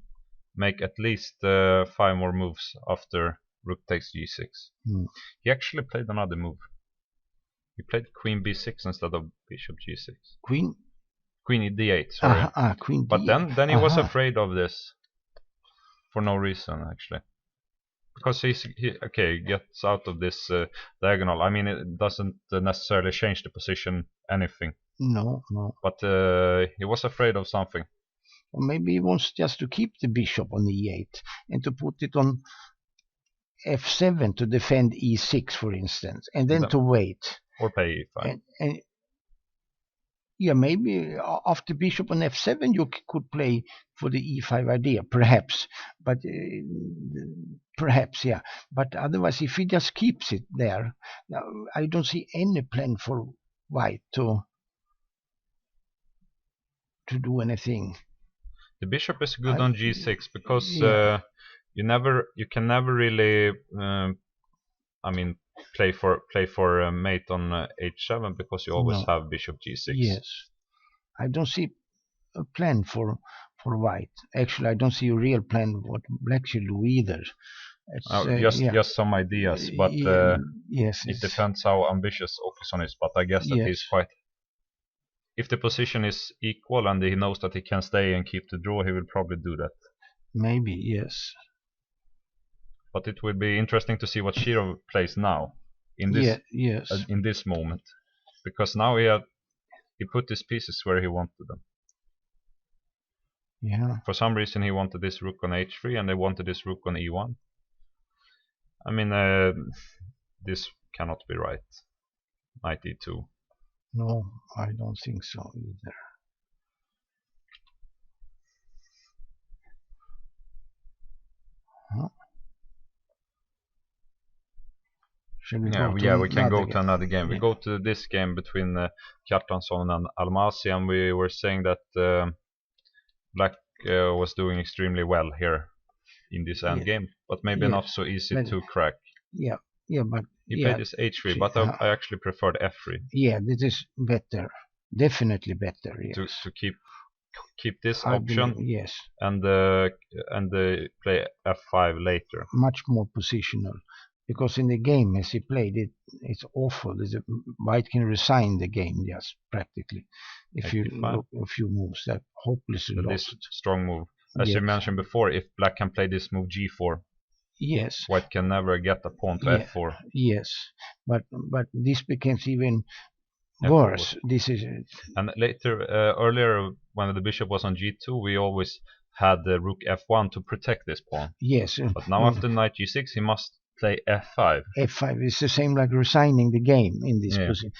make at least 5 more moves after rook takes g6. He actually played another move. He played queen b6 instead of bishop g6. Queen d8, sorry. Queen but d8. then he was afraid of this for no reason actually. Because he gets out of this diagonal. I mean, it doesn't necessarily change the position anything. No. But he was afraid of something. Or maybe he wants just to keep the bishop on e8 and to put it on f7 to defend e6, for instance, and then to wait. Or play e5. And yeah, maybe after bishop on f7 you could play for the e5 idea, perhaps. But perhaps, yeah. But otherwise, if he just keeps it there, I don't see any plan for white to do anything. The bishop is good on g6 because you can never really I mean play for a mate on h7 because you always have bishop g6. Yes, I don't see a plan for white. Actually, I don't see a real plan what black should do either. Just some ideas, but yes, it depends how ambitious Åkesson is. But I guess that he's quite. If the position is equal and he knows that he can stay and keep the draw, he will probably do that. Maybe, yes. But it will be interesting to see what Shirov plays now in this in this moment, because now he put his pieces where he wanted them. Yeah. For some reason he wanted this rook on h3 and they wanted this rook on e1. I mean, this cannot be right. Knight e2. No, I don't think so either. Huh? Should we we can go to another game. Yeah. We go to this game between Kjartansson and Almasi, and we were saying that black was doing extremely well here in this end game, but maybe not so easy to crack. But he played this h3, but I actually preferred f3. Yeah, this is better, definitely better. Yes. To keep this option. Yes. And play f5 later. Much more positional, because in the game as he played it, it's awful. White can resign the game just practically if you look a few moves that hopelessly lost. This strong move, as you mentioned before, if black can play this move g4. Yes. White can never get a pawn to f4. Yes, but this becomes even worse. This is and later earlier when the bishop was on g2, we always had the rook f1 to protect this pawn. Yes. But now after knight g6, he must play f5. F5 is the same like resigning the game in this position.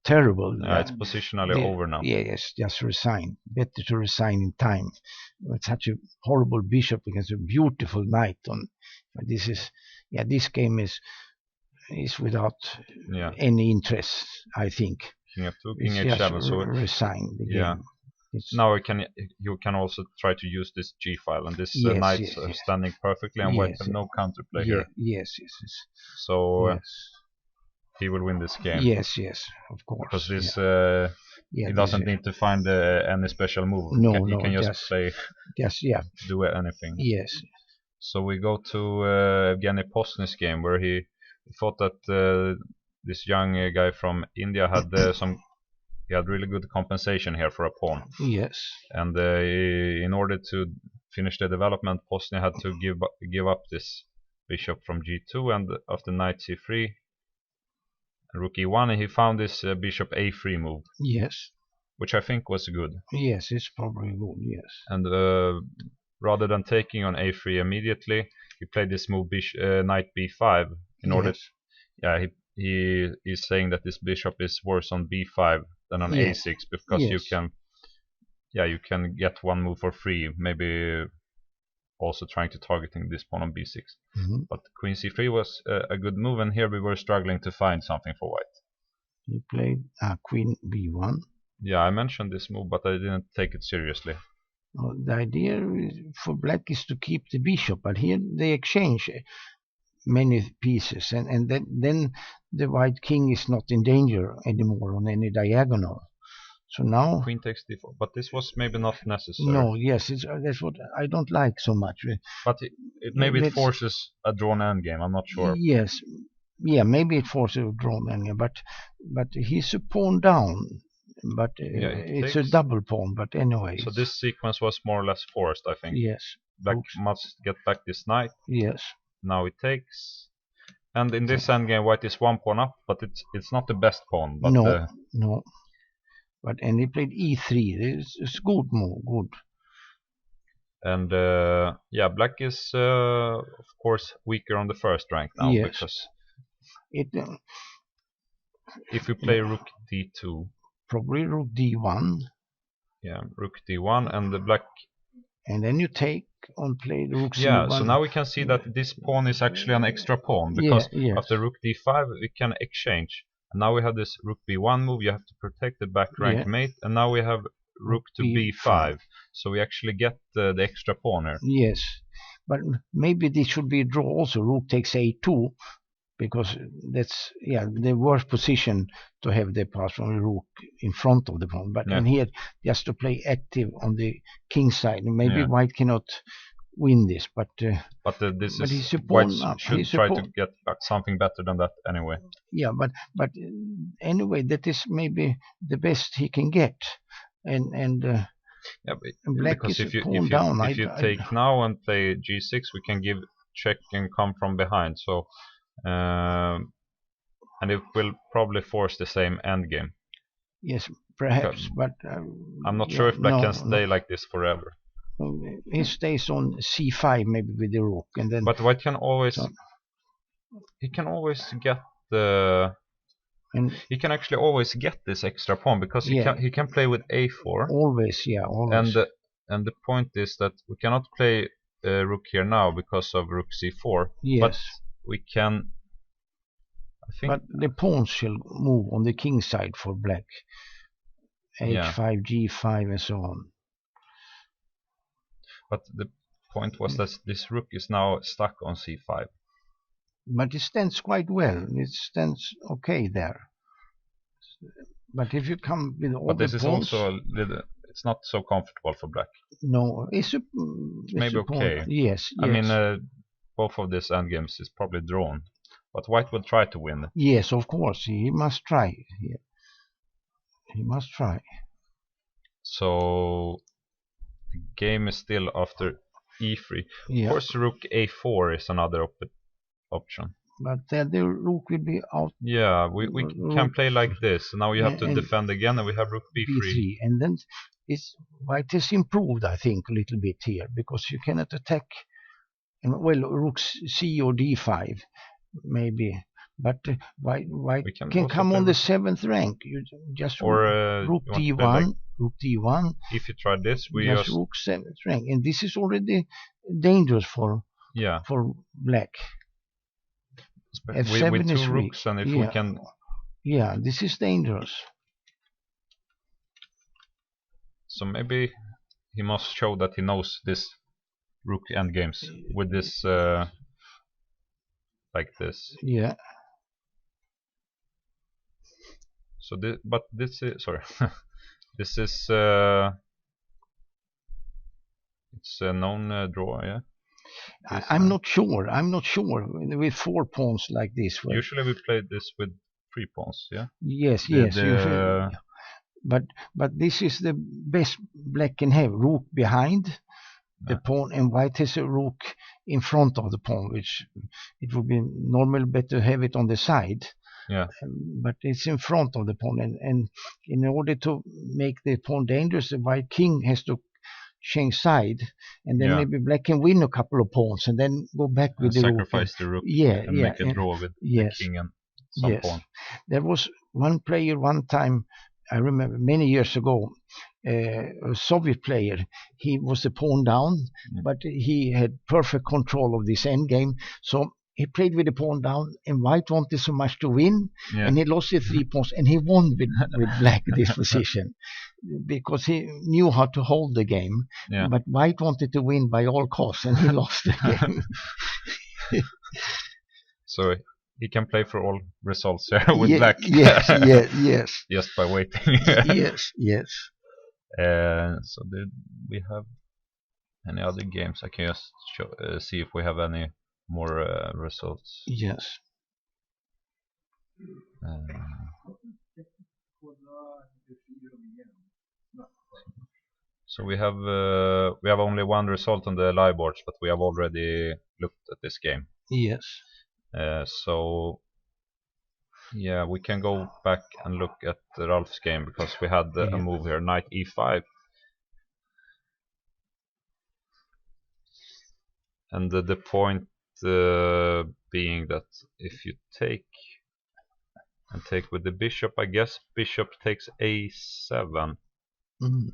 Terrible. It's positionally over now. Yes, just resign. Better to resign in time. With such a horrible bishop against a beautiful knight on. But this is, this game is without any interest, I think. King f2, king h7. So resign the game. Now you can also try to use this g file, and this knight's standing perfectly, and white have no counterplay here. Yes. So he will win this game. Yes, of course. Because this he doesn't need to find any special move. He can just play. Do anything. Yes. So we go to Evgeny Posny's game, where he thought that this young guy from India had he had really good compensation here for a pawn. Yes. And in order to finish the development, Posny had to give up this bishop from g2, and after knight c3 and rook e1, he found this bishop a3 move. Yes. Which I think was good. Yes, it's probably good. Yes. And rather than taking on a3 immediately, he played this move knight b5 in order. He is saying that this bishop is worse on b5 than on a6 because you can yeah, you can get one move for free. Maybe also trying to targeting this pawn on b6. But queen c3 was a good move, and here we were struggling to find something for white. He played queen b1. Yeah, I mentioned this move, but I didn't take it seriously. The idea for black is to keep the bishop, but here they exchange many pieces, and then the white king is not in danger anymore on any diagonal. So now queen takes d4, but this was maybe not necessary. No, yes, that's what I don't like so much. But maybe it forces a drawn endgame. I'm not sure. Yes, yeah, maybe it forces a drawn endgame, but he's a pawn down. But it's a double pawn. But anyway. So this sequence was more or less forced, I think. Yes. Black must get back this knight. Yes. Now it takes, and in this endgame, white is one pawn up, but it's not the best pawn. But no. But and he played e3. It's good move, good. And yeah, black is of course weaker on the first rank now, because if you play rook d2, probably rook d1. Yeah, rook d1, and the black. And then you take on play rook c1. Yeah, so now we can see that this pawn is actually an extra pawn, because after rook d5 we can exchange. And now we have this rook b1 move. You have to protect the back rank mate, and now we have rook to b5. So we actually get the extra pawn here. Yes, but maybe this should be a draw also. Rook takes a2, because that's the worst position to have the pass from the rook in front of the pawn. But and here just to play active on the king side. Maybe white cannot win this, but this is white should try to get something better than that anyway. Yeah, but anyway, that is maybe the best he can get, and black because is if you take now and play g6, we can give check and come from behind. So and it will probably force the same endgame. Yes, perhaps, but I'm not sure if black can stay like this forever. He stays on c5 maybe with the rook, and then. But white can always. He can always get the. He can actually always get this extra pawn, because he can play with a4. Always, always. And the point is that we cannot play rook here now because of rook c4. Yes. But we can. I think. But the pawns shall move on the king side for black. h5, g5, and so on. But the point was that this rook is now stuck on c5. But it stands quite well. It stands okay there. But if you come with all the pawns... But this is also a little... It's not so comfortable for black. No, it's maybe okay. Yes. I mean, both of these endgames is probably drawn. But white will try to win. Yes, of course. He must try. He must try. So... the game is still after e3. Of course, rook a4 is another option. But then the rook will be out. Yeah, we can play like this. Now you have to defend again, and we have rook b3. And then white has improved, I think, a little bit here, because you cannot attack. And well, rook c or d5, maybe. But white can come on the 7th rank. You just rook d1. Rook d1. If you try this, we just rook 7th rank, and this is already dangerous for black. F7 with two rooks, and if we can. Yeah, this is dangerous. So maybe he must show that he knows this rook endgames with this like this. Yeah. So this is sorry. This is it's a known draw, yeah. I'm not sure. I'm not sure with 4 pawns like this. Usually we play this with 3 pawns, yeah. Yes. Usually. But this is the best black can have. Rook behind the pawn, and white has a rook in front of the pawn, which it would be normal better to have it on the side. Yeah. But it's in front of the pawn, and in order to make the pawn dangerous, the white king has to change side, and then maybe black can win a couple of pawns, and then go back with the sacrifice rook. The rook. And make a draw with the king and some pawn. There was one player one time I remember many years ago, a Soviet player. He was a pawn down, but he had perfect control of this endgame. So he played with the pawn down, and white wanted so much to win, and he lost the 3 pawns, and he won with black this position because he knew how to hold the game. Yeah. But white wanted to win by all costs, and he lost the game. So he can play for all results here with black. Yes. Just by waiting. yes. So did we have any other games? I can just see if we have any more results. Yes. So we have only one result on the live boards, but we have already looked at this game. Yes. So yeah, we can go back and look at Ralph's game because we had a move here, knight e5. And the point being that if you take with the bishop, I guess bishop takes a7. Mm.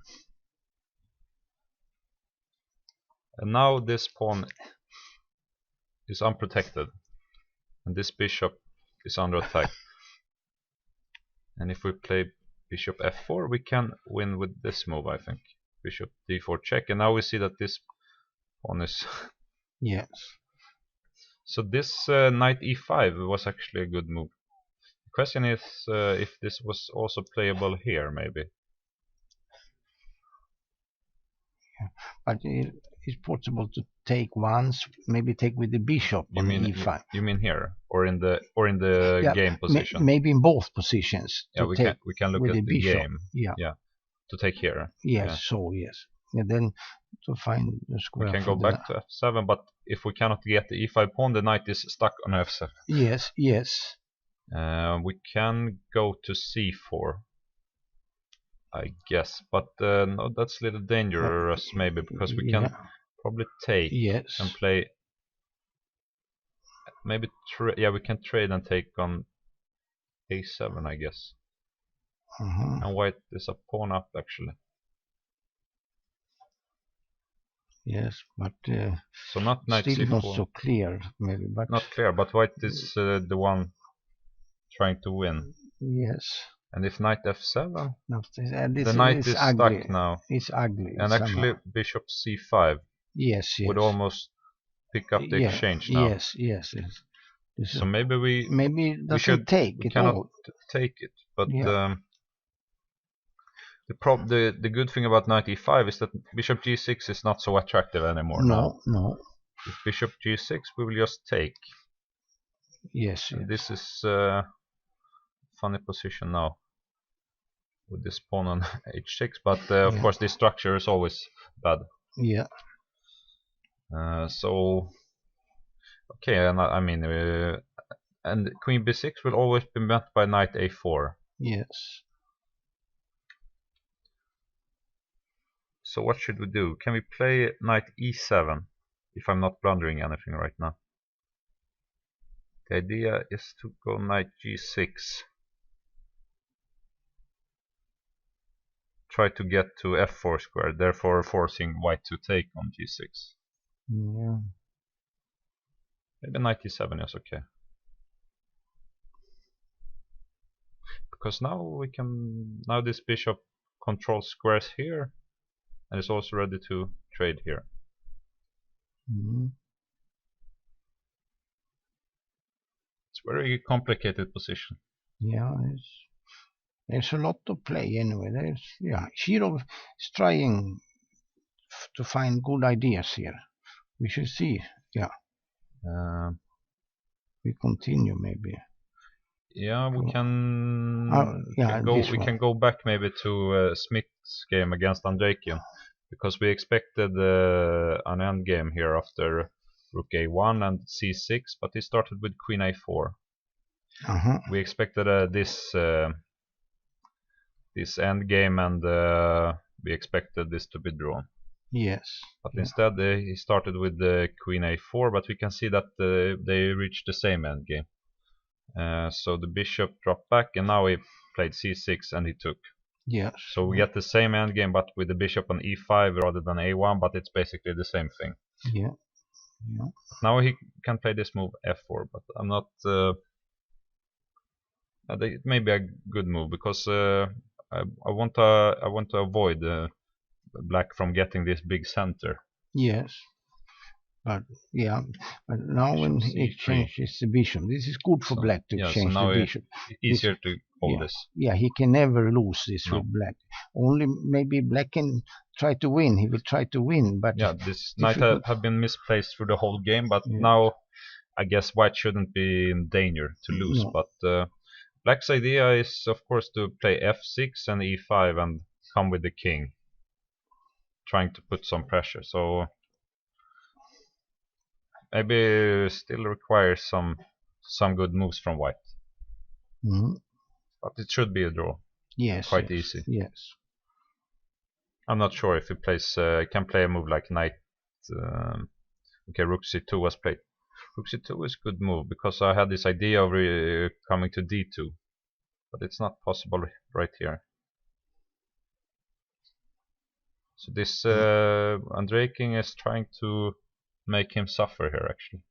And now this pawn is unprotected, and this bishop is under attack. And if we play bishop f4, we can win with this move, I think. Bishop d4 check, and now we see that this pawn is... Yes. So this knight e5 was actually a good move. The question is if this was also playable here, maybe. Yeah. But it's possible to take once, maybe take with the bishop on e5. You mean here, or in the game position? Maybe in both positions. Yeah, we can look at the game. Yeah. To take here. Yes. Yeah. So yes. And then to find the square. We can go back to f7, but if we cannot get the e5 pawn, the knight is stuck on f7. Yes. We can go to c4, I guess, but no, that's a little dangerous maybe, because we can probably take and play. Maybe we can trade and take on a7, I guess. And white is a pawn up actually. Yes, but so not knight still c4. Not so clear, maybe. But not clear, but white is the one trying to win. Yes. And if knight f7, the knight is ugly. stuck now. It's ugly. And somehow. Actually, bishop c5 would almost pick up the exchange now. Yes. So maybe it doesn't take we it cannot all. take it, but the good thing about knight e5 is that bishop g6 is not so attractive anymore. No. If bishop g6, we will just take. Yes. This is funny position now with this pawn on h6, but of course this structure is always bad. Yeah. So okay, and I mean, and queen b6 will always be met by knight a4. Yes. So what should we do? Can we play knight e7 if I'm not blundering anything right now? The idea is to go knight g6. Try to get to f4 square, therefore forcing white to take on g6. Yeah. Maybe knight e7 is okay. Because now this bishop controls squares here and is also ready to trade here. It's a very complicated position. Yeah, there's a lot to play anyway. Shirov is trying to find good ideas here. We should see. We continue maybe. Yeah, we can. We can go back maybe to Smith's game against Andreikian, because we expected an end game here after rook a1 and c6, but he started with queen a4. We expected this end game, and we expected this to be drawn. Yes. But instead he started with the queen a4, but we can see that they reached the same end game. So the bishop dropped back, and now he played c6 and he took. Yes. So we get the same endgame, but with the bishop on e5 rather than a1, but it's basically the same thing. Yeah. Yeah. Now he can play this move f4, but I'm not. It may be a good move because I want to avoid black from getting this big center. Yes. But yeah, but now when Bishop he c3. exchanges the bishop, this is good for So, black to yeah, so exchange now the bishop. easier to hold Yeah, this. yeah, he can never lose this No. with black. Only maybe black can try to win. He will try to win, but Yeah, this knight have been misplaced through the whole game, but yeah. now I guess white shouldn't be in danger to lose. No. But black's idea is, of course, to play f6 and e5 and come with the king, trying to put some pressure. So maybe still requires some good moves from white. Mm-hmm. But it should be a draw. Yes, Quite yes, easy. yes. I'm not sure if he plays. Can play a move like knight. Okay, rook c2 was played. Rook c2 is a good move because I had this idea of coming to d2, but it's not possible right here. So this Andrei King is trying to make him suffer here. Actually,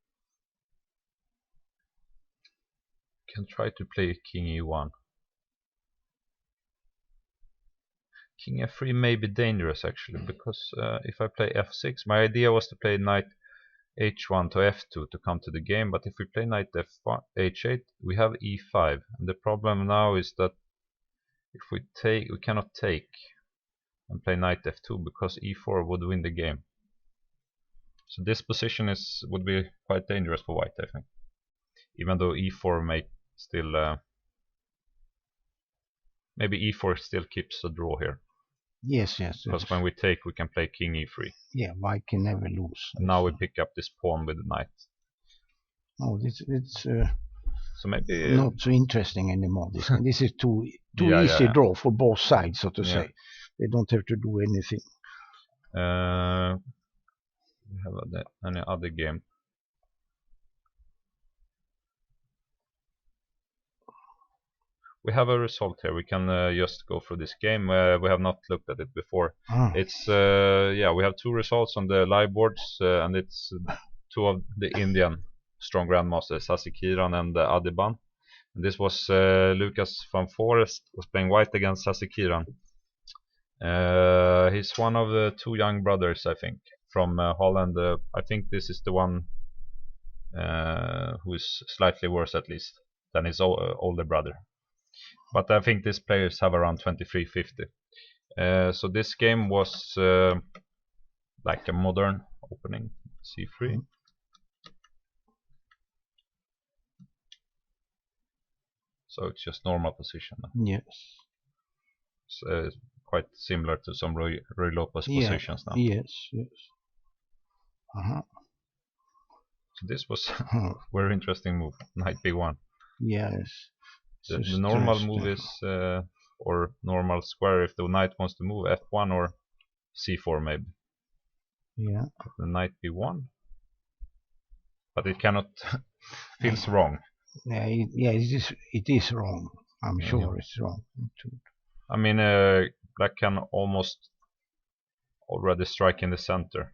can try to play king e1. King f3 may be dangerous actually, because if I play f6, my idea was to play knight h1 to f2 to come to the game, but if we play knight f1, h8, we have e5, and the problem now is that if we cannot take and play knight f2 because e4 would win the game. So this position would be quite dangerous for white, I think, even though e4 may still maybe e4 still keeps a draw here. Yes, yes. Because when we take, we can play king e3. Yeah, white can never lose. And now we pick up this pawn with the knight. Oh, it's So maybe not so interesting anymore. This is too Yeah, easy yeah. draw for both sides, so to Yeah. say. They don't have to do anything. We have any other game. We have a result here. We can just go through this game. We have not looked at it before. Ah. It's yeah, we have two results on the live boards, and it's two of the Indian strong grandmasters, Hasselbacken and Adiban. And this was Lucas van Forest was playing white against Hasselbacken. He's one of the two young brothers, I think, from Holland. I think this is the one who is slightly worse, at least, than his older brother. But I think these players have around 2350. So this game was like a modern opening, c3. So it's just normal position now. Yes. It's quite similar to some Roy Lopez positions now. Yes, yes. Uh-huh. So this was a very interesting move, knight b1. Yes. The normal move is, or normal square, if the knight wants to move f1 or c4 maybe. Yeah. The knight b1. But it cannot, feels wrong. Yeah, it is wrong. I'm sure it's wrong. I mean, black can almost already strike in the center.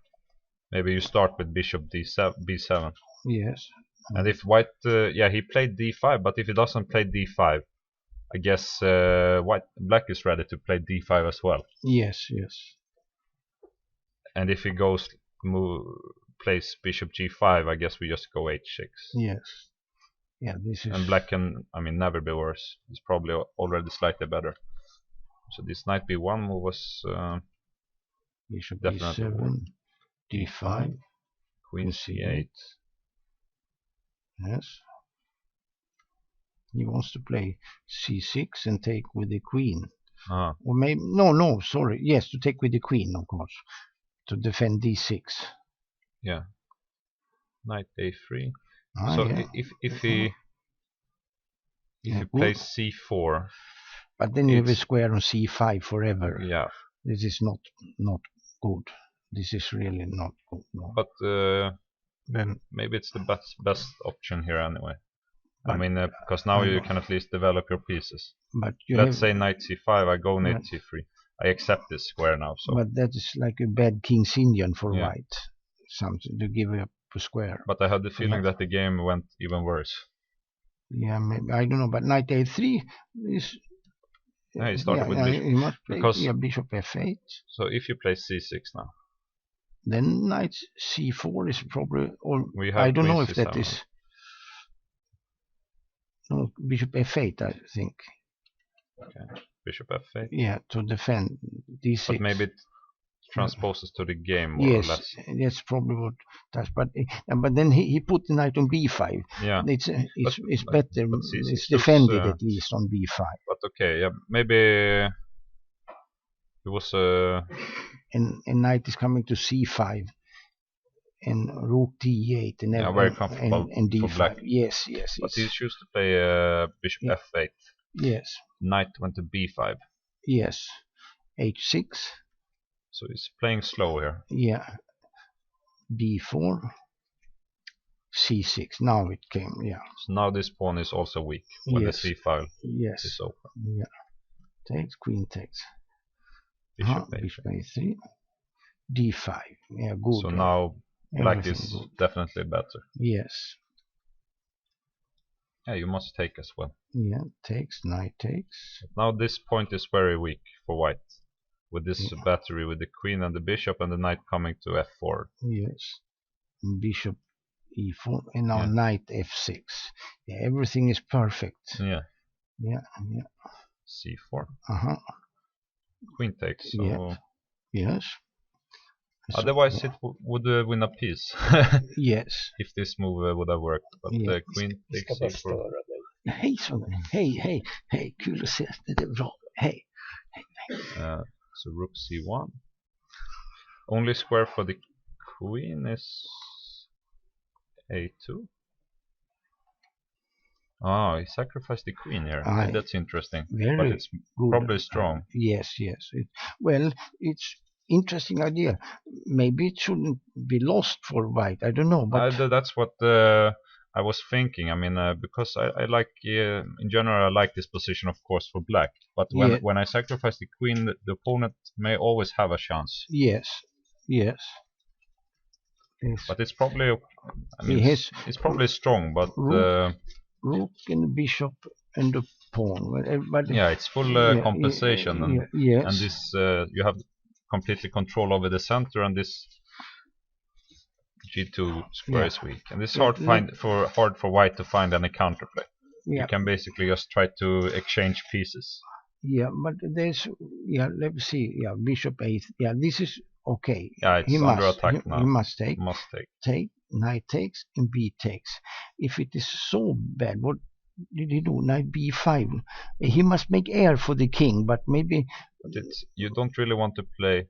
Maybe you start with bishop b7. Yes. And if white, yeah, he played d5, but if he doesn't play d5, I guess black is ready to play d5 as well. Yes, yes. And if he goes plays bishop g5, I guess we just go h6. Yes. Yeah, this is. And black can, I mean, never be worse. It's probably already slightly better. So this knight b1 move was Bishop definitely d7, d5, queen c8. Yes. He wants to play c6 and take with the queen. Uh-huh. Or maybe no, sorry. Yes, to take with the queen, of course, to defend d6. Yeah. Knight a3. Ah, So yeah. if he plays c4, but then you have a square on c5 forever. Yeah. This is not good. This is really not good. No. But then maybe it's the best option here anyway. I mean, because now you can at least develop your pieces. But you Let's have, say knight c5, I go knight c3. I accept this square now. So, but that is like a bad king's Indian for Yeah. white. Something to give up a square. but I had the feeling that the game went even worse. Yeah, maybe, I don't know. But knight a3 is. Yeah, he started with bishop. You must play Because- bishop f8. So if you play c6 now, Then knight c4 is probably, or We have I don't know queen if that c7. is. No, bishop f8, I think. bishop f8. Yeah, to defend d6. But maybe it transposes to the game more or Yes, less. that's probably what does. But then he put the knight on b5. Yeah. It's better. but c6 It's looks, defended at least on b5. But okay, yeah, maybe it was And knight is coming to c5. And rook d8 and Yeah, very comfortable and for d5. black. Yes. But he chose to play bishop Yeah. f8. Yes. Knight went to b5. Yes. h6. So he's playing slow here. Yeah. b4. c6. Now it came. Yeah. So now this pawn is also weak when Yes. the c file Yes. is open. Yeah. Takes. Queen takes. Bishop Bishop a3. a3. d5. Yeah. Good. So now black Everything is good. definitely better. Yes. Yeah, you must take as well. Yeah. Takes. Knight takes. But now this point is very weak for white. With this Yeah. battery with the queen and the bishop and the knight coming to f4. Yes. Bishop e4 and now Yeah. knight f6. Yeah, everything is perfect. Yeah, Yeah. c4. Queen takes. So Yeah. Yes. otherwise it would win a piece Yes. if this move would have worked. But Yeah. queen takes c4. Hej sonen. Hej. Kul att se. Det är bra. Hej. So rook c1. Only square for the queen is a2. Oh, he sacrificed the queen here. Aye. That's interesting. Very But it's good. probably strong. Yes. Well, it's interesting idea. Maybe it shouldn't be lost for white. I don't know, but That's what I was thinking. I mean, because I like, in general, I like this position, of course, for black. But when I sacrifice the queen, the opponent may always have a chance. yes. But it's probably, I mean, it's probably strong, but Rook and the bishop and the pawn. But yeah, it's full compensation, yes. and this you have completely control over the center, and this g2 square is weak, and it's hard for white to find any counterplay. Yeah. You can basically just try to exchange pieces. Yeah, but there's let's see. Yeah, bishop 8. Yeah, this is okay. Yeah, it's under attack now. He must take. Take. Knight takes and b takes. If it is so bad, what did he do? Knight b5. He must make air for the king, but maybe But you don't really want to play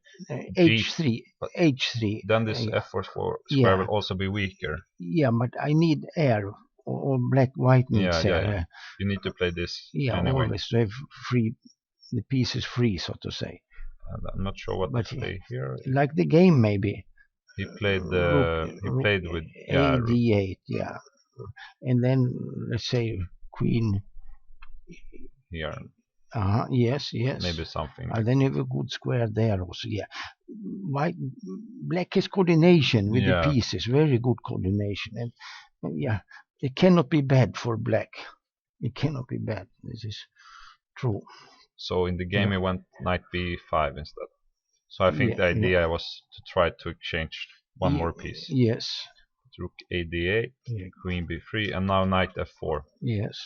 h3. but h3. Then this f4 square will also be weaker. Yeah, but I need air, or white needs air. Yeah. You need to play this anyway. Always to have free, the piece is free, so to say. And I'm not sure what to play here. Like the game, maybe. He played with a d8, and then let's say queen here. Yes. Maybe something. And then you have a good square there also. Yeah, black has coordination with the pieces, very good coordination, and it cannot be bad for black. It cannot be bad. This is true. So in the game, he went knight b5 instead. So I think the idea was to try to exchange one more piece. Yes. Rook a d8, queen b3, and now knight f4. Yes.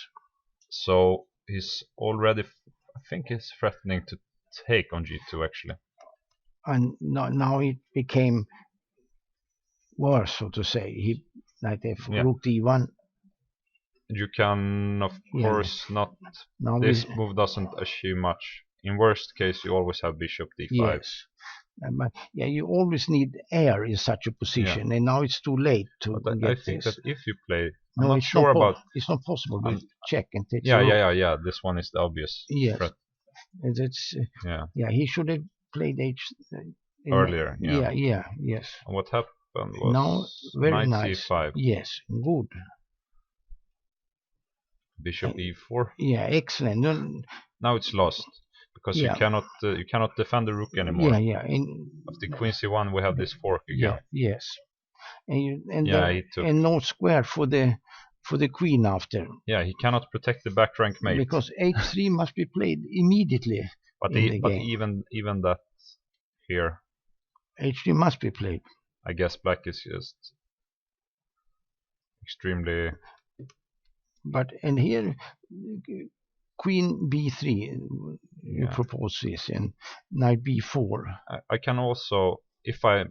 So he's already, I think he's threatening to take on g2 actually. And now it became worse, so to say. He knight f4, rook d1. You can, of course, not. This move doesn't achieve much. In worst case, you always have bishop d5. Yes. But you always need air in such a position, and now it's too late to get I think this. that if you play, No, I'm not sure about. It's not possible. But check and take. Yeah. This one is the obvious threat. It's he should have played earlier. Yes. And what happened was now very knight nice. c5. Yes, good. Bishop e4. Yeah, excellent. Now it's lost because Yeah. you cannot defend the rook anymore. Yeah. After queen c1 we have this fork again. Yes. And Yeah, he took. and no square for the queen after. Yeah, he cannot protect the back rank mate. Because h3 must be played immediately. But even that here. h3 must be played. I guess black is just extremely. And here queen b3 you propose this, and knight b4. I can also, if I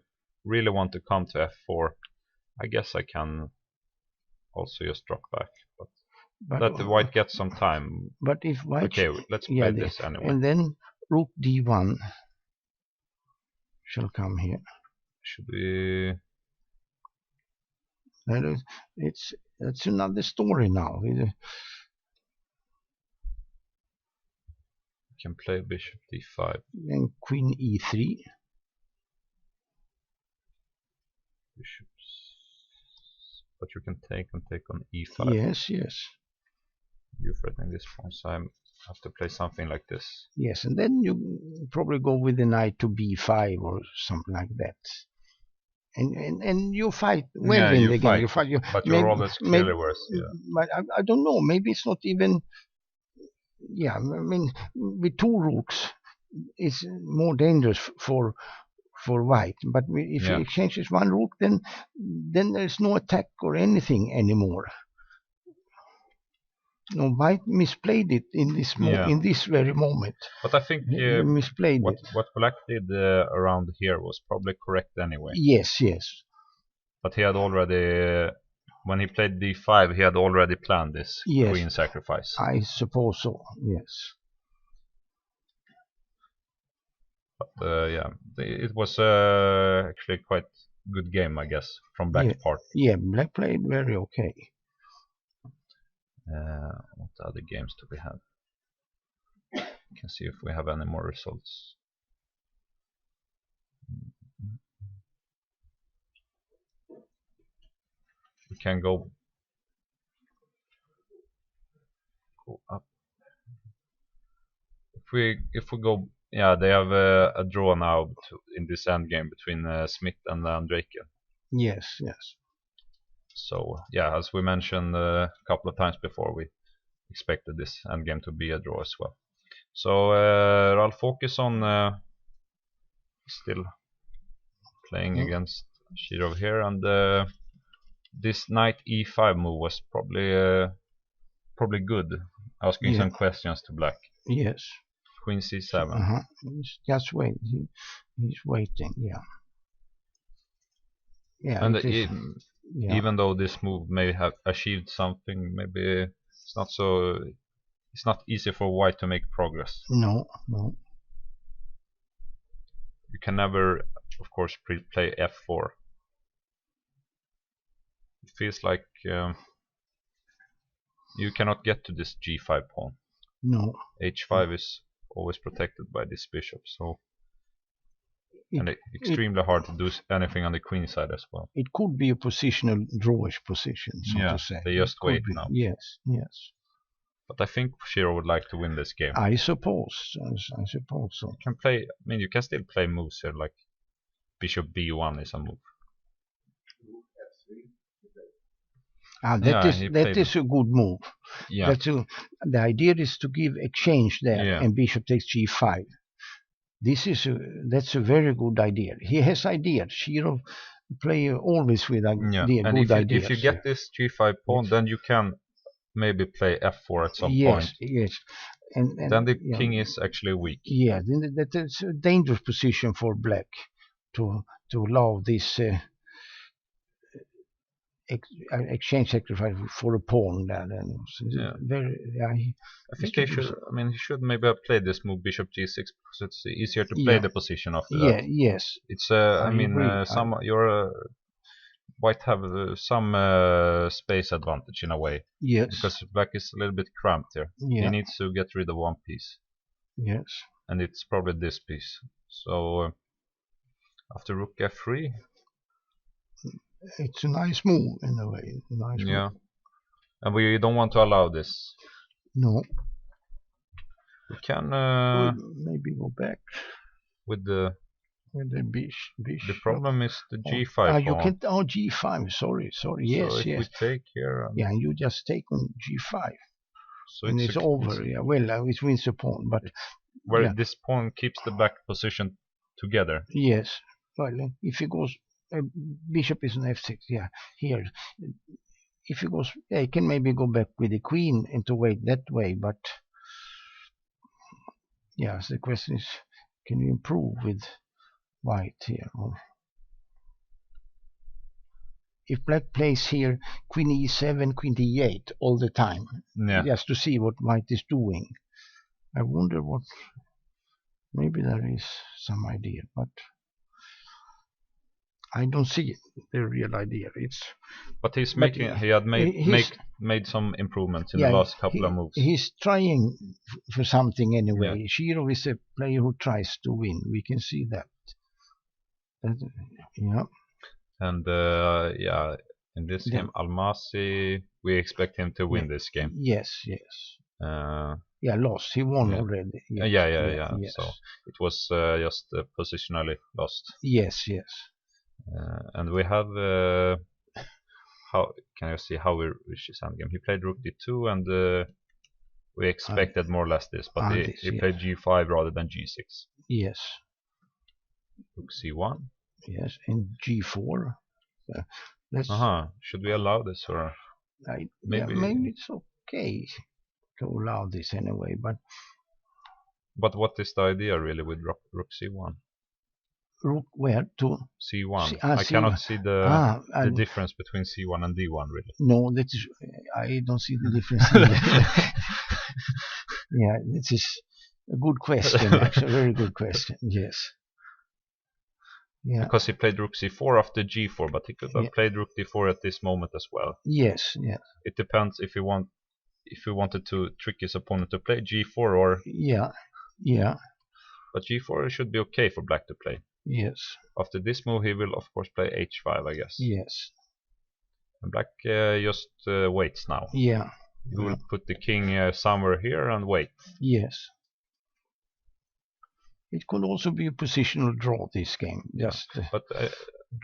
really want to come to f4, I guess I can also just drop back, but let the white get some time. But if white, okay, let's play this anyway. And then rook d1 shall come here. Should we? That's another story now. We can play bishop d5. Then queen e3. Bishops. But you can take on e5. Yes. You're threatening this pawn, so I have to play something like this. Yes, and then you probably go with the knight to b5 or something like that. And you fight well in the game. You fight, but your role is clearly worse. Yeah. But I don't know. Maybe it's not even. Yeah, I mean, with two rooks, it's more dangerous for white. But if he exchanges one rook, then there's no attack or anything anymore. No, white misplayed it in this in this very moment. But I think he misplayed it. What black did around here was probably correct anyway. Yes. But he had already, when he played d5, he had already planned this queen sacrifice. I suppose so. Yes. But it was actually quite good game, I guess, from black part. Yeah, black played very okay. What other games do we have? We can see if we have any more results. We can go up. If we go, they have a draw now in this end game between Smith and Andrejken. Yes. So as we mentioned a couple of times before, we expected this endgame to be a draw as well. So Ralph focus on still playing against Shirov here, and this knight e5 move was probably good, asking some questions to black. Yes. Queen c7. Just wait. He's waiting. Yeah. And even though this move may have achieved something, maybe it's not easy for white to make progress. No. You can never, of course, play f4. It feels like you cannot get to this g5 pawn. No. h5 is always protected by this bishop, so extremely hard to do anything on the queen side as well. It could be a positional drawish position, so to say. They just wait now. Yes. But I think Shiro would like to win this game. I suppose so. You can still play moves here, like bishop b1 is a move. That is a good move. Yeah. The idea is to give exchange there, and bishop takes g5. That's a very good idea. He has ideas. Shiro play always with good ideas. If you get this g5 pawn, then you can maybe play f4 at some point. Yes. And then the king is actually weak. Yeah, then that's a dangerous position for black to allow this exchange sacrifice for a pawn there. I think he should maybe have played this move bishop g6 because it's easier to play the position after that. Yes. It's white have some space advantage in a way. Yes. Because black is a little bit cramped here. Yeah. He needs to get rid of one piece. Yes. And it's probably this piece. So after rook f3. It's a nice move in a way. Move. And we don't want to allow this. No. We can We'll maybe go back with the bishop. the problem is the g5 you pawn. can g5. Sorry. Yes, so if we take here, yeah, and you just take on g5, so and it's over. Yeah, well, it wins the pawn, but where this pawn keeps the back position together. Yes. Well, if he goes, bishop is on f6. Yeah, here. If he goes, he can maybe go back with the queen and to wait that way, but yeah, so the question is, can you improve with white here? Or if black plays here queen e7, queen d8 all the time, just to see what white is doing, I wonder what. Maybe there is some idea, but I don't see the real idea. But he's making. He had made some improvements in the last couple of moves. He's trying for something anyway. Yeah. Shiro is a player who tries to win. We can see that. Yeah. And in this game, Almasi, we expect him to win this game. Yes. Lost. He won already. Yes. Yeah. So it was just positionally lost. Yes. And we have how can you see how we reached his end game? He played rook d2, and we expected more or less this, but he played g5 rather than g6. Yes. Rook c1. Yes, and g4. Should we allow this, or maybe it's okay to allow this anyway, but what is the idea really with rook c1? Rook where to? c1. I cannot see the difference between c1 and d1 really. No, that is, I don't see the difference either. Yeah, this is a good question, actually, a very good question. Yes. Yeah. Because he played rook c4 after g4, but he could have played rook d4 at this moment as well. Yes. It depends if he wanted to trick his opponent to play g4 or. Yeah. But g4 should be okay for black to play. Yes. After this move, he will of course play h5, I guess. Yes. And black just waits now. Yeah. He will put the king somewhere here and wait. Yes. It could also be a positional draw this game. But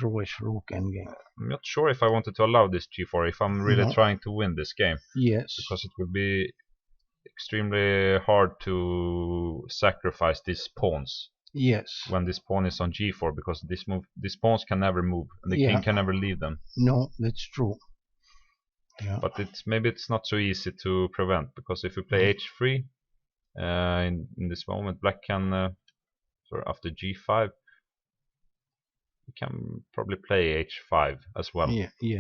drawish rook endgame. I'm not sure if I wanted to allow this g4 if I'm really trying to win this game. Yes. Because it will be extremely hard to sacrifice these pawns. Yes. When this pawn is on g4, because these pawns can never move and the king can never leave them. No, that's true. Yeah. But maybe it's not so easy to prevent, because if you play h3 in this moment, black can after g5 you can probably play h5 as well.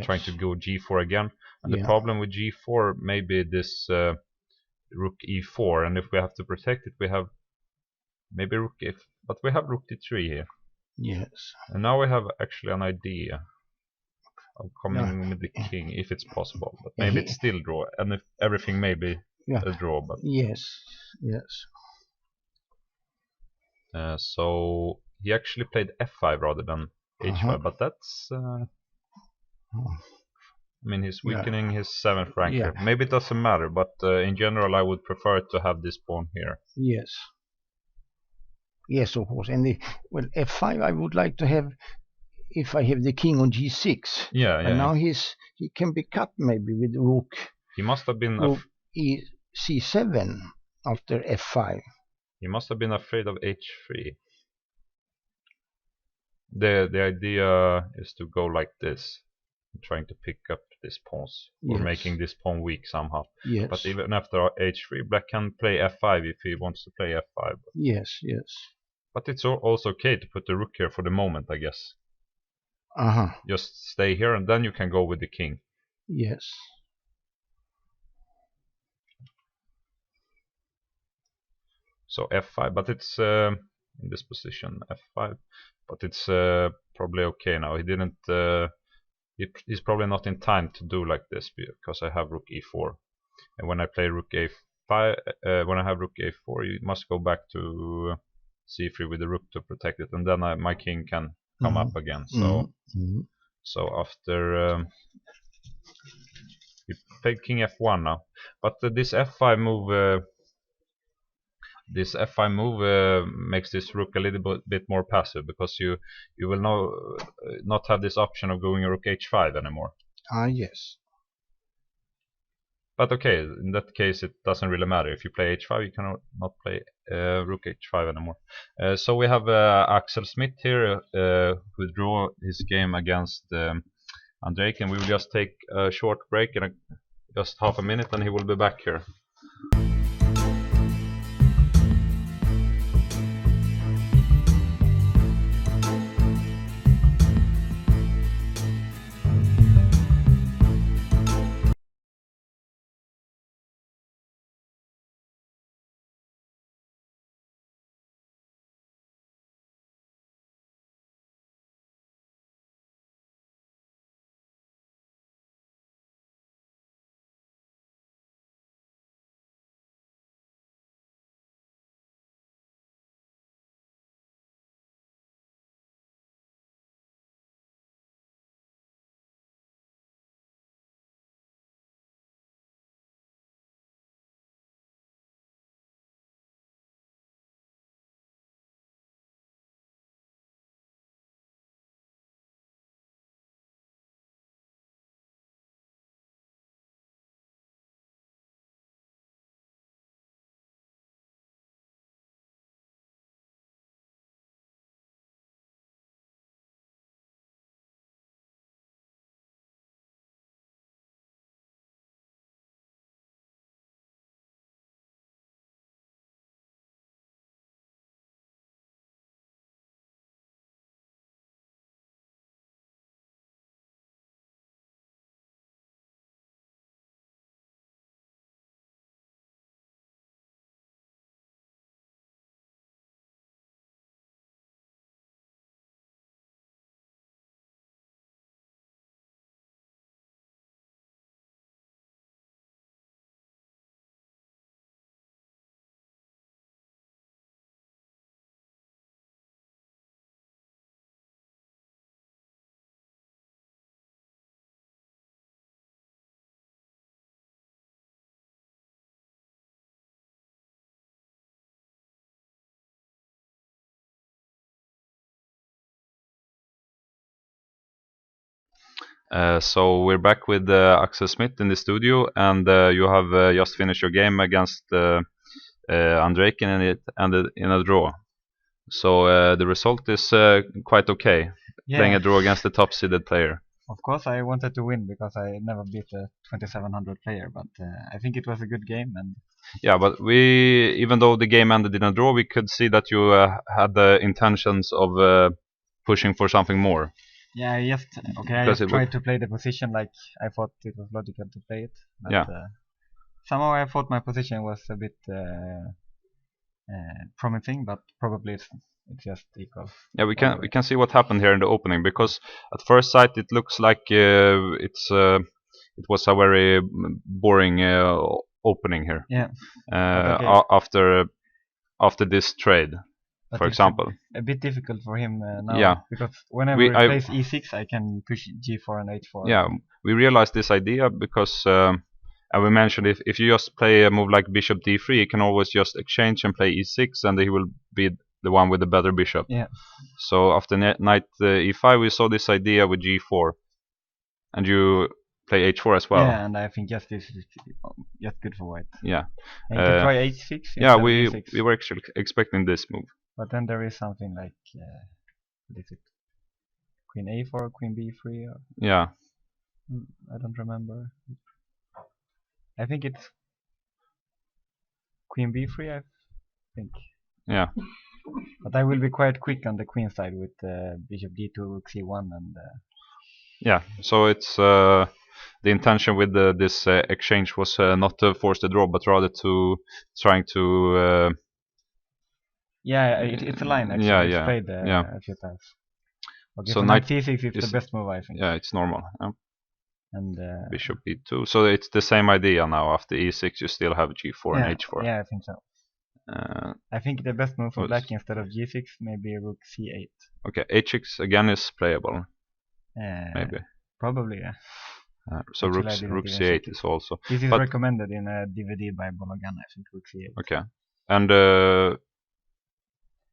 Trying to go g4 again. And the problem with g4 maybe this rook e4, and if we have to protect it, we have maybe rook f, but we have rook d3 here. Yes. And now we have actually an idea of coming with the king if it's possible, but maybe it's still draw, and if everything may be a draw. But yes. So he actually played f5 rather than h5, but that's I mean, he's weakening his 7th ranker. Maybe it doesn't matter, but in general I would prefer to have this pawn here. Yes, of course. And f5 I would like to have if I have the king on g6. And now he can be cut maybe with rook. He must have been c7 after f5. He must have been afraid of h3. The idea is to go like this, trying to pick up this pawns, or making this pawn weak somehow. But even after h3, black can play f5 if he wants to play f5. Yes. But it's also okay to put the rook here for the moment, I guess. Just stay here, and then you can go with the king. Yes. So f5, but it's in this position f5, but it's probably okay now. He didn't. He's probably not in time to do like this because I have rook e4, and when I play rook a5, when I have rook a4, you must go back to c3 with the rook to protect it, and then my king can come up again. So after he played king f1 now, but this f5 move. This f5 move makes this rook a little bit more passive, because you will not have this option of going rook h5 anymore. Yes. But okay, in that case it doesn't really matter. If you play h5, you cannot not play rook h5 anymore. So we have Axel Smith here, who drew his game against Andrejk, and we will just take a short break in just half a minute, and he will be back here. So we're back with Axel Smith in the studio, and you have just finished your game against Andrejk, and it ended in a draw. So the result is quite okay, playing a draw against the top-seeded player. Of course, I wanted to win because I never beat a 2700 player, but I think it was a good game. And yeah, but even though the game ended in a draw, we could see that you had the intentions of pushing for something more. Yeah, I just tried to play the position like I thought it was logical to play it. But, yeah. Somehow I thought my position was a bit promising, but probably it's just equal. Yeah, we can see what happened here in the opening, because at first sight it looks like it was a very boring opening here. Yeah. After this trade. But for example, a bit difficult for him now. Yeah, because whenever he plays e6, I can push g4 and h4. Yeah, we realized this idea because, and we mentioned if you just play a move like bishop d3, you can always just exchange and play e6, and he will be the one with the better bishop. Yeah. So after knight e5, we saw this idea with g4, and you play h4 as well. Yeah, and I think just this is just good for white. Yeah. And you can try h6. Yeah, we were actually expecting this move. But then there is something like, what is it? Queen a4, queen b3? Or yeah. I don't remember. I think it's queen b3, I think. Yeah. But I will be quite quick on the queen side with bishop d2, rook c1, and... Yeah, so it's the intention with this exchange was not to force the draw, but rather to trying to... yeah, it's a line actually. Yeah, it's played a few times. Okay, so knight c6 is the best move, I think. Yeah, it's normal. Yeah. And bishop e2. So it's the same idea now. After e6, you still have g4 and h4. Yeah, I think so. I think the best move for black instead of g6 maybe rook c8. Okay, h6 again is playable. Maybe. Probably, yeah. So Actually, I didn't rook even c8 check it. is also. This is But recommended in a DVD by Bologan, I think, rook c8. okay, and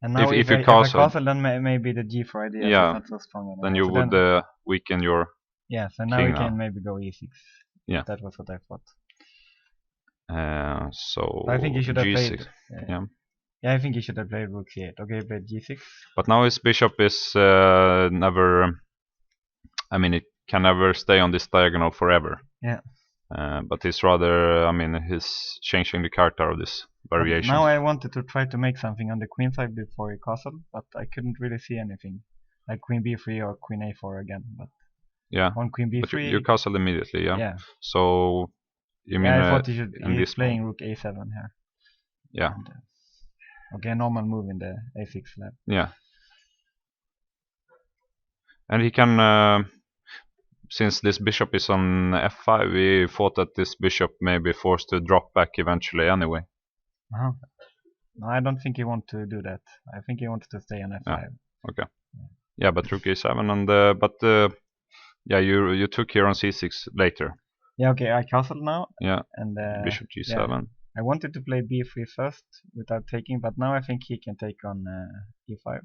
And now if if you I castle, castle, then maybe the g4 idea is not so strong anymore. then you So would weaken your. yeah, so now king we can now. maybe go e6. Yeah. That was what I thought. So I think you should have g6. played. Yeah. Yeah, I think you should have played rook c8. Okay, you played g6. But now his bishop is never. I mean, it can never stay on this diagonal forever. Yeah. But it's rather. I mean, he's changing the character of this variation. Now I wanted to try to make something on the queen side before he castled, but I couldn't really see anything. Like queen b3 or queen a4 again. But yeah. on queen b3. But you castled immediately, yeah. Yeah. So you mean? Yeah, I thought he's playing rook a7 here. Yeah. And, okay, normal move in the a6 lab. Yeah. And he can. Since this bishop is on f5, we thought that this bishop may be forced to drop back eventually anyway. No, I don't think he wants to do that. I think he wanted to stay on f5. Yeah. Okay. Yeah, but rook a7 and yeah, you took here on c6 later. Yeah, okay, I castled now. Yeah. And bishop g7. Yeah. I wanted to play b3 first without taking, but now I think he can take on e5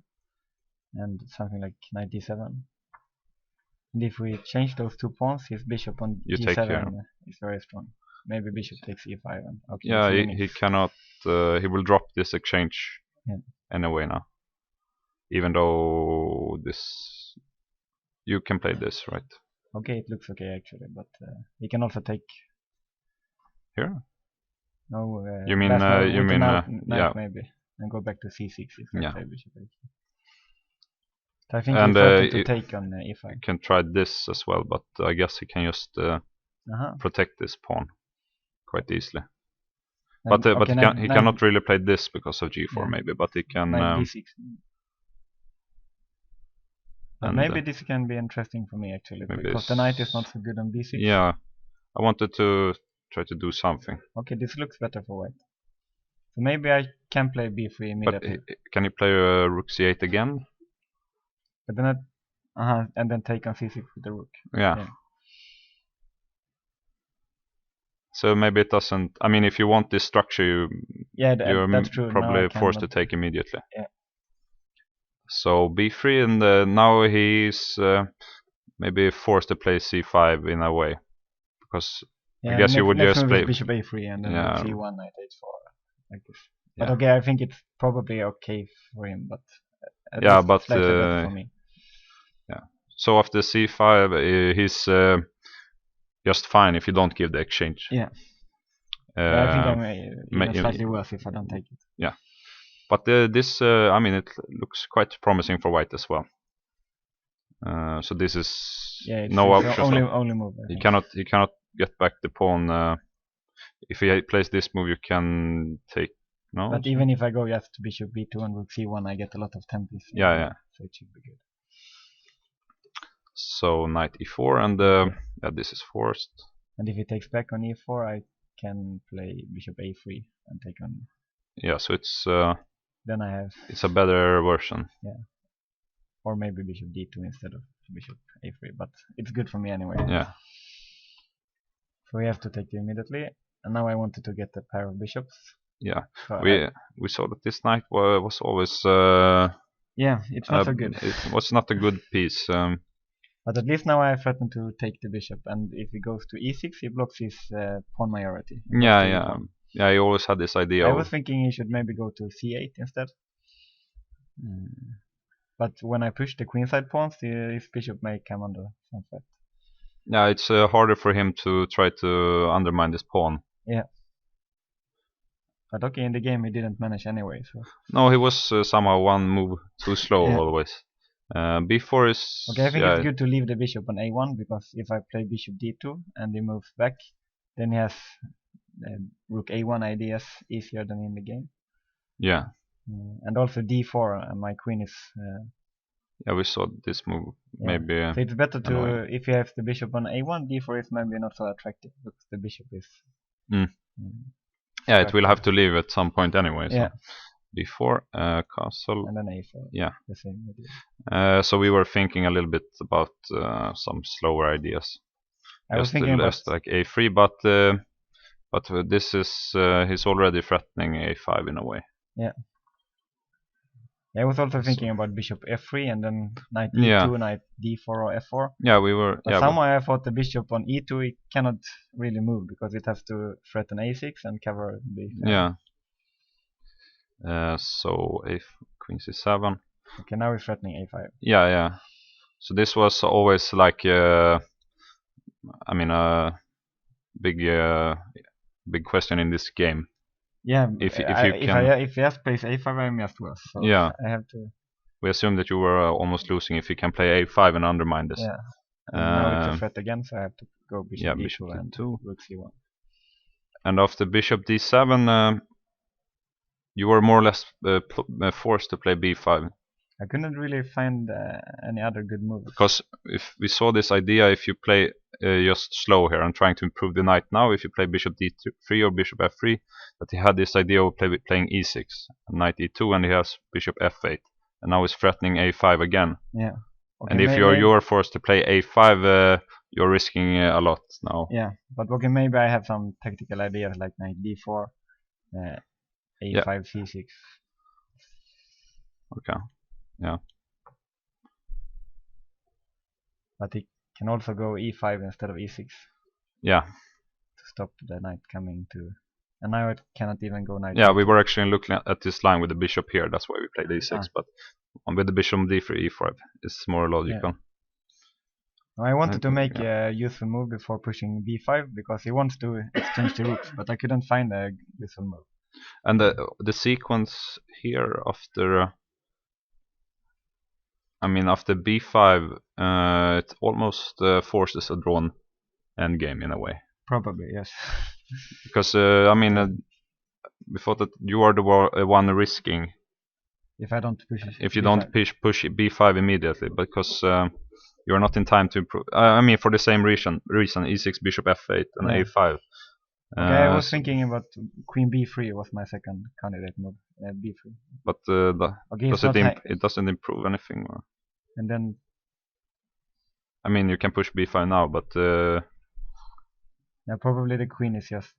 and something like knight d7. And if we change those two pawns, his bishop on g7 is very strong. Maybe bishop takes e5. And, okay, yeah, he cannot. He will drop this exchange anyway now. Even though this, you can play this, right? Okay, it looks okay actually, but he can also take. Here? No. You mean knight yeah, maybe, and go back to c6 if I play bishop a6. I think and he threatened to take on e5. You can try this as well, but I guess he can just protect this pawn quite easily. But he cannot really play this because of g4 maybe, but he can. d6. But maybe this can be interesting for me actually, because the knight is not so good on b6. Yeah, I wanted to try to do something. Okay, this looks better for white. So maybe I can play b3 immediately. But can you play rook c8 again? But then and then take on c6 with the rook. Yeah. So maybe it doesn't. I mean, if you want this structure, you're that's true. probably forced to take immediately. Yeah. So b3, and now he's maybe forced to play c5 in a way, because I guess you would just play bishop a3 and then c1 knight h4 like this. Yeah. But okay, I think it's probably okay for him, but but slightly better for me. Yeah. So after c5, he's just fine if you don't give the exchange. Yeah. I think I'm even slightly worse if I don't take it. Yeah. But this, I mean, it looks quite promising for white as well. So this is no option. Only move. He cannot get back the pawn. If he plays this move, you can take. No. But even if I go just to bishop b2 and rook c1, I get a lot of tempos. Yeah. So it should be good. So knight e4, and this is forced. And if he takes back on e4, I can play bishop a3 and take on. Yeah, so it's. Then I have. It's a better version. Yeah. Or maybe bishop d2 instead of bishop a3, but it's good for me anyway. Yeah. So we have to take it immediately, and now I wanted to get a pair of bishops. Yeah. So we saw that this knight was always. Yeah, it's not so good. It was not a good piece. But at least now I threaten to take the bishop, and if he goes to e6, he blocks his pawn majority. Yeah. He always had this idea. I was thinking he should maybe go to c8 instead. But when I push the queenside pawns, his bishop may come under some threat. Yeah, it's harder for him to try to undermine this pawn. Yeah. But okay, in the game he didn't manage anyway. So. No, he was somehow one move too slow always. b4 is. Okay, I think it's good to leave the bishop on a1, because if I play bishop d2 and he moves back, then he has rook a1 ideas easier than in the game. Yeah. And also d4, my queen is. Yeah, we saw this move. Maybe. So it's better to, if you have the bishop on a1, d4 is maybe not so attractive because the bishop is. Yeah, it will have to leave at some point anyway. So. Yeah. b4, castle. And then a4. Yeah. The same idea. So we were thinking a little bit about some slower ideas. I was thinking about like a3, but this is he's already threatening a5 in a way. yeah. I was also thinking about bishop f3 and then knight e2, knight d4 or f4. Yeah, we were. But somehow I thought the bishop on e2 it cannot really move because it has to threaten a6 and cover b5. Yeah. So queen c7. Okay, now we're threatening a5. Yeah. So this was always like I mean a big question in this game. Yeah, if you if he just plays a5, I'm just worse. So yeah, I have to. We assume that you were almost losing if you can play a5 and undermine this. Yeah. And now it's a threat again, so I have to go bishop d2 bishop and d2. rook c1. And after bishop d7, you were more or less forced to play b5. I couldn't really find any other good moves. Because if we saw this idea, if you play just slow here and trying to improve the knight now, if you play bishop d3 or bishop f3, that he had this idea of playing e6, and knight e2, and he has bishop f8, and now he's threatening a5 again. Yeah. Okay, and if you're forced to play a5, you're risking a lot now. Yeah, but okay, maybe I have some tactical ideas like knight d4, a5, c6. Okay. Yeah. But he can also go e5 instead of e6. Yeah. To stop the knight coming to. And now it cannot even go knight. Yeah, we were actually looking at this line with the bishop here. That's why we played e6. But with the bishop d3, e5, it's more logical. Yeah. I wanted to make a useful move before pushing b5 because he wants to exchange the rooks, but I couldn't find a useful move. And the sequence here after. After b5, it almost forces a drawn endgame in a way. Probably, yes. Because we thought that you are the one risking. If I don't push. If you don't push b5 immediately, because you're not in time to improve. For the same reason, e6, bishop f8, and a5. Okay, I was thinking about queen b3 was my second candidate move, b3. But it doesn't improve anything. And then. You can push b5 now, but. Yeah, probably the queen is just.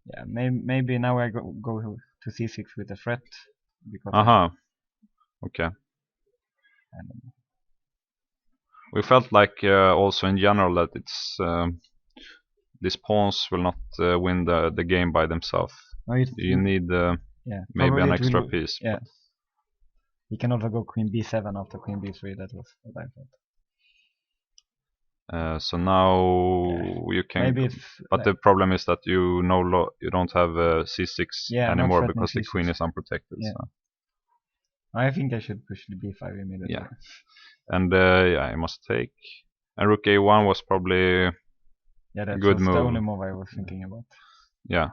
Yeah, maybe now I go to c6 with a threat because. Okay. I don't know. We felt like also in general that it's these pawns will not win the game by themselves. No, you need maybe an extra piece. Yeah. You can also go queen b7 after queen b3. That was what I thought. So now you can. Maybe but the problem is that you don't have c6 anymore because the queen is unprotected. Yeah. So. I think I should push the b5 immediately. Yeah. And I must take. And rook a1 was probably a good move. That's the only move I was thinking about. Yeah.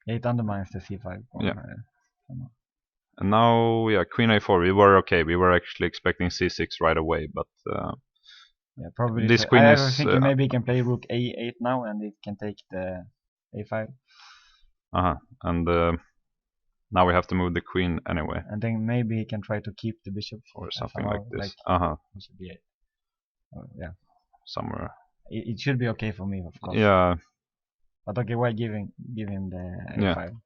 It undermines the c5 pawn. Yeah. And now, queen a4. We were okay. We were actually expecting c6 right away, but probably this queen I is. was thinking maybe he can play rook a8 now, and it can take the a5. And. Now we have to move the queen anyway. And then maybe he can try to keep the bishop or something like this. Bishop b8. Yeah. Somewhere. It should be okay for me, of course. Yeah. But okay, why give him the a5?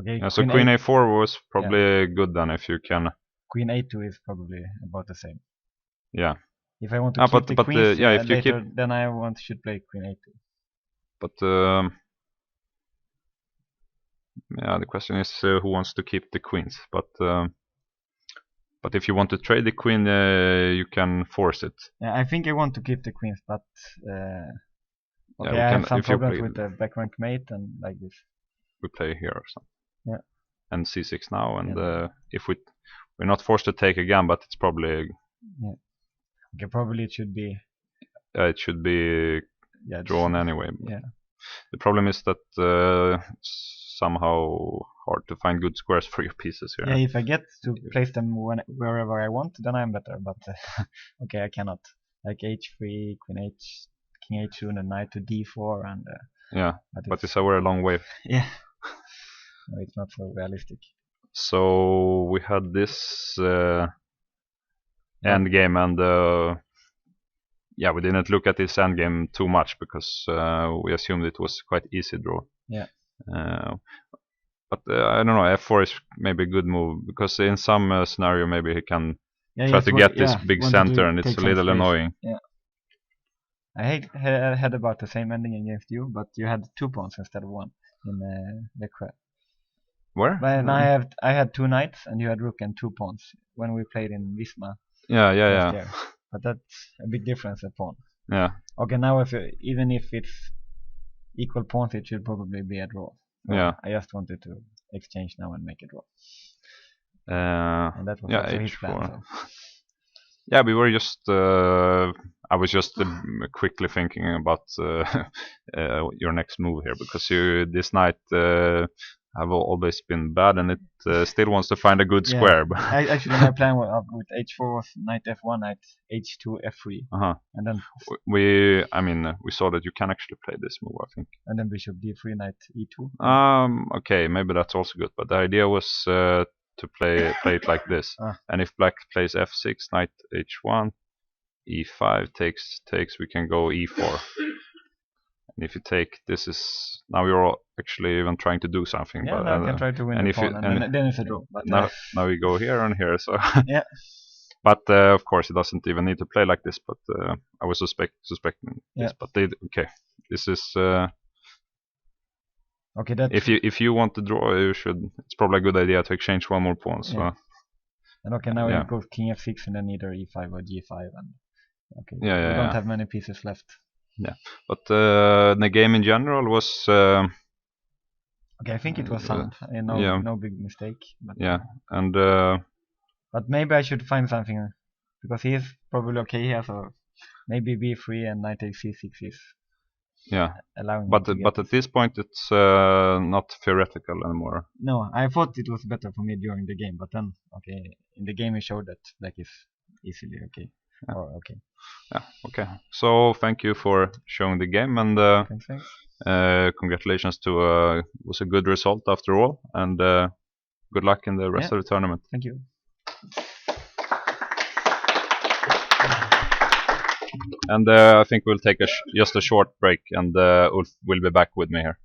Okay. Yeah, so queen a4 was probably good then if you can. Queen a2 is probably about the same. Yeah. If I want to keep the queens if you later, then I should play queen a2. But the question is who wants to keep the queens. But if you want to trade the queen, you can force it. Yeah, I think I want to keep the queens, but I have some problems with the back rank mate and like this. We play here or something. Yeah. And c6 now, and if we're not forced to take again, but it's probably. Yeah. Okay, probably it should be. It should be drawn anyway. Yeah. The problem is that somehow hard to find good squares for your pieces here. Yeah, if I get to place them wherever I want, then I'm better. But okay, I cannot. Like h3, queen h, king h2, and knight to d4, and but it's a very long way. Yeah, no, it's not so realistic. So we had this endgame, and yeah, we didn't look at this endgame too much because we assumed it was quite easy draw. Yeah. But I don't know, f4 is maybe a good move because in some scenario maybe he can try to get this big center, and it's a little annoying. Yeah. I had about the same ending against you, but you had 2 pawns instead of 1 in the crab. Where? But I had 2 knights and you had rook and 2 pawns when we played in Visma. Yeah. Year. But that's a big difference at pawn. Yeah. Okay, now even if it's equal pawns, it should probably be a draw. So Yeah. I just wanted to exchange now and make a draw. And that was yeah, also his h4. plan. So. Yeah, we were just. I was just quickly thinking about your next move here because this knight have always been bad, and it still wants to find a good square. Actually, my plan with h4 was knight f1, knight h2, f3, and then we saw that you can actually play this move, I think. And then bishop d3, knight e2. Okay, maybe that's also good, but the idea was to play it like this. And if black plays f6, knight h1, e5 takes, we can go e4. And if you take, this is, now you're actually even trying to do something. Yeah, now I can try to win the pawn, and then it's a draw. But now we go here and here, so. Yeah. But of course, it doesn't even need to play like this. But I was suspecting this. But okay, this is. Okay, that. If you want to draw, you should. It's probably a good idea to exchange one more pawn. So. Yeah. And okay, now it goes king f6 and then either e5 or g5, and okay, we don't have many pieces left. Yeah, but the game in general was. Okay, I think it was sound. No big mistake. But, and. But maybe I should find something, because he is probably okay here. So maybe b3 and knight h6 is. Yeah, allowing. But at this point, it's not theoretical anymore. No, I thought it was better for me during the game, but then in the game it showed that black is easily okay. Yeah. Or okay. Yeah. Okay. So thank you for showing the game, and thanks. Congratulations to was a good result after all, and good luck in the rest of the tournament. Thank you. And I think we'll take just a short break, and Ulf will be back with me here.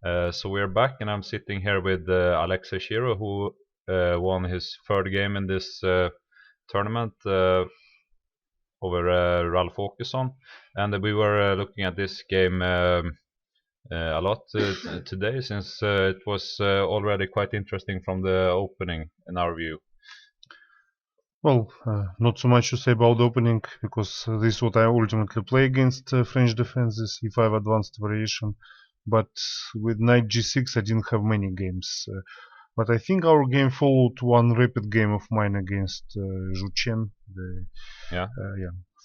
So we're back, and I'm sitting here with Alexei Shiro, who won his third game in this tournament over Ralph Åkesson, and we were looking at this game a lot today, since it was already quite interesting from the opening in our view. Well, not so much to say about the opening, because this is what I ultimately play against French defense, this e5 advanced variation. But with knight g6 I didn't have many games. But I think our game followed one rapid game of mine against Zhu Chen, the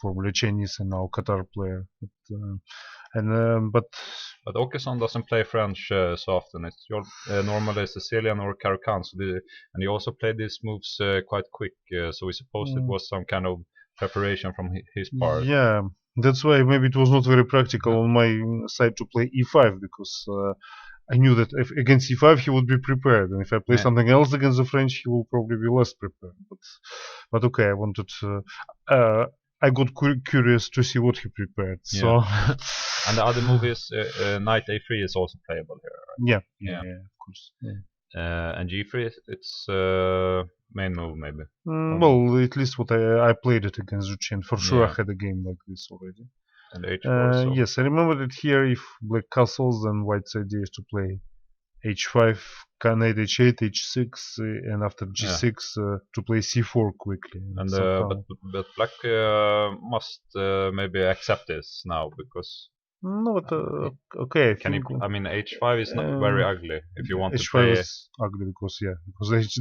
formerly Chinese and now Qatar player. But Åkesson doesn't play French so often. It's normally Sicilian or Caro-Kann, and he also played these moves quite quick. So we suppose it was some kind of preparation from his part. Yeah, that's why maybe it was not very practical on my side to play e5, because I knew that if against e5 he would be prepared, and if I play something else against the French, he will probably be less prepared. But okay, I wanted. I got curious to see what he prepared. So. And the other move is knight a3 is also playable here. Right? Yeah, of course. And g3, it's main move maybe. Well, at least what I played it against Zhu Chen. For sure, I had a game like this already. And h4. Yes, I remember that here, if black castles, then white's idea is to play h5, knight h8, h6, and after g6 to play c4 quickly. And but black must maybe accept this now, because. No, but okay. I mean, h5 is not very ugly if you want to h5 play. is ugly because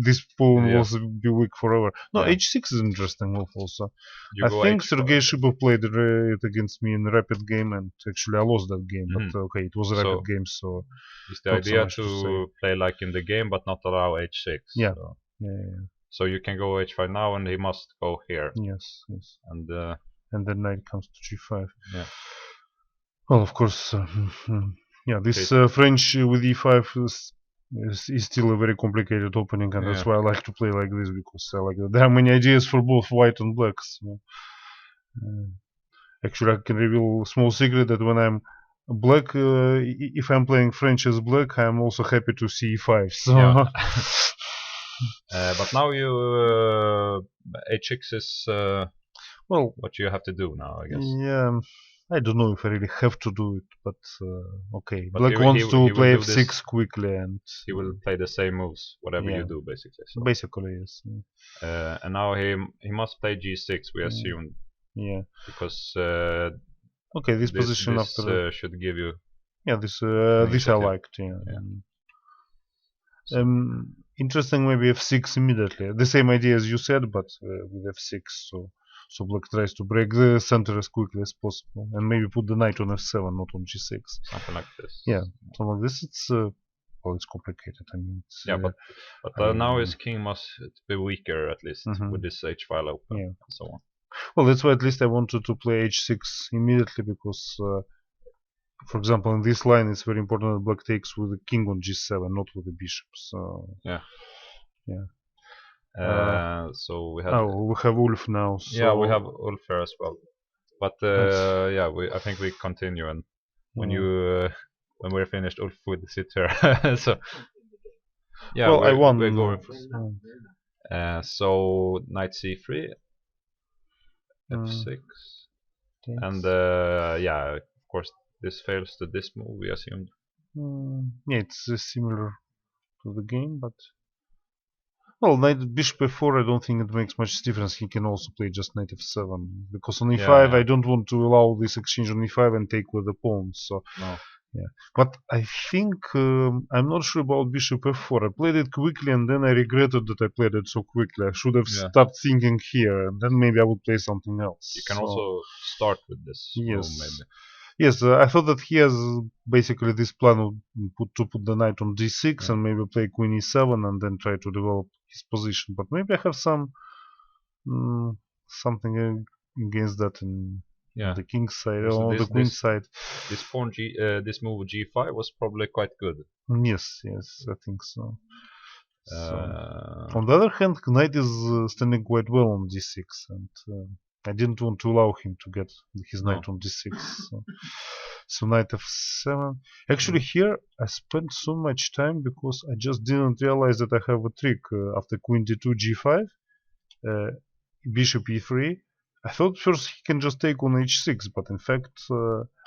this pawn will be weak forever. No, h6 is interesting move also. I think Sergei Shibov played it against me in a rapid game, and actually I lost that game. But okay, it was a rapid game, so. Is the idea to play like in the game, but not allow h6? Yeah. So. Yeah. So you can go h5 now, and he must go here. Yes. And then knight comes to g5. Yeah. Well, of course, this French with e5 is still a very complicated opening, and that's why I like to play like this, because I like that. There are many ideas for both white and black. So, actually, I can reveal a small secret that when I'm black, if I'm playing French as black, I'm also happy to see e5. So. Yeah. But now you h6 is well, what you have to do now, I guess. Yeah. I don't know if I really have to do it, but okay. But black wants to play f6 quickly, and he will play the same moves, whatever you do, basically. So. Basically, yes. And now he must play g6, we assumed. Yeah. Because okay, this position after should give you. Yeah, this I liked. Interesting, maybe f6 immediately. The same idea as you said, but with f6. So black tries to break the center as quickly as possible, and maybe put the knight on f7, not on g6. Something like this. Yeah, something like this. It's well, it's complicated. I mean, but now his king must be weaker, at least with this h file open, and so on. Well, that's why at least I wanted to play h6 immediately, because, for example, in this line, it's very important that black takes with the king on g7, not with the bishop. So yeah. So we have Ulf now. So yeah, we have Ulf here as well. But I think we continue, and when when we're finished, Ulf will sit here. So yeah, well, I won. We're going for, so knight c3, f6, and of course this fails to this move, we assumed. Yeah, it's similar to the game, but. Well, knight bishop f4, I don't think it makes much difference. He can also play just knight f7, because on e5 I don't want to allow this exchange on e5 and take with the pawn. So no. Yeah, but I think I'm not sure about bishop f4. I played it quickly, and then I regretted that I played it so quickly. I should have started thinking here, and then maybe I would play something else. You can also start with this move, maybe. Yes, I thought that he has basically this plan of to put the knight on d6 and maybe play queen e7 and then try to develop his position. But maybe I have some something against that in the king's side or the queen's side. This pawn this move g5 was probably quite good. Yes, I think so. On the other hand, knight is standing quite well on d6, and I didn't want to allow him to get his knight on d6. So knight f7. Actually, here I spent so much time because I just didn't realize that I have a trick after queen d2, g5, bishop e3. I thought first he can just take on h6, but in fact,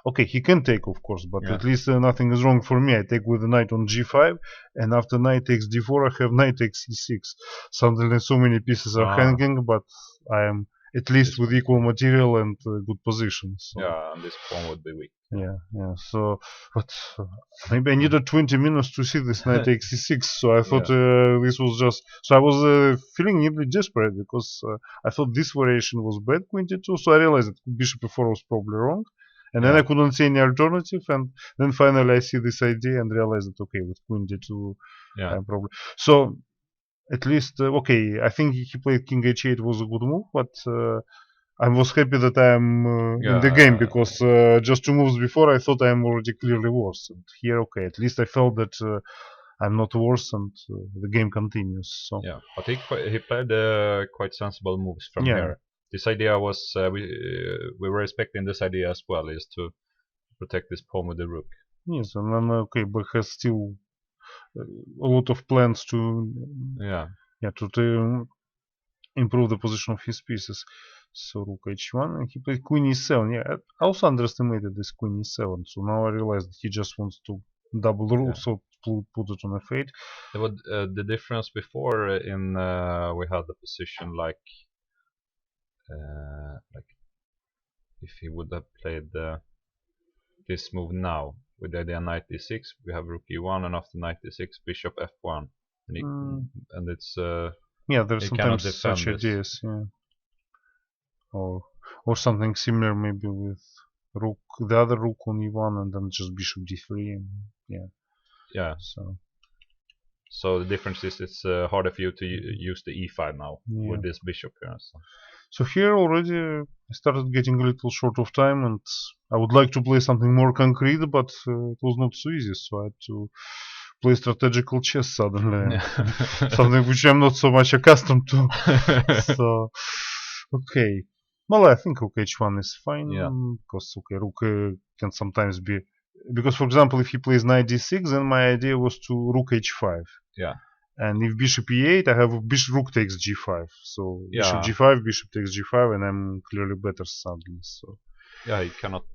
okay, he can take, of course, but at least nothing is wrong for me. I take with the knight on g5, and after knight takes d4, I have knight takes e6. Suddenly, so many pieces are hanging, but I am at least with equal material and good position. So. Yeah, and this pawn would be weak. Yeah. So, but maybe I needed 20 minutes to see this knight takes e6. So I thought this was just. So I was feeling nearly desperate because I thought this variation was bad, queen d2. So I realized that bishop e4 was probably wrong, and then I couldn't see any alternative. And then finally I see this idea and realize that okay, with queen d2, I'm probably so. At least okay. I think he played king h8 was a good move, but. I was happy that I am in the game because just 2 moves before I thought I am already clearly worse. And here, okay, at least I felt that I'm not worse and the game continues. So yeah, but he played quite sensible moves from here. This idea was we were expecting this idea as well, is to protect this pawn with the rook. Yes, and then okay, but has still a lot of plans to to improve the position of his pieces. So rook h1, and he played queen e7. Yeah, I also underestimated this queen e7. So now I realize that he just wants to double the rook, so put it on f8. The difference before in we had the position like if he would have played this move now with the idea knight d6, we have rook e1, and after knight d6, bishop f1, and it's there's sometimes such ideas, or something similar maybe with rook, the other rook on e1, and then just bishop d3, and so the difference is it's harder for you to use the e5 now with this bishop here. So here already I started getting a little short of time, and I would like to play something more concrete, but it was not so easy, so I had to play strategical chess suddenly. Something which I'm not so much accustomed to. So, okay. Well, I think rook h1 is fine, because okay, rook can sometimes be... Because, for example, if he plays knight d6, then my idea was to rook h5. And if bishop e8, I have rook takes g5. So bishop g5, bishop takes g5, and I'm clearly better suddenly. So he cannot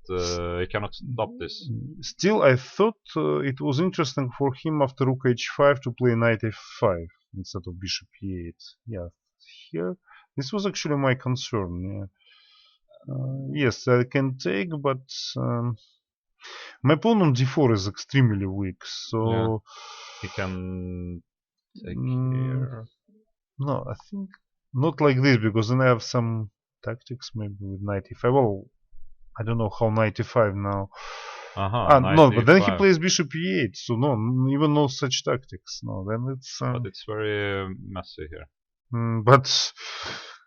stop this. Still, I thought it was interesting for him after rook h5 to play knight f5 instead of bishop e8. Here this was actually my concern. Yes, I can take, but my pawn on d4 is extremely weak. So he can take here. No, I think not like this, because then I have some tactics maybe with knight e5. Well, I don't know how knight e5 now. No, but then he plays bishop e8, so no, even no such tactics. No, then it's. But it's very messy here. But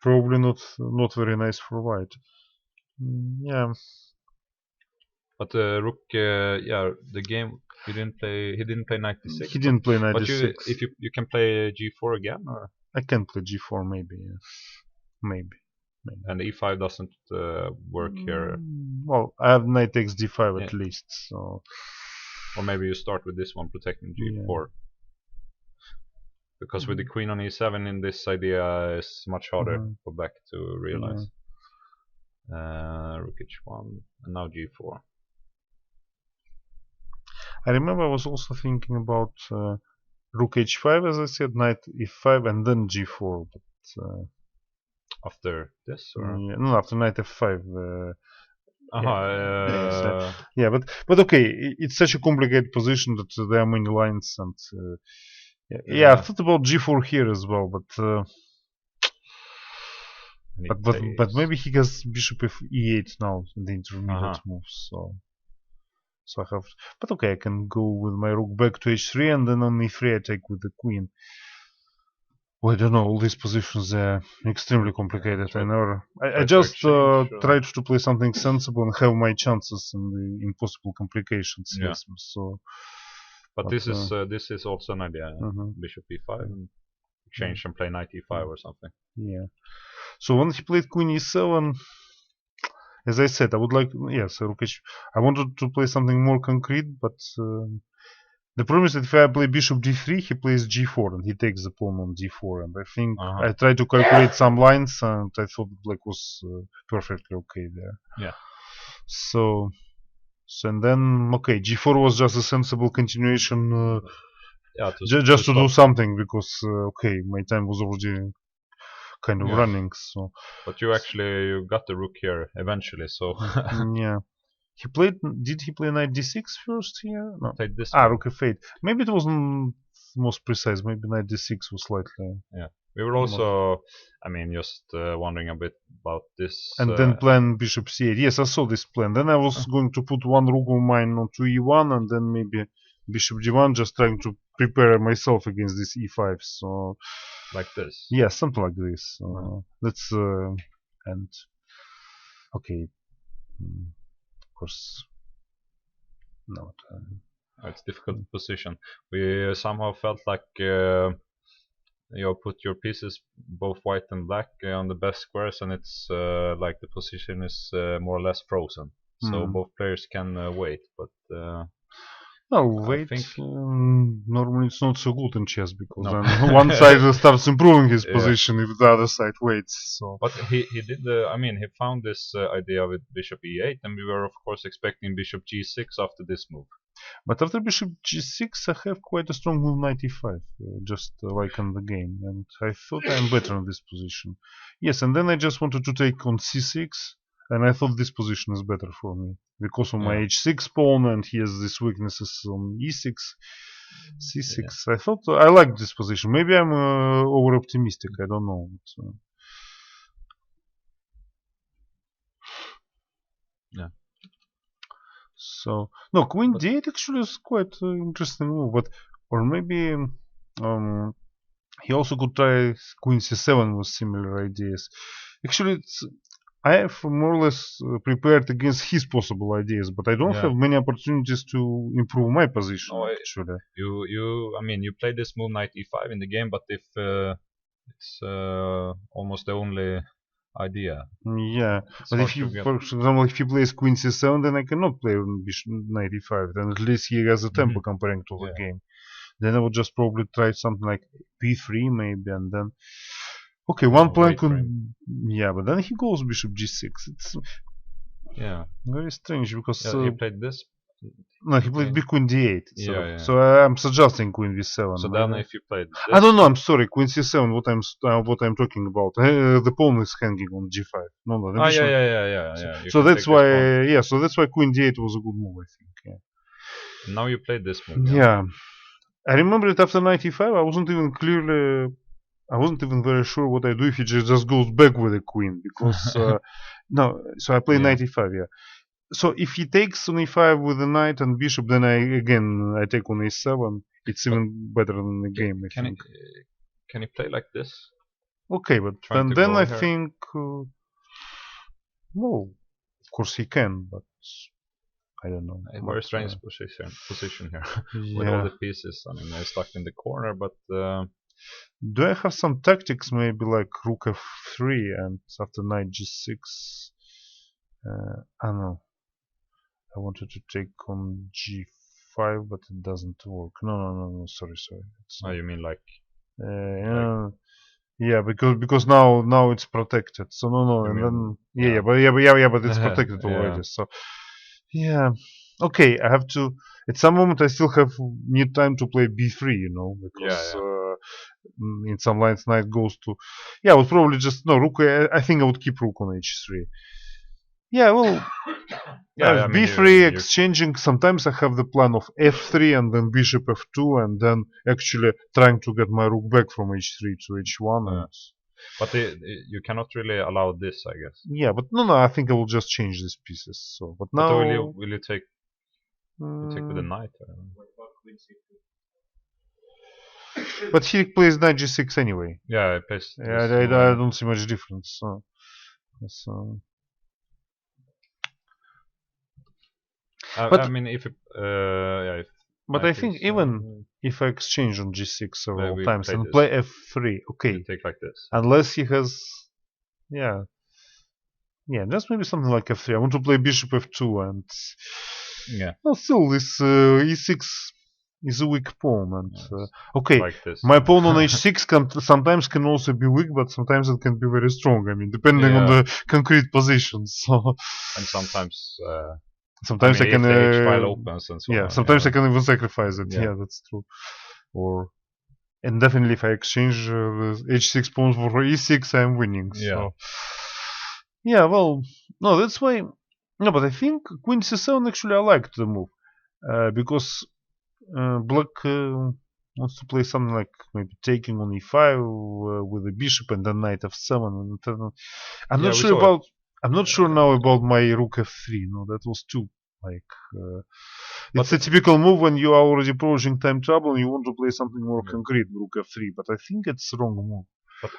probably not very nice for white. But rook, the game he didn't play knight d6. He didn't play knight but d6. If you can play g4 again, or I can play g4 maybe. Maybe. And e5 doesn't work here. Well, I have knight takes d5 at least, so. Or maybe you start with this one protecting g4. Because with the queen on e7 in this idea is much harder for black to realize. Rook h1 and now g4. I remember I was also thinking about rook h5, as I said, knight e5, and then g4. But after this, or no, after knight f5. But okay, it's such a complicated position that there are many lines, and I thought about g4 here as well, but maybe he has bishop e8 now in the intermediate moves, so I have. But okay, I can go with my rook back to h3, and then on e3 I take with the queen. Well, I don't know, all these positions are extremely complicated. I just tried to play something sensible and have my chances in the impossible complications. So, but this is also an idea. Bishop e5 and exchange and play knight e5 or something. So when he played queen e7, as I said, I would like, yes, rook h. I wanted to play something more concrete, but the problem is that if I play bishop d3, he plays g4 and he takes the pawn on d4. And I think I tried to calculate some lines and I thought black was perfectly okay there. Yeah. So and then, okay, g4 was just a sensible continuation. Yeah, just to do something because, okay, my time was already kind of Yeah. running. So. But you got the rook here eventually, so. Yeah. He played. Did he play knight d6 first here? No. Played this. Rook f8. Maybe it wasn't most precise. Maybe knight d6 was slightly. Yeah. We were also, I mean, just wondering a bit about this. And then plan bishop c8. Yes, I saw this plan. Then I was going to put one rook of mine onto e1 and then maybe bishop d1, just trying to prepare myself against this e5. So. Like this. Yeah, something like this. That's and okay. Of course. No. It's a difficult position. We somehow felt like you put your pieces both white and black on the best squares, and it's like the position is more or less frozen. So both players can wait, but. Wait. Normally it's not so good in chess because then one side starts improving his position if the other side waits. So. But he did. I mean, he found this idea with bishop e8, and we were of course expecting bishop g6 after this move. But after bishop g6, I have quite a strong move knight e5, just like in the game, and I thought I'm better in this position. Yes, and then I just wanted to take on c6. And I thought this position is better for me because of my h6 pawn, and he has these weaknesses on e6, c6. Yeah. I thought I liked this position. Maybe I'm over optimistic. I don't know. Yeah. So no, queen d8 actually is quite an interesting move, but or maybe he also could try queen c7 with similar ideas. Actually, I have more or less prepared against his possible ideas, but I don't have many opportunities to improve my position. No, actually, I mean, you played this move knight e5 in the game, but if it's almost the only idea. Yeah, but if you, for example, if he plays queen c7, then I cannot play knight e5. Then at least he has a tempo comparing to the game. Then I would just probably try something like b3 maybe, and then. Okay, one plan could. Yeah, but then he goes bishop g6. It's very strange because he played this. No, he played queen d8. So I'm suggesting queen v7. So then, if you played this, I don't know. I'm sorry, queen c7. What I'm talking about? The pawn is hanging on g5. No, the bishop. Yeah. So that's why. Yeah, so that's why queen d8 was a good move, I think. Yeah. Now you played this move. Yeah. I remember it after knight e5. I wasn't even very sure what I do if he just goes back with the queen because no. So I play knight e5. Yeah. So if he takes on e5 with the knight and bishop, then I take on a7. It's even better than the game. I think. Can he play like this? Okay, but then I think. Well, of course he can, but I don't know. A very strange position here with all the pieces. I mean, they're stuck in the corner, but. Do I have some tactics, maybe like rook f3 and after knight g6? I don't know. I wanted to take on g5, but it doesn't work. No. Sorry. You mean like? Yeah, because now it's protected. So no, and then but it's protected already. So yeah, okay. I have to. At some moment, I still need time to play b3. Because. In some lines knight goes to I would probably just rook. I think I would keep rook on h3. b3 exchanging. Sometimes I have the plan of f3 and then bishop f2 and then actually trying to get my rook back from h3 to h1. But you cannot really allow this, I guess. Yeah, but no, I think I will just change these pieces. So, but now will you take with the knight? But he plays knight g6 anyway. Yeah, he plays. I don't see much difference. I mean, if but I think even if I exchange on g6 several times and play f3, okay, take like this. Unless he has, Yeah, just maybe something like f3. I want to play bishop f2 and Yeah. well, still this e6 is a weak pawn and okay. Like this. My pawn on h6 sometimes can also be weak, but sometimes it can be very strong. I mean, depending on the concrete positions. So and sometimes sometimes I mean, can if the H file opens and so yeah, on. sometimes I can even sacrifice it. Yeah. Yeah, that's true. Or and definitely if I exchange the h6 pawns for e6, I'm winning. So yeah, well, no, that's why. No, but I think queen c7 actually I liked the move because black wants to play something like maybe taking on e5 with a bishop and then knight f7. And I'm not sure about. I'm not sure now about my rook f3. No, that was too like. It's a typical move when you are already approaching time trouble and you want to play something more concrete, rook f3. But I think it's the wrong move.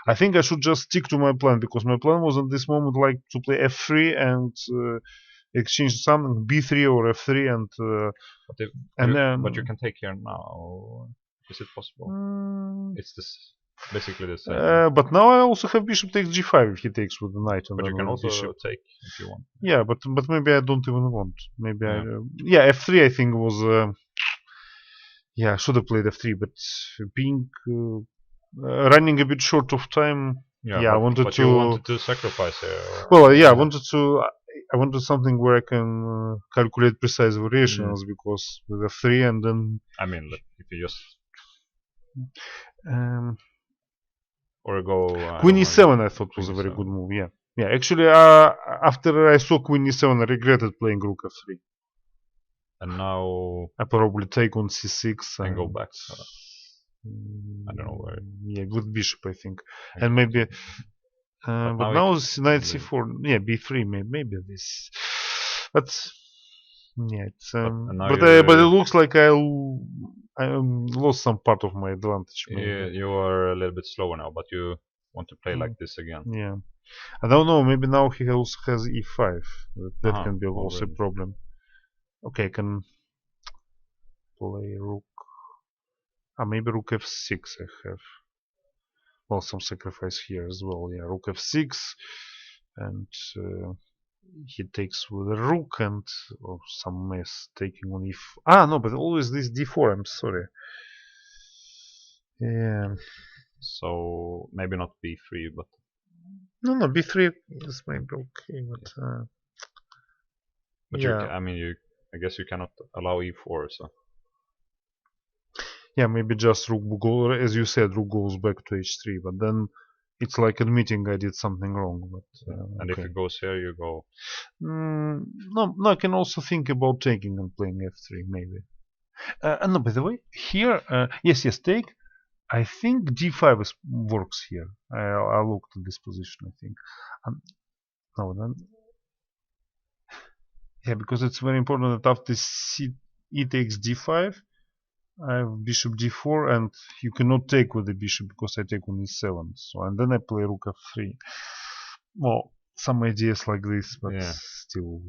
I think I should just stick to my plan because my plan was at this moment like to play f3 and exchange something b3 or f3 and but you can take here now. Is it possible? It's this basically the same. But now I also have bishop takes g5 if he takes with the knight. And but then you can also bishop. take if you want. Yeah, but maybe I don't even want. Maybe yeah f3 I think was yeah I should have played f3, but being running a bit short of time. Yeah, I wanted but to. You wanted to sacrifice here. Well, yeah, I wanted to. I wanted something where I can calculate precise variations because with f3 and then. I mean, if you just. Um, or go. Queen e7 I thought was a very good move. Yeah, yeah. Actually, after I saw Queen e7, I regretted playing rook f3. And now I probably take on c6 and go back. I don't know where. Yeah, with bishop I think, and maybe. But now it's knight c4. Yeah, b3 maybe this. But yeah, it's but it looks like I lost some part of my advantage. Maybe. You are a little bit slower now, but you want to play like this again. Yeah, I don't know. Maybe now he also has e5. That can be also a problem. Okay, I can play rook. Maybe rook f6 I have. Well, some sacrifice here as well. Yeah, rook f6, and he takes with a rook and some mess taking on if. No, but always this d4. I'm sorry. Yeah. So maybe not b3, but. No, b3 is maybe okay, but. But yeah. I guess you cannot allow e4, so. Yeah, maybe just rook goes, as you said, rook goes back to h3, but then it's like admitting I did something wrong. But and if it goes here, you go. No, I can also think about taking and playing f3 maybe. No, by the way, here, yes, take. I think d5 works here. I looked at this position. I think. No, then. Yeah, because it's very important that after e takes d5. I have bishop d4 and you cannot take with the bishop because I take on e7. So and then I play rook f3. Well, some ideas like this, but still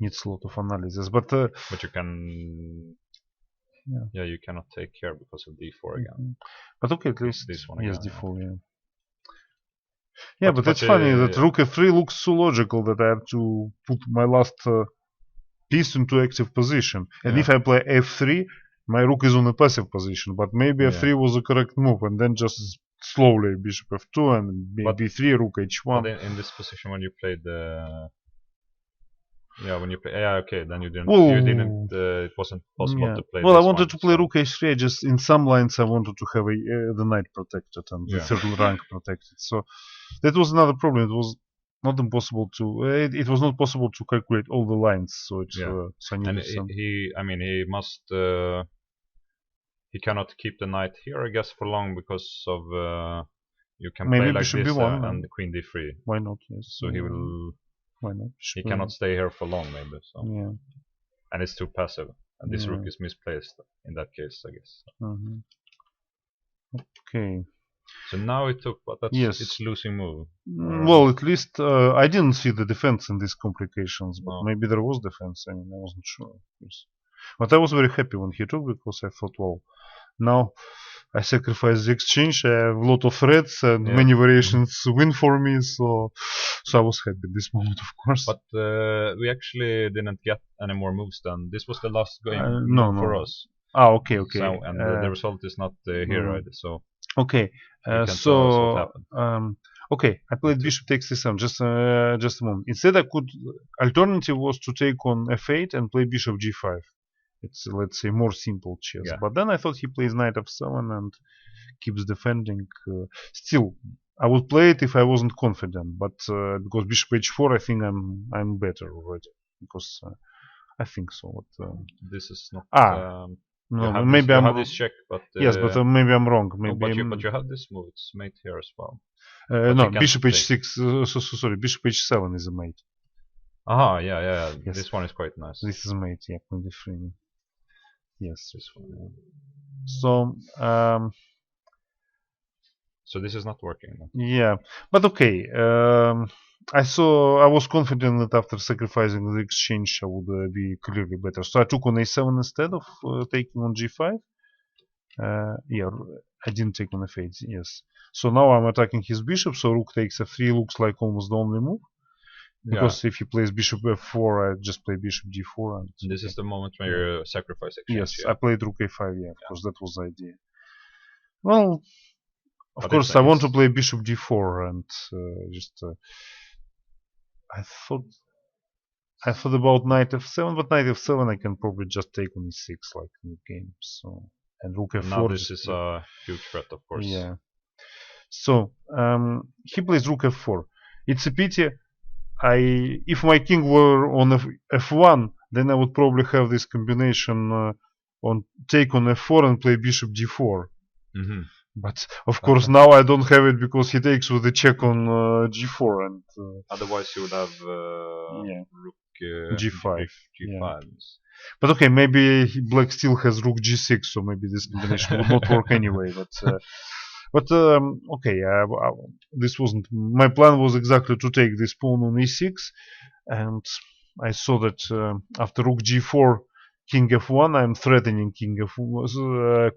needs a lot of analysis. But you can. Yeah, you cannot take here because of d4 again. But okay, at least this one yes, again, d4. Yeah. Yeah, but it's funny that rook f3 looks so logical that I have to put my last piece into active position, and if I play f3. My rook is on a passive position, but maybe f3 was the correct move, and then just slowly bishop f2 and maybe b3, rook h1. But in this position, when you played the when you play okay, then you didn't. It wasn't possible to play. Well, I wanted to play rook h3. Just in some lines, I wanted to have the knight protected and the third rank protected. So that was another problem. It was not impossible to. It was not possible to calculate all the lines. So it's and he must. He cannot keep the knight here, I guess, for long because of you can play like this and the queen d3. Why not? Yes. So he will. Why not? He cannot stay here for long, maybe. So. Yeah. And it's too passive, and this rook is misplaced in that case, I guess. Okay. So now it took, but that's it's losing move. Well, at least I didn't see the defense in these complications, but maybe there was defense. I mean, I wasn't sure. But I was very happy when he took because I thought, well, now I sacrifice the exchange. I have a lot of threats and Yeah. many variations win for me. So I was happy at this moment, of course. But we actually didn't get any more moves then. This was the last game No, move for no. us. Ah, okay, okay. So, and the result is not here either. So Okay, you can tell us what so happened. okay, I played bishop takes c7. Just a moment. Instead, I could alternative was to take on f8 and play bishop g5. It's, let's say, more simple chess. Yeah. But then I thought he plays knight f7 and keeps defending. Still, I would play it if I wasn't confident. But because bishop h4, I think I'm better already. Because I think so. But, This is not. no, you maybe you I'm have this check, but yes, but maybe I'm wrong. no, Maybe but you have this move. It's mate here as well. no, you can't bishop take. h6. Sorry, bishop h7 is a mate. Aha, yeah. Yes. This one is quite nice. This is mate. Yeah, queen d3. Yes. This one. So So this is not working then. yeah, but okay. I was confident that after sacrificing the exchange, I would be clearly better. So I took on a7 instead of taking on g5. Yeah, I didn't take on f8. Yes. So now I'm attacking his bishop. So rook takes f3 looks like almost the only move. Because if he plays bishop f4, I just play bishop d4. And this is the moment when you sacrifice exchange. yes, yeah. I played rook a5. Yeah, of course, that was the idea. Well, of But course, I want to play bishop d4 and I thought about knight f7, but knight f7 I can probably just take on e6 like in the game. So and rook f4. Now this is a huge threat, of course. Yeah. So he plays rook f4. It's a pity. If my king were on f1, then I would probably have this combination on take on f4 and play bishop d4. Mm-hmm. But of course now I don't have it because he takes with the check on g4 and otherwise you would have rook g5. g5. Yeah. But okay, maybe black still has rook g6, so maybe this combination would not work anyway. But okay, this wasn't my plan. Was exactly to take this pawn on e6, and I saw that after rook g4, king f1, I'm threatening king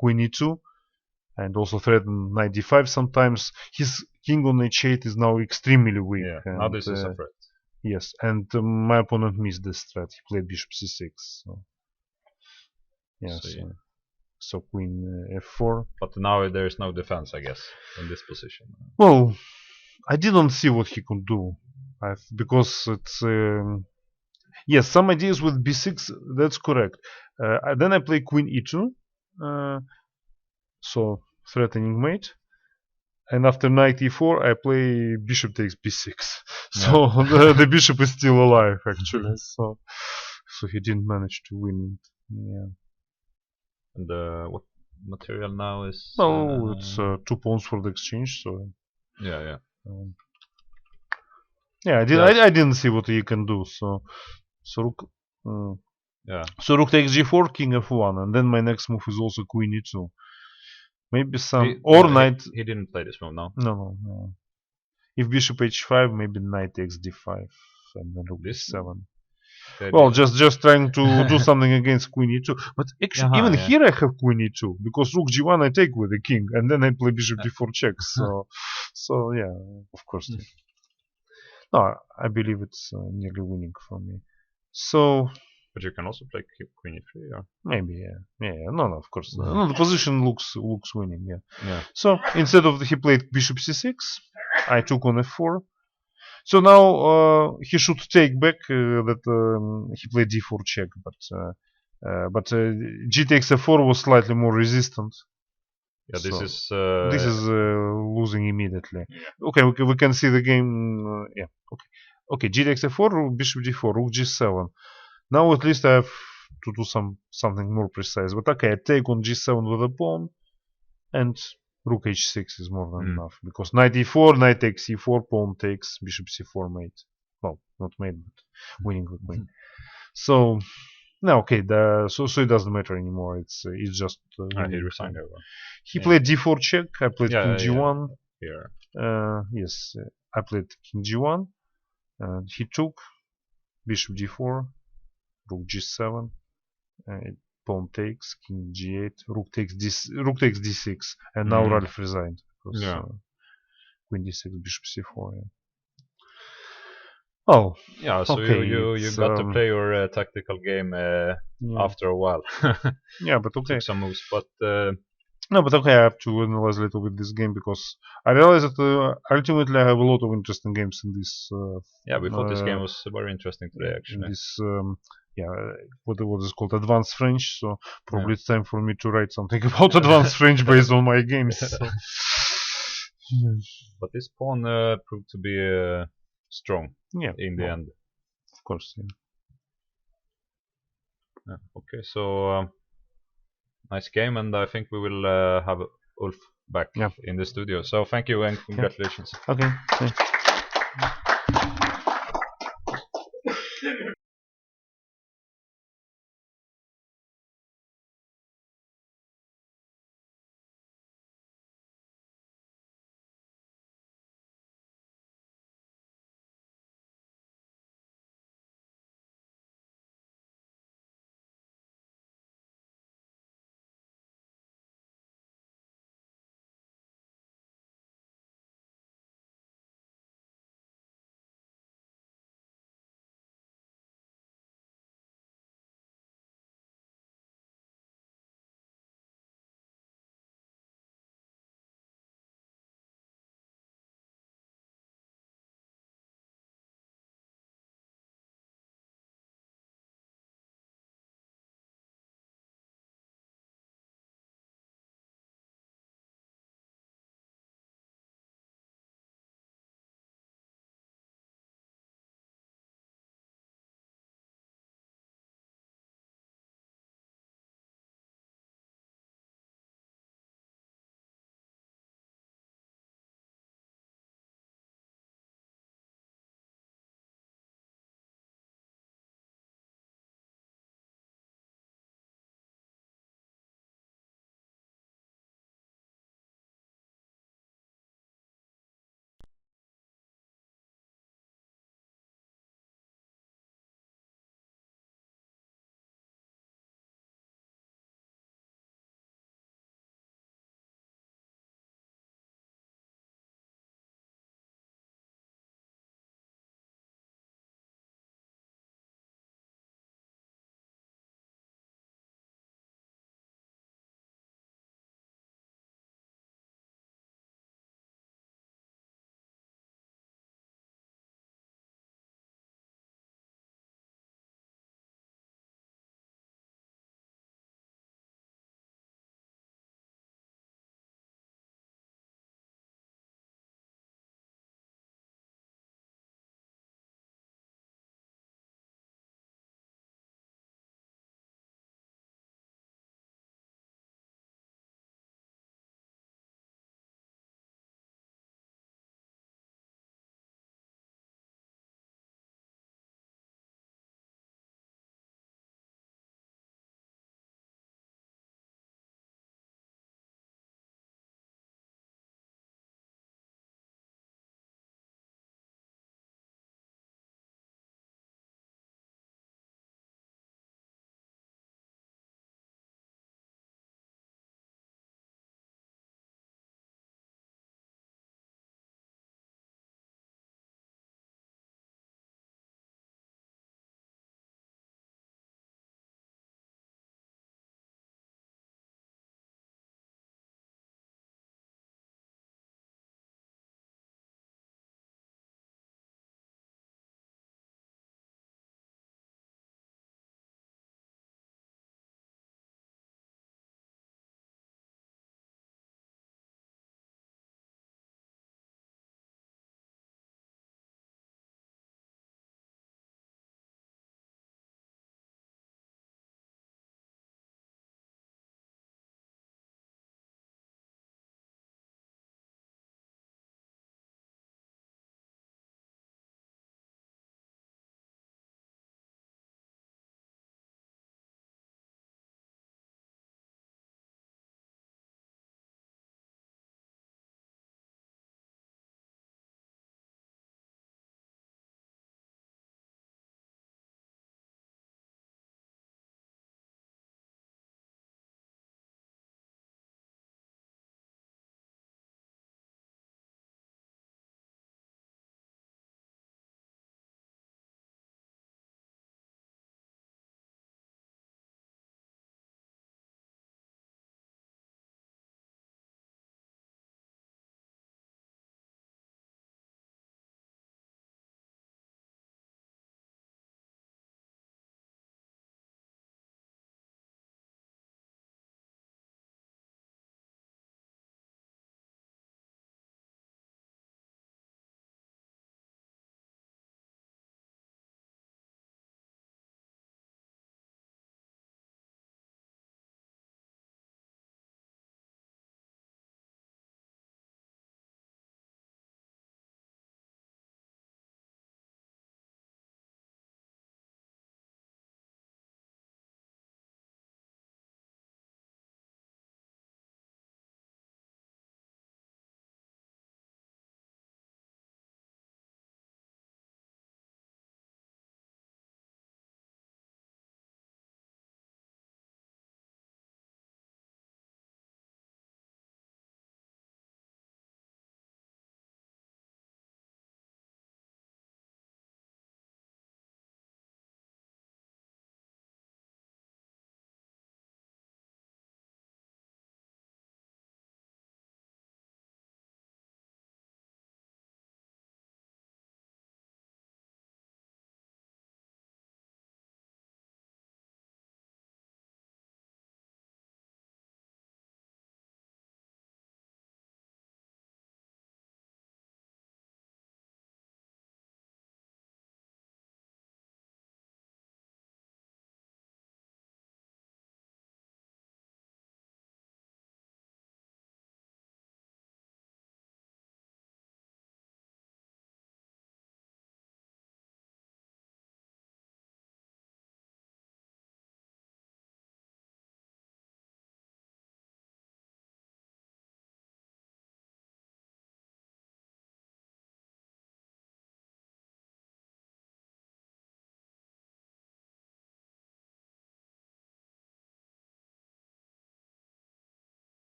queen e2. And also threaten knight d5 sometimes. His king on h8 is now extremely weak. Yeah, and, now this is a threat. Yes, and my opponent missed this threat. He played bishop c6. So, yeah, so queen f4. But now there is no defense, I guess, in this position. Well, I didn't see what he could do. Because it's... yes, some ideas with b6, that's correct. Then I play queen e2. So threatening mate, and after knight e4 I play bishop takes b6. So the bishop is still alive actually. So he didn't manage to win. Yeah. And what material now is? Oh, it's 2 pawns for the exchange. So yeah. Yeah, I didn't see what he can do. So rook. Yeah. So rook takes g4, king f1, and then my next move is also queen e2. Maybe some knight. He didn't play this move, no. No. If bishop h5, maybe knight takes d5 and then rook b7. Well, just trying to do something against queen e2. But actually, even here I have queen e2 because rook g1 I take with the king, and then I play bishop d4 check. So yeah, of course. No, I believe it's nearly winning for me. So. But you can also play queen e3, yeah. Maybe, yeah. No, of course. No, the position looks winning, yeah. So instead of he played bishop c6, I took on f4. So now he should take back that he played d4 check, but g takes f4 was slightly more resistant. Yeah, this is losing immediately. Okay, we can see the game. Yeah. Okay. G takes f4, bishop d4, rook g7. Now at least I have to do something more precise. But okay, I take on g7 with a pawn, and rook h6 is more than enough. Because knight e4, knight takes e4, pawn takes bishop c4 mate. Well, not mate, but winning the queen. So no, okay. So it doesn't matter anymore. It's just. He resigned over. He played d4 check. I played king g1. Here. Yes, I played king g1. He took bishop d4. Rook g7. pawn takes, king g8, rook takes d6, and now Ralph resigned because queen d6, bishop c4. Yeah. Oh, yeah. So okay, you got to play your tactical game after a while. Yeah, but okay. Took some moves, but no, but okay, I have to analyze a little bit this game because I realize that ultimately I have a lot of interesting games in this. yeah, we thought this game was very interesting today, actually. In this, what is called advanced French. So probably it's time for me to write something about advanced French based on my games. So. But this pawn proved to be strong. In the end. Of course. Yeah. Okay, so nice game, and I think we will have Ulf back in the studio. So thank you and congratulations. Okay. Thanks.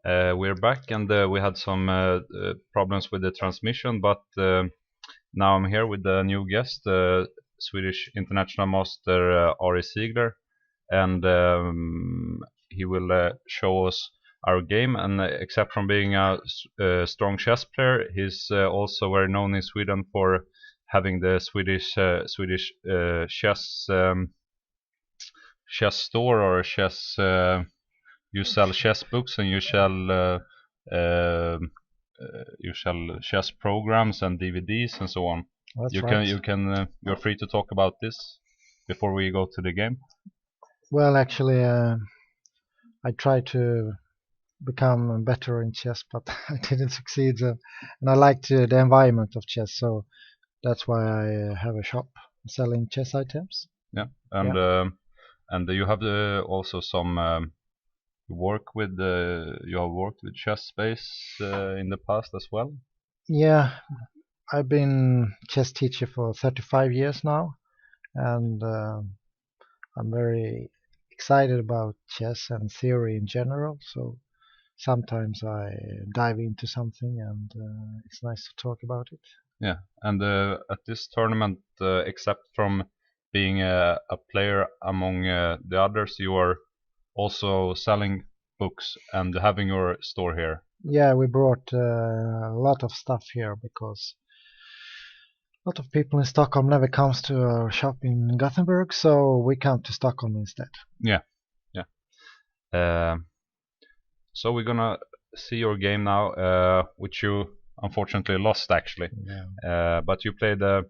We're back, and we had some problems with the transmission, but now I'm here with a new guest, Swedish international master Ari Ziegler, and he will show us our game. And except from being a strong chess player, he's also very known in Sweden for having the Swedish chess store or chess. You sell chess books and you sell chess programs and DVDs and so on. That's right. You're free to talk about this before we go to the game. Well, actually, I tried to become better in chess, but I didn't succeed. And I liked the environment of chess, so that's why I have a shop selling chess items. Yeah, and you have also some. You have worked with chess space in the past as well. Yeah, I've been chess teacher for 35 years now, and I'm very excited about chess and theory in general. So sometimes I dive into something, and it's nice to talk about it. Yeah, and at this tournament, except from being a player among the others, you are also selling books and having your store here. Yeah, we brought a lot of stuff here because a lot of people in Stockholm never comes to our shop in Gothenburg, so we come to Stockholm instead. Yeah, yeah. So we're gonna see your game now, which you unfortunately lost actually. Yeah. But you played a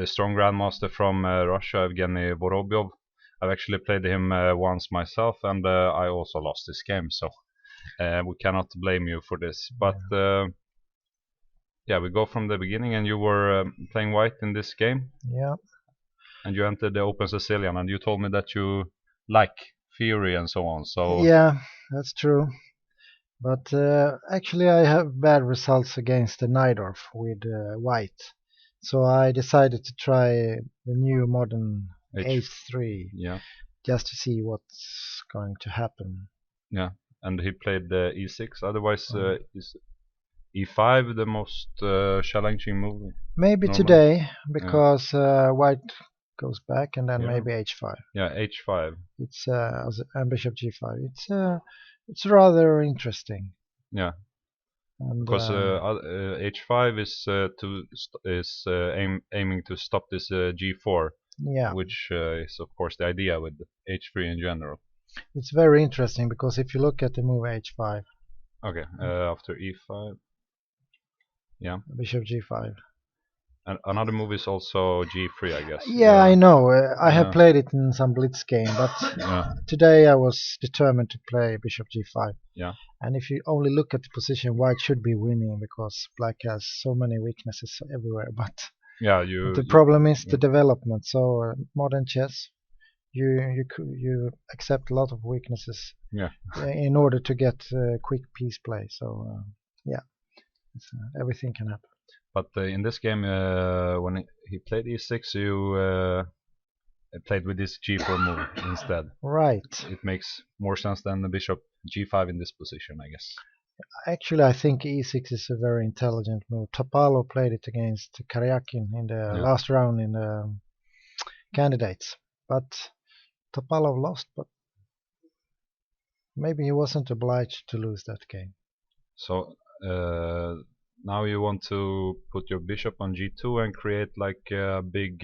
strong grandmaster from Russia, Evgeny Vorobyov. I've actually played him once myself, and I also lost this game, so we cannot blame you for this. But yeah, we go from the beginning, and you were playing white in this game. Yeah. And you entered the Open Sicilian, and you told me that you like theory and so on. So Yeah, that's true. But actually, I have bad results against the Najdorf with white. So I decided to try the new modern H3 yeah, just to see what's going to happen. yeah. And he played E6. Otherwise, is E5 the most challenging move? Maybe normally? Today, because white goes back, and then Yeah. maybe H5. Yeah, H5. It's and Bishop G5. It's rather interesting. Yeah, And because H5 is aiming to stop this G4, yeah, which is of course the idea with H3 in general. it's very interesting because if you look at the move H5, Okay, after E5, yeah, Bishop G5. and another move is also G3, I guess. Yeah, I know. I have played it in some blitz game, but today I was determined to play Bishop G5. Yeah. And if you only look at the position, white should be winning because black has so many weaknesses everywhere. But yeah, the problem is the development. So modern chess, you accept a lot of weaknesses in order to get quick piece play. So yeah, everything can happen. But in this game, when he played E6, you played with this G4 move instead. Right. It makes more sense than the Bishop G5 in this position, I guess. Actually, I think E6 is a very intelligent move. Topalov played it against Karyakin in the last round in the candidates, but Topalov lost. But maybe he wasn't obliged to lose that game. So now you want to put your bishop on G2 and create like a big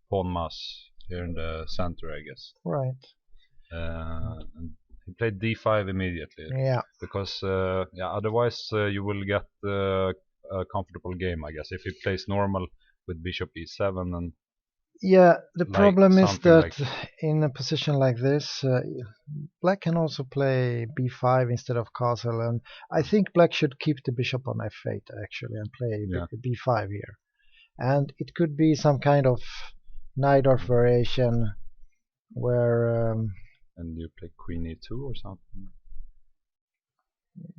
pawn mass here in the center, I guess. Right. And he played D5 immediately. Yeah. Because otherwise you will get a comfortable game, I guess, if he plays normal with bishop E7 and. Yeah, the problem is that in a position like this, black can also play b5 instead of castle, and I think black should keep the bishop on f8 actually and play b5 here. And it could be some kind of Najdorf variation where. And you play queen e2 or something?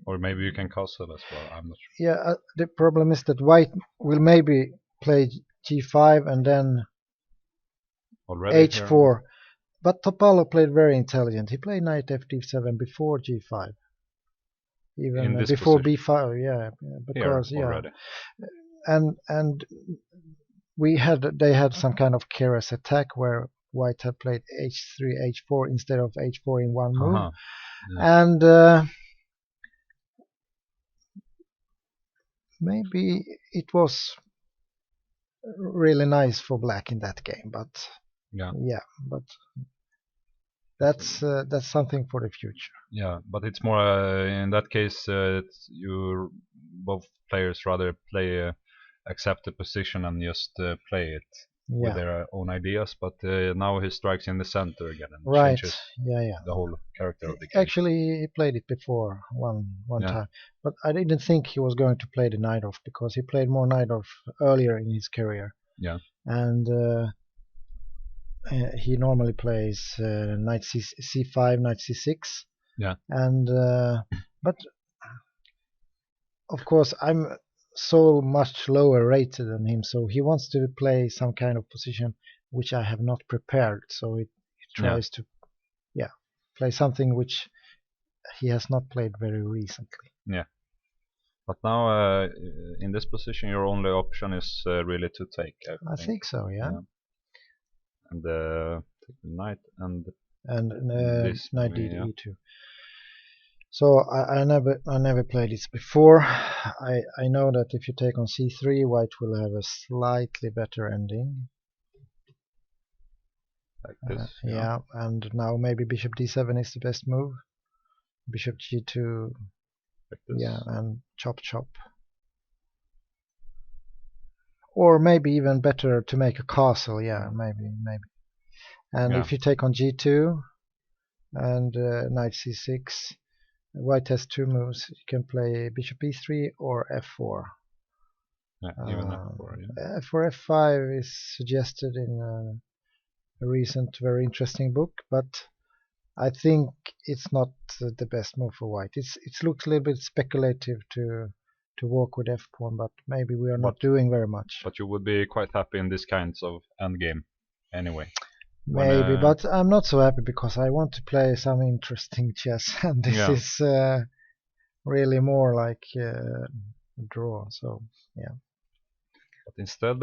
Or maybe you can castle as well, I'm not sure. Yeah, the problem is that white will maybe play g5 and then already h4. Here. But Topalov played very intelligent. He played knight f d7 before g5. even in this before position. b5. Yeah, because Here already. and they had some kind of careless attack where white had played h3 h4 instead of h4 in one move. Uh-huh. Yeah. And maybe it was really nice for black in that game, but Yeah. but that's something for the future. Yeah, but it's more in that case, you both players rather play accept the position and just play it with Yeah, their own ideas. But now he strikes in the center again and right. changes Yeah. the whole character of the game. Actually, he played it before one Yeah. time, but I didn't think he was going to play the knight off because he played more knight off earlier in his career. Yeah. And he normally plays knight c5, knight c6. Yeah. And but of course I'm so much lower rated than him, so he wants to play some kind of position which I have not prepared. So he tries to play something which he has not played very recently. Yeah. But now in this position, your only option is really to take. I think so. Yeah. And take the knight and this knight yeah. e2. So I never played this before. I know that if you take on c3, white will have a slightly better ending. Like this. Yeah, and now maybe bishop d7 is the best move. Bishop g2. Like this. Yeah, and chop chop. Or maybe even better to make a castle. Yeah, maybe. And if you take on g2 and knight c6, white has two moves. You can play bishop e3 or f4. Yeah, even f4. Yeah. For f5 is suggested in a recent, very interesting book, but I think it's not the best move for white. It looks a little bit speculative to walk with f pawn, but maybe we are not doing very much. But you would be quite happy in this kinds of endgame, anyway. Maybe, but I'm not so happy because I want to play some interesting chess, and this is really more like a draw. So yeah. But instead,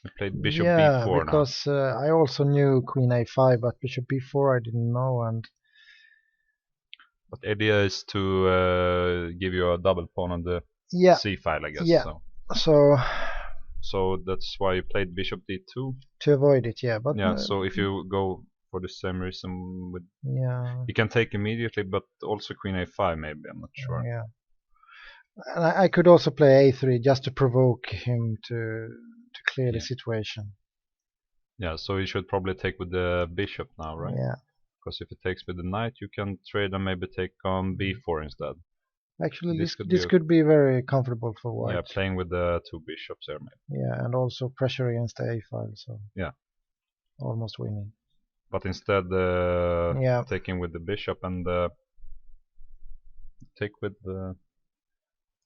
we played bishop b4 because now. I also knew queen a5, but bishop b4 I didn't know. And but the idea is to give you a double pawn on the c file, I guess. Yeah. So that's why you played bishop d2 to avoid it. Yeah, but so if you go for the same reason with you can take immediately, but also queen a5 maybe. I'm not sure. Yeah. And I could also play a3 just to provoke him to clear the situation. Yeah, so you should probably take with the bishop now, right? Yeah. Because if it takes with the knight, you can trade and maybe take on b4 instead. Actually, this could be very comfortable for white. Yeah, playing with the two bishops there, maybe. Yeah, and also pressure against the a file, so yeah, almost winning. But instead, taking with the bishop and take with the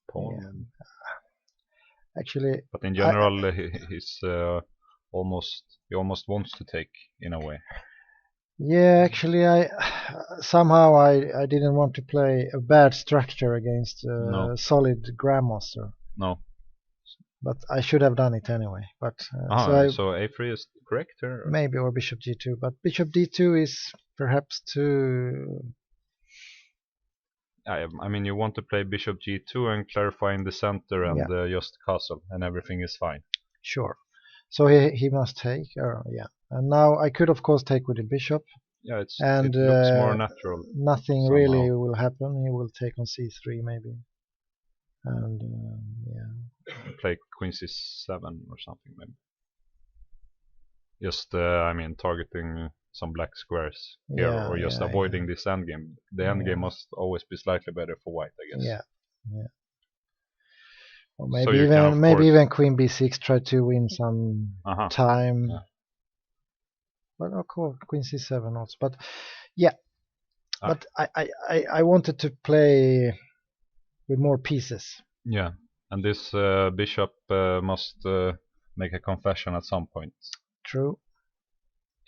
pawn. Yeah. Actually, but in general, he's almost wants to take in a way. Yeah, actually, I didn't want to play a bad structure against a solid grandmaster. No. But I should have done it anyway. But so a3 is correct, or maybe, or bishop g2. But bishop d2 is perhaps too. I mean, you want to play bishop g2 and clarify in the center and just castle, and everything is fine. Sure. So he must take. And now I could of course take with the bishop. Yeah, it looks more natural. Nothing somehow. Really will happen. He will take on c3 maybe. And play queen c7 or something maybe. Just I mean, targeting some black squares here, or just avoiding this endgame. The endgame must always be slightly better for white, I guess. Yeah. Or maybe even queen b6 try to win some time. Yeah. But of course, queen c7 also. But yeah, but I wanted to play with more pieces. Yeah, and this bishop must make a confession at some point. True.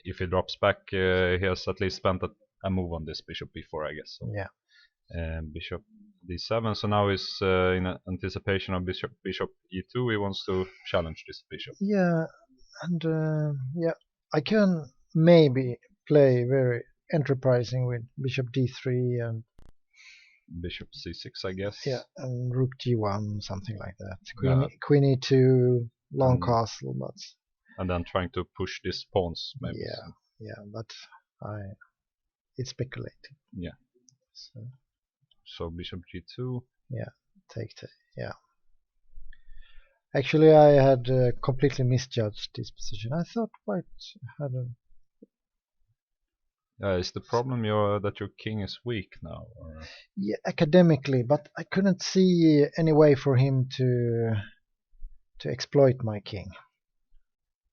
If he drops back, he has at least spent a move on this bishop b4, I guess. So. Yeah. Bishop d7. So now he's in anticipation of bishop e2. He wants to challenge this bishop. Yeah, and yeah, I can maybe play very enterprising with bishop d3 and Bishop c6, I guess. yeah, and rook g1, something like that. Yeah. Queen e2, long castle, but And then trying to push these pawns, maybe. yeah, but it's speculating. Yeah. So So bishop g2. yeah, yeah. Actually, I had completely misjudged this position. I thought white had a Is the problem that your king is weak now? Or? yeah, academically, but I couldn't see any way for him to exploit my king.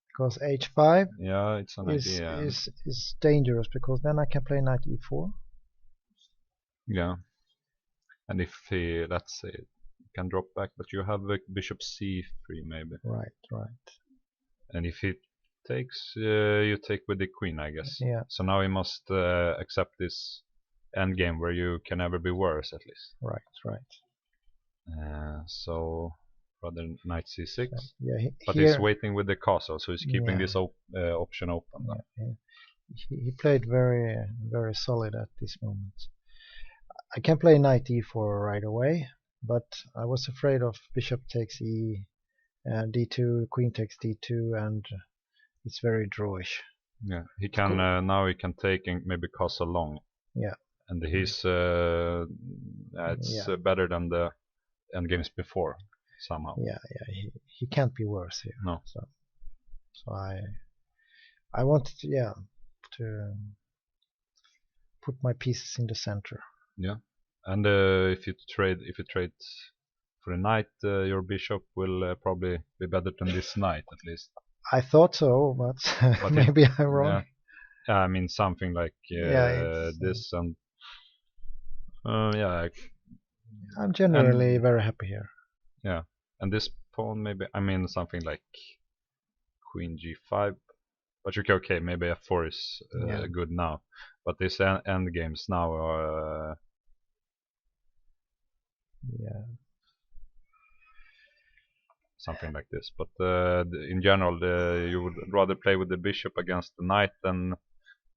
Because h5 Yeah, it's an idea. is dangerous, because then I can play knight e4. Yeah. And if he, let's say, can drop back, but you have bishop c3 maybe. Right. And if he takes, you take with the queen, I guess. Yeah. So now he must accept this endgame where you can never be worse, at least. Right. So rather knight c6. Yeah, but here, he's waiting with the castle, so he's keeping this option open. Yeah. He played very, very solid at this moment. I can play knight e4 right away, but I was afraid of bishop takes d2, queen takes d2, and it's very drawish. Yeah, he can now he can take and maybe castle long. Yeah. And he's it's better than the endgames before somehow. Yeah, he can't be worse here. No. So I wanted to put my pieces in the center. Yeah, and if you trade for a knight, your bishop will probably be better than this knight at least. I thought so, but maybe I'm wrong. Yeah, I mean something like this, and I'm generally very happy here. Yeah, and this pawn maybe, I mean something like queen g5, but okay, maybe f4 is good now, but these end games now are something like this. But in general, you would rather play with the bishop against the knight than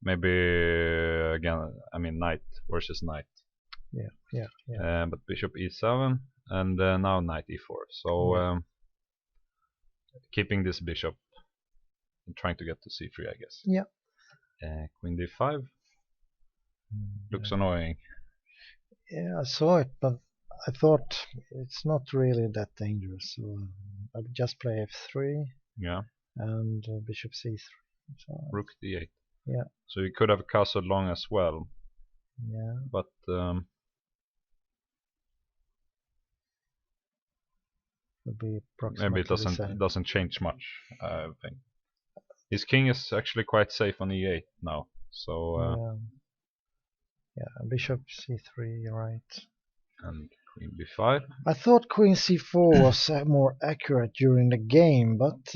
maybe again, I mean knight versus knight. Yeah. But bishop e7 and now knight e4. So keeping this bishop and trying to get to c3, I guess. Yeah. Queen d5 looks annoying. Yeah, I saw it, but I thought it's not really that dangerous. So I'll just play f3. Yeah. And bishop c3. So, rook d8. Yeah. So you could have castled long as well. Yeah. But maybe it doesn't change much. I think his king is actually quite safe on e8 now. So bishop c3, right? And queen b5. I thought queen c4 was more accurate during the game, but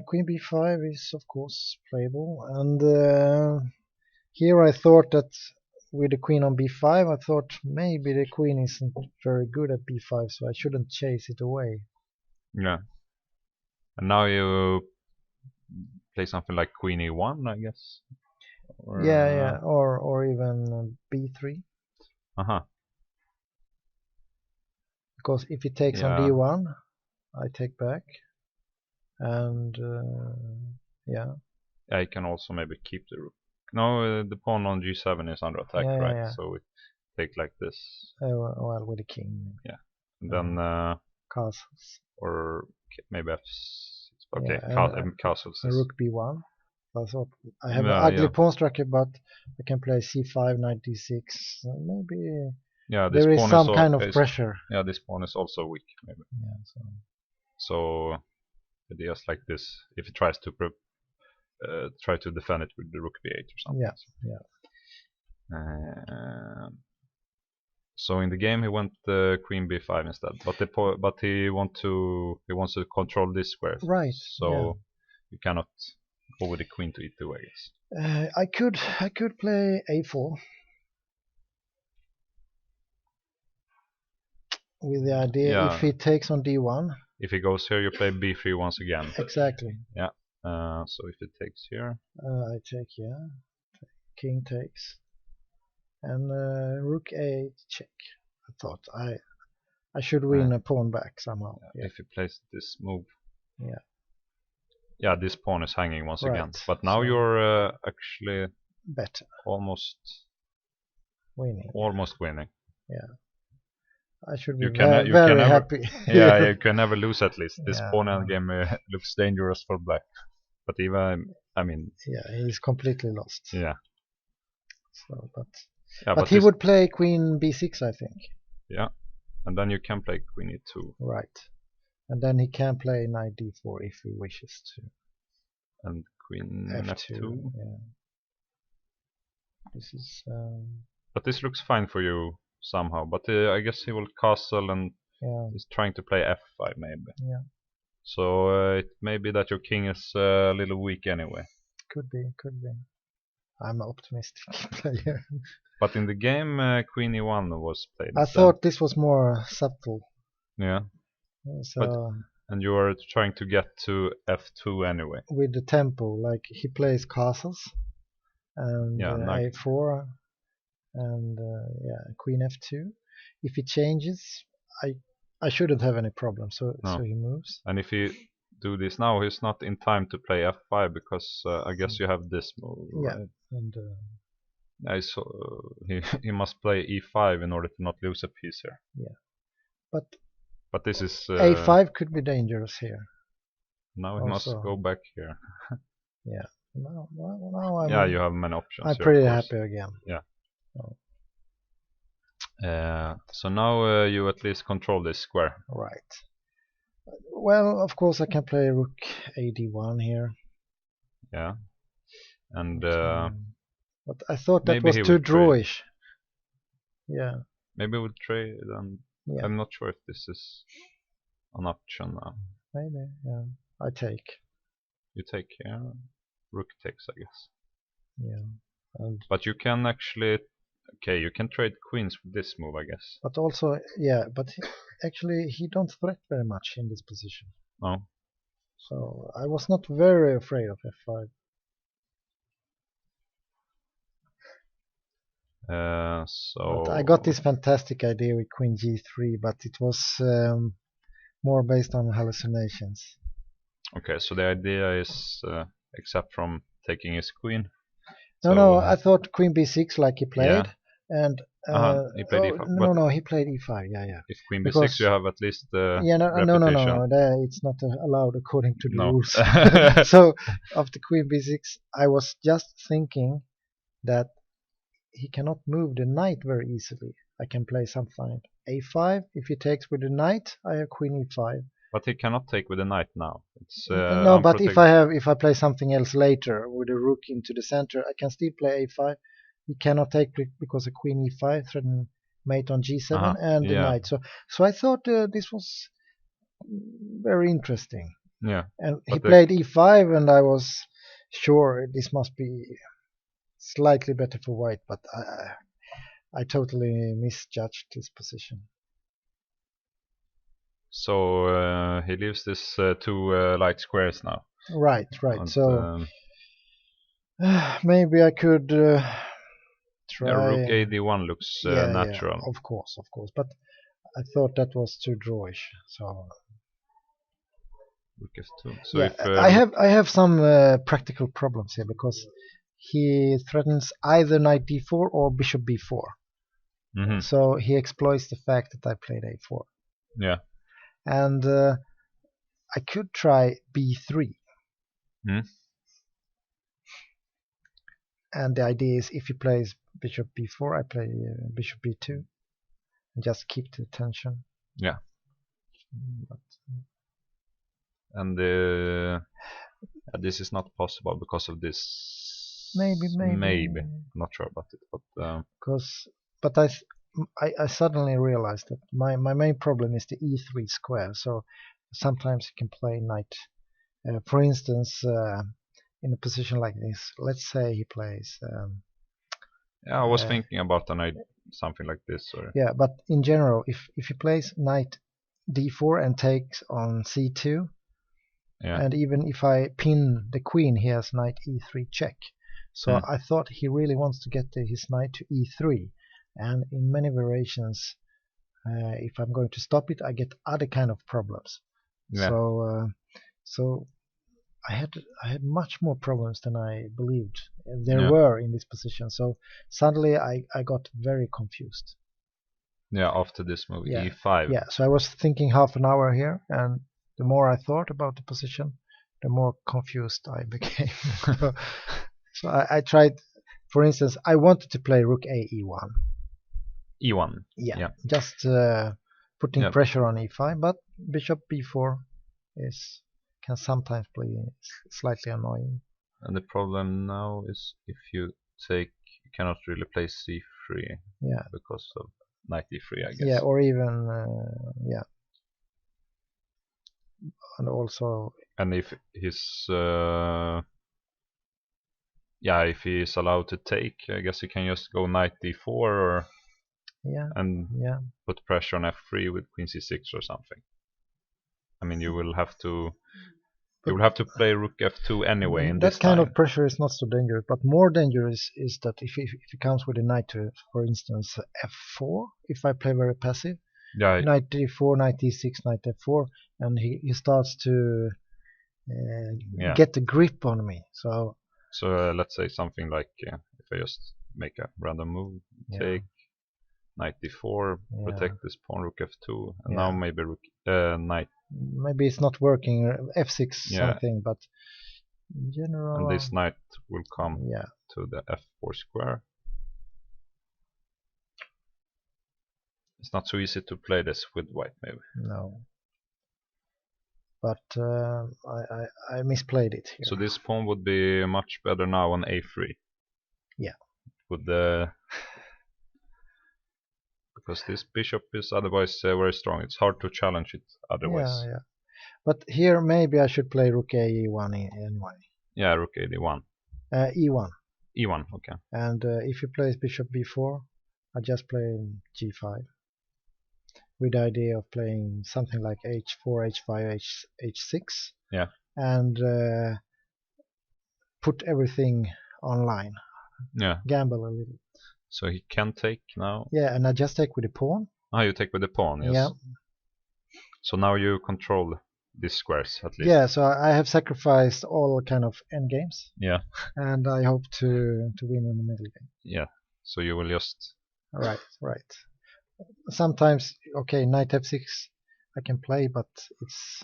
queen b5 is of course playable. And here I thought that with the queen on b5, I thought maybe the queen isn't very good at b5, so I shouldn't chase it away. Yeah. And now you play something like queen e1, I guess. Or, or even b3. Because if he takes on d1, I take back, and Yeah, you can also maybe keep the rook. No, the pawn on g7 is under attack, right? Yeah. So we take like this. Well, with the king. Yeah, and then castles. Or maybe f6. Okay, castles. Rook b1. I thought I have an ugly pawn structure, but I can play c5, knight d6. Maybe there is some kind of pressure. Yeah, this pawn is also weak, maybe. Yeah, so ideas like this, if he tries to try to defend it with the rook b8 or something. So in the game he went queen b5 instead, but he wants to control this square. Right. So you cannot go with the queen to e2, I guess. I could play a4. with the idea Yeah. if he takes on d1. If he goes here, you play b3 once again. Exactly. Yeah. So if it takes here, I take, yeah. King takes. And rook a check. I thought I should win a pawn back somehow. Yeah. if he plays this move. Yeah. Yeah, this pawn is hanging once again. Right, But now so- you're actually Better. almost Winning. winning. Yeah. I should be You can very never, happy. Yeah, you can never lose at least. This Yeah. pawn endgame looks dangerous for black. But even, I mean, Yeah, he's completely lost. yeah. So, but Yeah, he this- would play queen b6, I think. Yeah, and then you can play queen e2 Right. And then he can play knight d4 if he wishes to. and queen f2. f2. Yeah. This is But this looks fine for you somehow. But I guess he will castle and yeah. is trying to play f5 maybe. Yeah. So it may be that your king is a little weak anyway. Could be. I'm an optimistic player. But in the game, queen e1 was played. I instead. thought this was more subtle. Yeah, So and you are trying to get to f2 anyway. with the tempo, like he plays castles and Yeah, knight. a4 and queen f2. If he changes, I shouldn't have any problem. So No. so he moves. And if he do this now, he's not in time to play f5 because I guess you have this move. Yeah. Right? And So he must play e5 in order to not lose a piece here. but this is a5 could be dangerous here. now he must also. go back here. Yeah. Now I'm, Yeah, you have many options. I'm here, pretty of course. happy again. So now you at least control this square. Right. Well, of course I can play rook ad1 here. Yeah, and But I thought that maybe was he too would trade. drawish. Yeah. maybe we'll trade. And Yeah. I'm not sure if this is an option now. Maybe. Yeah. I take. You take here, rook takes, I guess. Yeah. And But you can actually, okay, you can trade queens with this move, I guess. but also, yeah. But actually, he don't threat very much in this position. No. So I was not very afraid of f5. So But I got this fantastic idea with queen g3, but it was more based on hallucinations. Okay, so the idea is, except from taking his queen. No, I thought queen b6 like he played, and he played e5, no, but- he played e5. Yeah. If queen b6, Because- you have at least Yeah, no, repetition. it's not allowed according to the No. rules. So after queen b6, I was just thinking that he cannot move the knight very easily. I can play something a5. If he takes with the knight, I have queen e5. But he cannot take with the knight now. It's No, but unprotected. if I play something else later with a rook into the center, I can still play a5. He cannot take because a queen e5 threaten mate on g7 and the yeah. knight. So I thought this was very interesting. Yeah, And he But the- played e5, and I was sure this must be slightly better for white, but I totally misjudged his position. so he leaves this two light squares now. Right. And, So maybe I could try. yeah, rook ad1 looks natural. Yeah, of course. But I thought that was too drawish. So Rook f2. So yeah, if I have some practical problems here because he threatens either knight d4 or bishop b4. mhm, So he exploits the fact that I played a4. yeah, And I could try b3. Hmm. And the idea is if he plays bishop b4, I play bishop b2. And just keep the tension. Yeah. But, and this is not possible because of this. Maybe. I'm not sure about it, but but I suddenly realized that my main problem is the e3 square. So sometimes you can play knight. For instance, in a position like this, let's say he plays. yeah, I was thinking about something like this, or Yeah, but in general, if he plays knight d4 and takes on c2, yeah, and even if I pin the queen, he has knight e3 check. So Hmm. I thought he really wants to get his knight to e3, and in many variations, if I'm going to stop it, I get other kind of problems. yeah, So I had much more problems than I believed there yeah, were in this position. So suddenly I got very confused. yeah. After this move, Yeah, e5. yeah. So I was thinking half an hour here, and the more I thought about the position, the more confused I became. So I tried, for instance, I wanted to play rook a e1. e1. Yeah, Yeah, just putting yeah. pressure on e5, but bishop b4 can sometimes be slightly annoying. And the problem now is if you take, you cannot really play c3 Yeah, because of knight e3, I guess. yeah, or even yeah, and also And if he's yeah, if he is allowed to take, I guess he can just go knight d4 or yeah, and yeah. put pressure on f3 with queen c6 or something. I mean, you will have to play rook f2 anyway in That this kind line. of pressure is not so dangerous, but more dangerous is that if he comes with a knight to, for instance, f4, if I play very passive, Yeah, knight d4, knight d6, knight f4, and he starts to yeah. get a grip on me. So So let's say something like if I just make a random move, yeah, take knight d4, yeah, protect this pawn, rook f2, and yeah. now maybe rook knight, Maybe it's not working, f6 yeah, something, but in and general, this knight will come yeah, to the f4 square. It's not so easy to play this with white, maybe. no. But I misplayed it here. So this pawn would be much better now on a3. Yeah. With the because this bishop is otherwise very strong. It's hard to challenge it otherwise. Yeah, yeah. But here maybe I should play rook a e1 anyway. Yeah, rook a d1. E1. E1, okay. And if he plays bishop b4, I just play g5 with the idea of playing something like h4, h5, h6, Yeah. and put everything online. Yeah. Gamble a little. So he can take now. Yeah, and I just take with the pawn. Ah, you take with the pawn, yes. Yeah. So now you control these squares at least. Yeah, so I have sacrificed all kind of endgames. Yeah. And I hope to win in the middle game. Yeah. So you will just. Right, right. Sometimes, okay, knight f6 I can play, but it's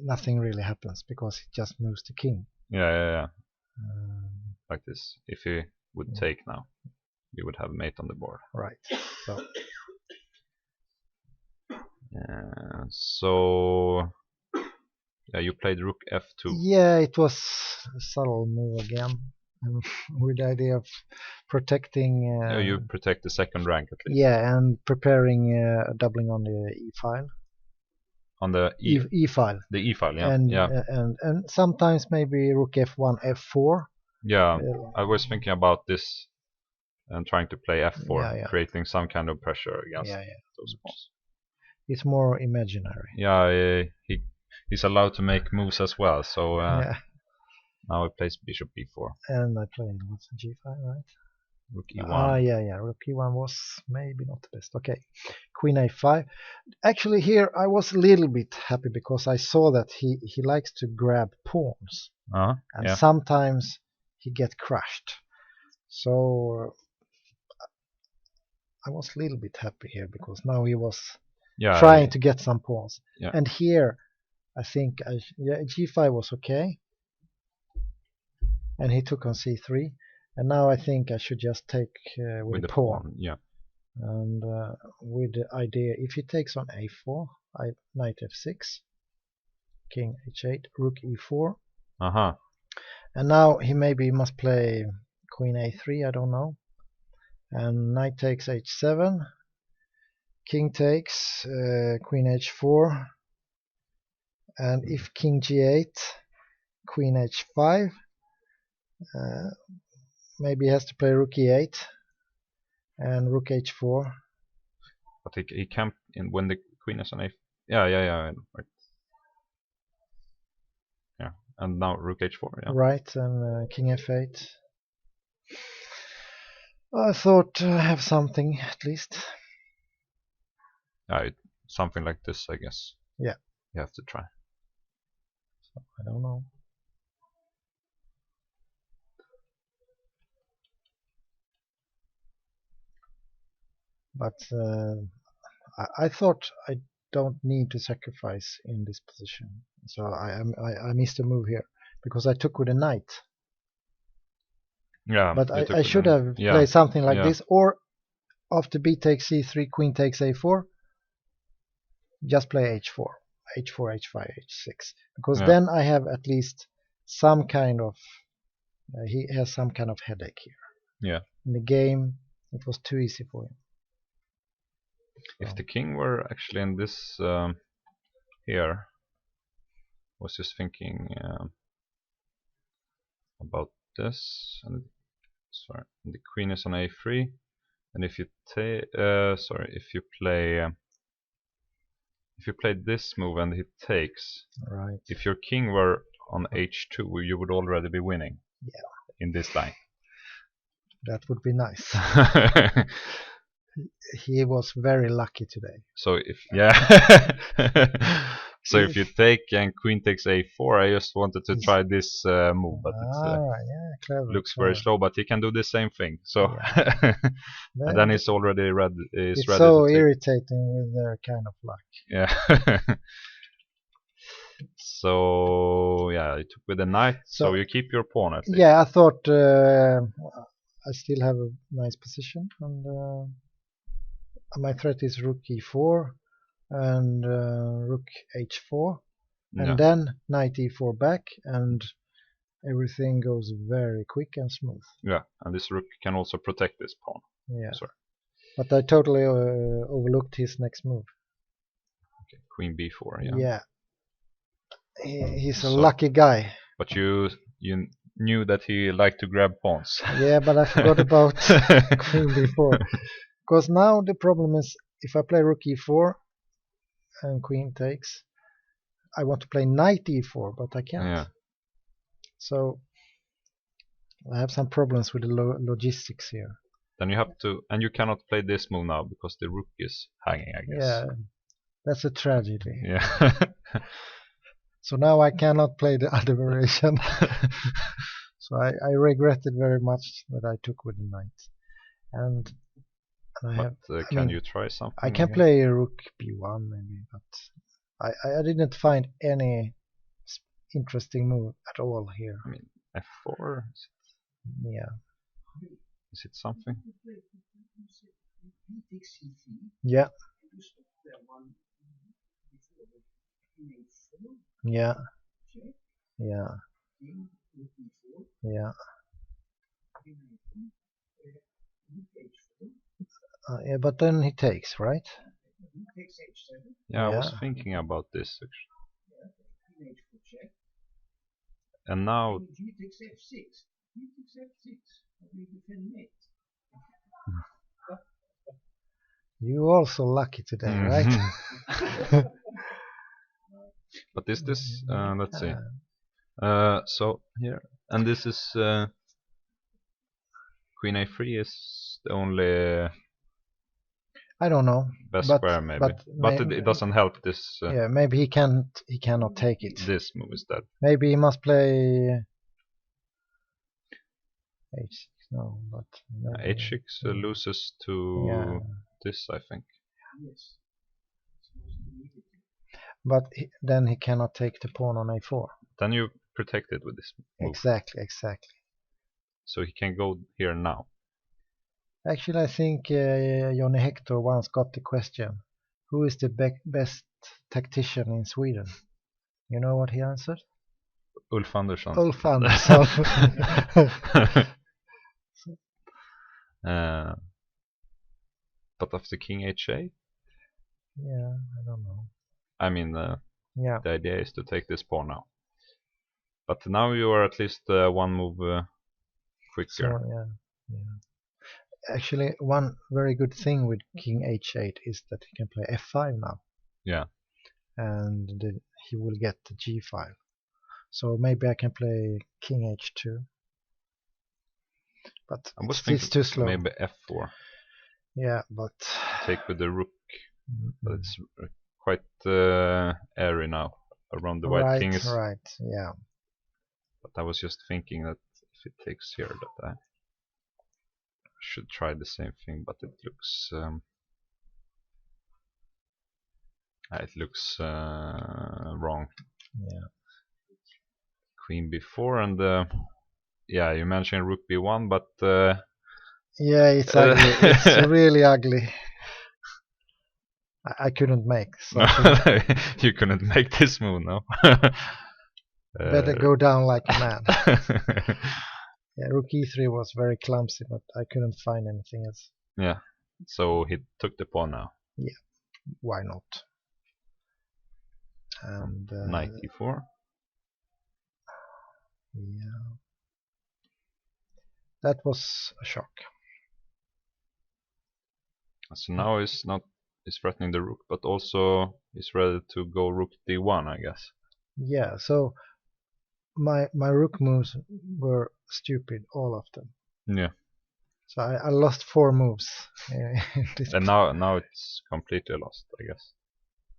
nothing really happens because it just moves the king. Yeah, yeah, yeah. Um, Like this. If he would take now, you would have mate on the board. right. So yeah, you played rook f2. Yeah, it was a subtle move again, with the idea of protecting. Yeah, you protect the second rank at least. Yeah, and preparing doubling on the e file. On the e file. The e file, yeah. And yeah. And sometimes maybe rook f1, f4. Yeah, I was thinking about this and trying to play f4, yeah. creating some kind of pressure against Yeah. those pawns. It's more imaginary. Yeah, he's allowed to make moves as well. So Yeah. now he plays bishop b4. And I play what's g5, right? Rook e1. Ah, yeah. Rook e1 was maybe not the best. Okay, queen a5. Actually, here I was a little bit happy because I saw that he likes to grab pawns, and yeah. sometimes he get crushed. So I was a little bit happy here because now he was trying to get some pawns. Yeah. And here I think g5 was okay, and he took on c3. And now I think I should just take with the pawn. Yeah. And with the idea, if he takes on a4, knight f6, king h8, rook e4. And now he maybe must play queen a3, I don't know. And knight takes h7, king takes queen h4. And if king g8, queen h5, maybe he has to play rook e8 And rook h4. But he can't when the queen is on a. Yeah. Right. Yeah, and now rook h4. Yeah. Right, and king f8. I thought I have something at least. Something like this, I guess. Yeah. You have to try. So, I don't know. But I thought I don't need to sacrifice in this position. So I missed a move here because I took with a knight. Yeah. But I should have played something like this, or after b takes c3, queen takes a4, just play h4, h4, h5, h6, because then I have at least some kind of he has some kind of headache here. Yeah. In the game, it was too easy for him. If the king were actually in this here, was just thinking about this, and sorry, the queen is on a3, and if you if you play this move and he takes, right? If your king were on h2, you would already be winning. Yeah. In this line. That would be nice. He was very lucky today. So if so if you take and queen takes a4, I just wanted to try this move, but it clever, looks very slow. But he can do the same thing. So and then it's already ready. It's ready so irritating with their kind of luck. Yeah. So yeah, you took with a knight. So you keep your pawn at least. Yeah, I thought I still have a nice position, and my threat is rook e4 and rook h4, and then knight e4 back, and everything goes very quick and smooth. Yeah, and this rook can also protect this pawn. Yeah. Sorry. But I totally overlooked his next move. Okay, queen b4. Yeah. Yeah. He's a lucky guy. But you knew that he liked to grab pawns. Yeah, but I forgot about queen b4. Because now the problem is, if I play rook e4 and queen takes, I want to play knight e4, but I can't. Yeah. So I have some problems with the logistics here. Then you have to, and you cannot play this move now because the rook is hanging, I guess. Yeah, that's a tragedy. Yeah. So now I cannot play the other variation. So I regretted very much that I took with the knight. And can you try something? I can play rook b1 maybe, but I didn't find any interesting move at all here. I mean, f4? Yeah. Is it something? Yeah. Yeah. Yeah. Yeah. Yeah, but then he takes, right? Yeah, I was thinking about this actually. And now you also lucky today, right? But is this let's see. So here, and this is queen a3 is the only I don't know. Best square maybe, but it doesn't help this. Yeah, maybe he cannot take it. This move is dead. Maybe he must play h6. No, but h6 loses to this, I think. But then he cannot take the pawn on a4. Then you protect it with this move. Exactly. So he can go here now. Actually, I think Johnny Hector once got the question, who is the best tactician in Sweden? You know what he answered? Ulf Andersson. Ulf Andersson. But after king h8? Yeah, I don't know. I mean, the idea is to take this pawn now. But now you are at least one move quicker. So, Actually, one very good thing with King h8 is that he can play f5 now. Yeah. And he will get the g file. So maybe I can play King h2. But it's too slow. Maybe f4. Yeah, but take with the rook. But it's quite airy now around the white king. Right, yeah. But I was just thinking that if it takes here, that I should try the same thing. But it looks wrong. Yeah. Queen b4 and yeah, you mentioned rook b1, but yeah, it's ugly. It's really ugly. I couldn't make. You couldn't make this move, no. Better go down like a man. Yeah, rook e3 was very clumsy, but I couldn't find anything else. Yeah, so he took the pawn now. Yeah, why not? And knight e4. Yeah, that was a shock. So now he's threatening the rook, but also he's ready to go rook d1, I guess. Yeah, so my rook moves were stupid, all of them. Yeah. So I lost 4 moves. And now it's completely lost, I guess.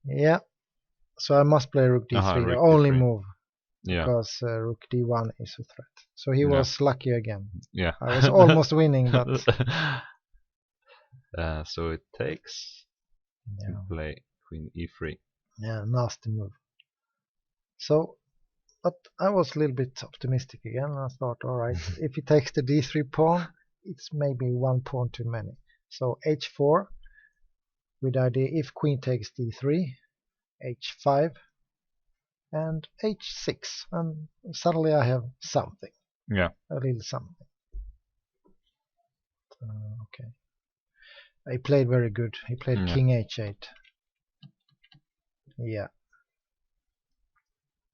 Yeah. So I must play rook d3, rook the only d3. move. Yeah. Because rook d1 is a threat. So he was lucky again. Yeah. I was almost winning, but so it takes to play queen e3. Yeah, nasty move. So, but I was a little bit optimistic again. I thought, all right, if he takes the d3 pawn, it's maybe 1 pawn too many. So h4 with the idea if queen takes d3, h5, and h6, and suddenly I have something. Yeah. A little something. Okay. He played very good. He played king h8. Yeah.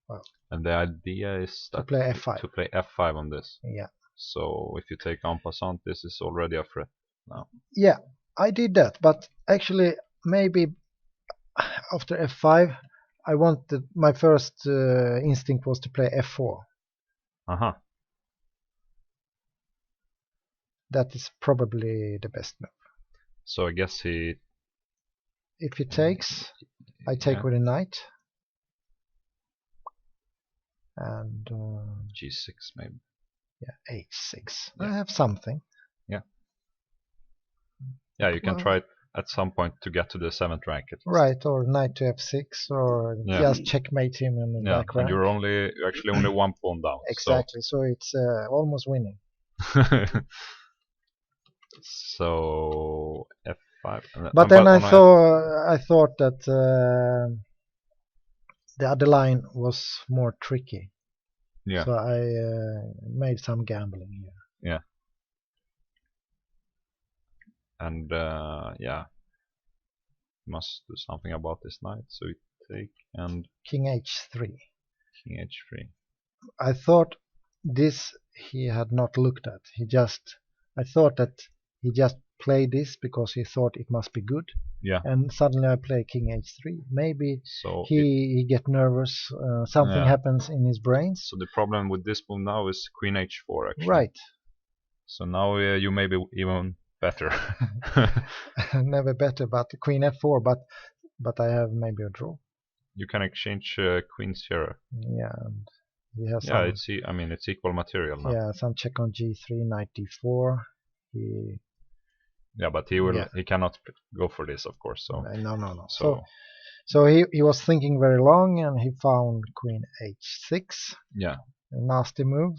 Well. And the idea is to play f5. To play f5 on this. Yeah. So if you take en passant, this is already a threat now. Yeah, I did that, but actually maybe after f5, I wanted my first instinct was to play f4. Uh-huh. That is probably the best move. So I guess he... If he takes, I take with a knight. And... g6 maybe. Yeah, h6. Yeah. I have something. Yeah. Yeah, you can try it at some point to get to the 7th rank. Right, or knight to f6, or just checkmate him in the back rank. And you're actually only 1 pawn down. Exactly, so it's almost winning. So f5. But then I thought that the other line was more tricky. Yeah. So I made some gambling here. Yeah. And yeah, must do something about this knight. So we take and king h3. King h3. I thought this he had not looked at. I thought that he just played this because he thought it must be good. Yeah. And suddenly I play king h3. Maybe he get nervous. Something happens in his brains. So the problem with this move now is queen h4 actually. Right. So now you may be even better. Never better, but queen f4. But I have maybe a draw. You can exchange queens here. Yeah. And he has it's equal material now. Yeah, some check on g3, knight d4. Yeah, but he cannot go for this, of course. So no. So he was thinking very long, and he found queen h6. Yeah. A nasty move.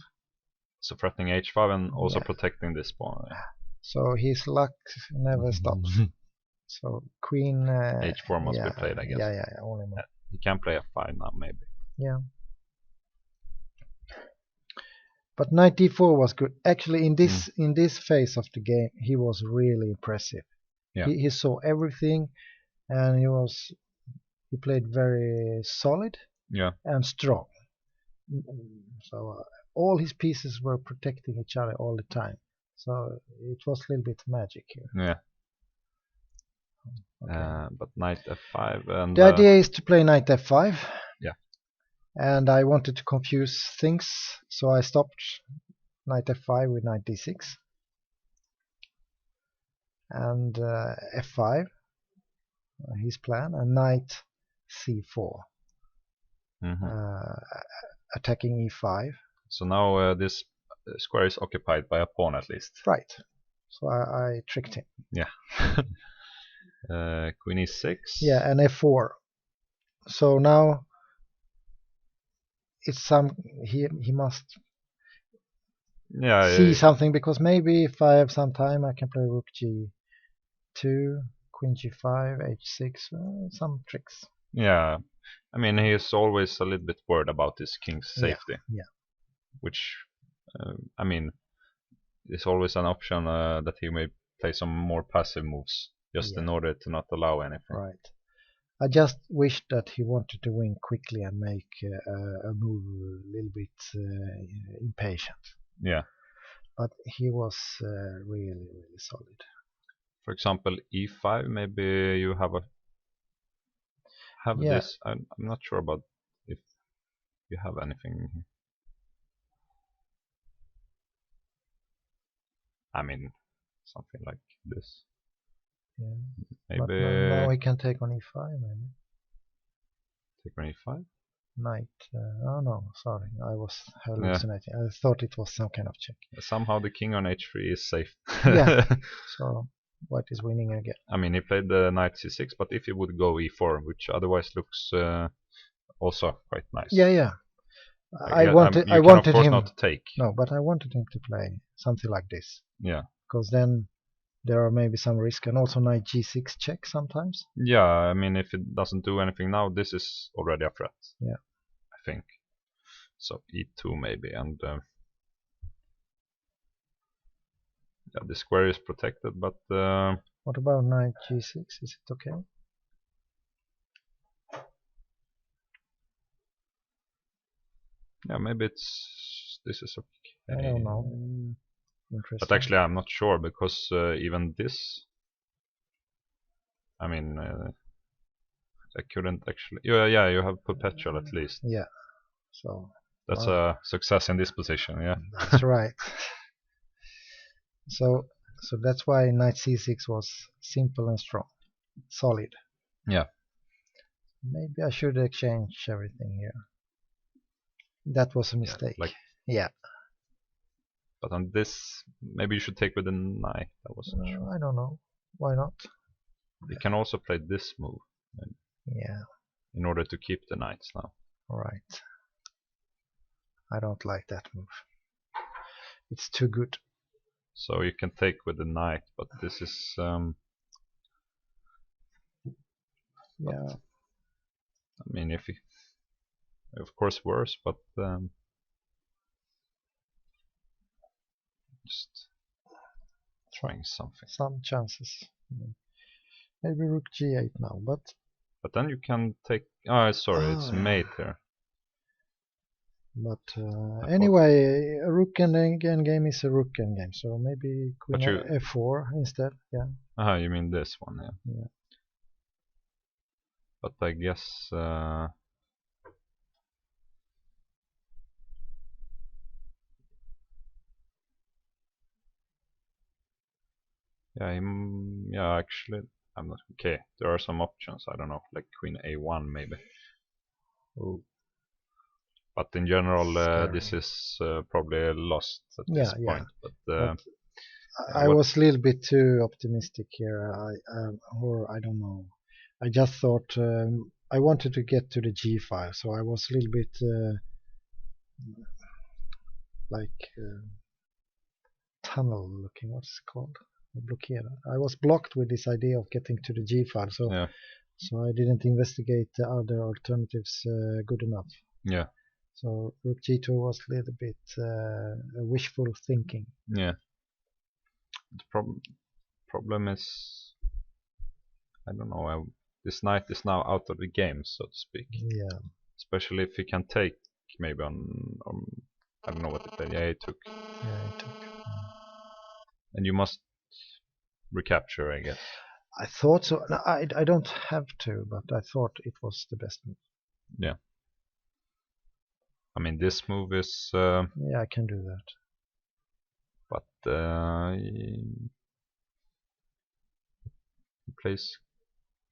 So threatening h5 and also protecting this pawn. So his luck never stops. So queen h4 must be played, I guess. Yeah. Only move. He can play f5 now, maybe. Yeah. But knight d4 was good. Actually, in this phase of the game, he was really impressive. Yeah. He saw everything, and he played very solid. Yeah. And strong. So all his pieces were protecting each other all the time. So it was a little bit magic here. Yeah. Okay. But knight f5 and The idea is to play knight f5. Yeah. And I wanted to confuse things, so I stopped knight f5 with knight d6. And f5, his plan, and knight c4, attacking e5. So now this square is occupied by a pawn at least. Right. So I tricked him. Yeah. Queen e6. Yeah, and f4. So now it's he must see something, because maybe if I have some time I can play rook g2, queen g5, h6, some tricks. Yeah, I mean he is always a little bit worried about his king's safety. Yeah. Which, I mean, is always an option that he may play some more passive moves just in order to not allow anything. Right. I just wished that he wanted to win quickly and make a move a little bit impatient. Yeah. But he was really solid. For example, e5. Maybe you have this. I'm not sure about if you have anything here. I mean, something like this. Yeah. Maybe. But now he can take on e5, maybe. Take on e5. Knight. Oh no, sorry, I was hallucinating. I thought it was some kind of check. Somehow the king on h3 is safe. Yeah. So white is winning again. I mean, he played the knight c6, but if he would go e4, which otherwise looks also quite nice. Yeah. I of wanted course him not to take. No, but I wanted him to play something like this. Yeah. Because then there are maybe some risk, and also knight g6 check sometimes. Yeah, I mean, if it doesn't do anything now, this is already a threat. Yeah. I think. So e2 maybe, and yeah, the square is protected, but what about knight g6? Is it okay? Yeah, maybe this is okay. I don't know. Interesting. But actually, I'm not sure, because even this, I mean, I couldn't actually. Yeah, you have perpetual at least. Yeah. So that's a success in this position. Yeah. That's right. So that's why knight c6 was simple and strong, solid. Yeah. Maybe I should exchange everything here. That was a mistake. Yeah. But on this, maybe you should take with the knight. I wasn't sure. I don't know. Why not? You can also play this move. Yeah. In order to keep the knights now. Right. I don't like that move. It's too good. So you can take with the knight, but this is yeah. I mean, if he, of course worse, but just trying something. Some chances. Maybe rook g8 now, but then you can take. Oh, sorry, it's mate here. But anyway, a rook endgame is a rook endgame, so maybe queen f4 instead. Yeah. You mean this one? Yeah. But I guess. Yeah, actually, I'm not okay. There are some options. I don't know, like queen a1 maybe. Ooh. But in general, this is probably lost at this point. But I was a little bit too optimistic here. Or I don't know. I just thought I wanted to get to the g file, so I was a little bit like tunnel looking. What's it called? I was blocked with this idea of getting to the g file, so I didn't investigate the other alternatives good enough. Yeah. So rook g2 was a little bit wishful thinking. Yeah. The problem is, I don't know. This knight is now out of the game, so to speak. Yeah. Especially if he can take maybe on I don't know what he played. Yeah, he took. Yeah, he took. And you must recapture, I guess. I thought so. No, I don't have to, but I thought it was the best move. Yeah. I mean, this move is. Yeah, I can do that. But plays.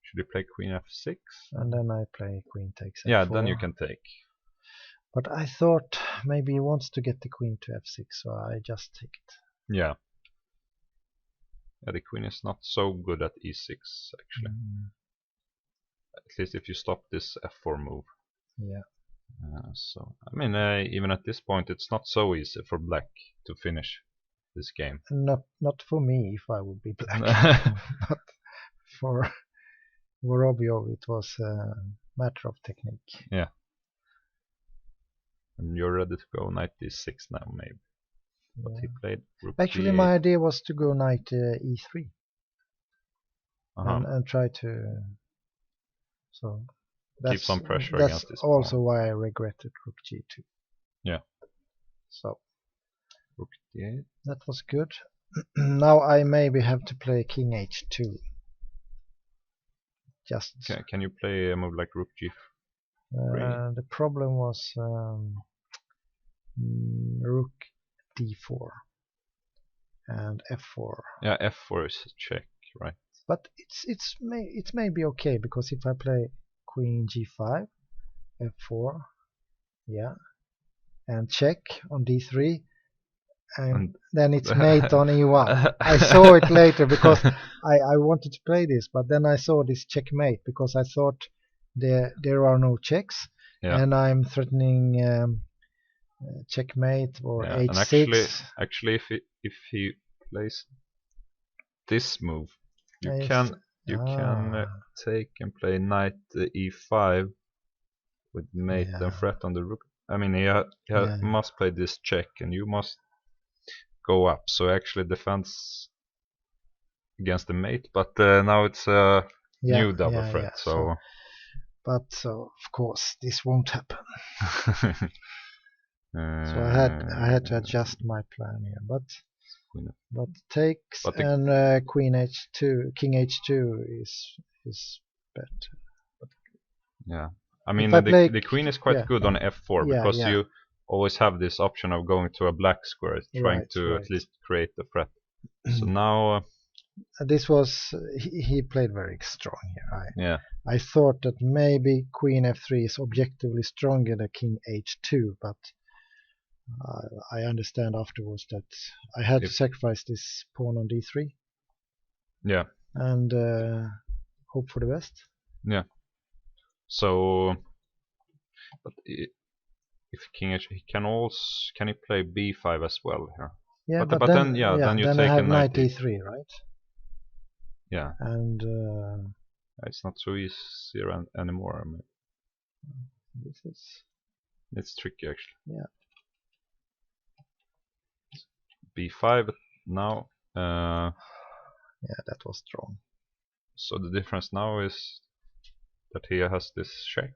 Should you play Queen F6? And then I play Queen takes F4. Yeah, then you can take. But I thought maybe he wants to get the Queen to F6, so I just take it. Yeah. Yeah, the Queen is not so good at E6 actually. At least if you stop this F4 move. Yeah. So I mean, even at this point, it's not so easy for Black to finish this game. Not for me if I would be Black, but for Vorobyov it was a matter of technique. Yeah. And you're ready to go knight d6 now, maybe. But he played rook Actually, d8. my idea was to go knight e3 Uh-huh. and try to. So Keep some pressure that's against this also pawn. why I regretted rook g2. Yeah. So Rook d8. that was good. Now I maybe have to play king h2. Just. Okay, can you play a move like rook g3? The problem was rook d4 and f4. Yeah, f4 is a check, right? But it's maybe okay, because if I play queen g5, f4, yeah, and check on d3, and then it's mate on e1. I saw it later because I wanted to play this, but then I saw this checkmate because I thought there are no checks, and I'm threatening checkmate or h6. And actually, if he plays this move, you can take and play knight e5 with mate and threat on the rook. I mean, he must play this check, and you must go up. So actually defense against the mate, but now it's a new double threat. So of course this won't happen. So I had to adjust my plan here, but takes and queen h2, king h2 is better. Yeah, I mean the queen is quite good on f4 because you always have this option of going to a black square, trying to at least create the threat. So now this was he played very strong here. Yeah, I thought that maybe queen f3 is objectively stronger than king h2, but I understand afterwards that I had to sacrifice this pawn on d3. Yeah. And hope for the best. Yeah. So, but if king h, he can he play b5 as well here? Yeah, but then you then take I have a knight e3, right? Yeah. And it's not so easy anymore. I mean, it's tricky actually. Yeah. b5 now. Yeah, that was strong. So the difference now is that he has this check.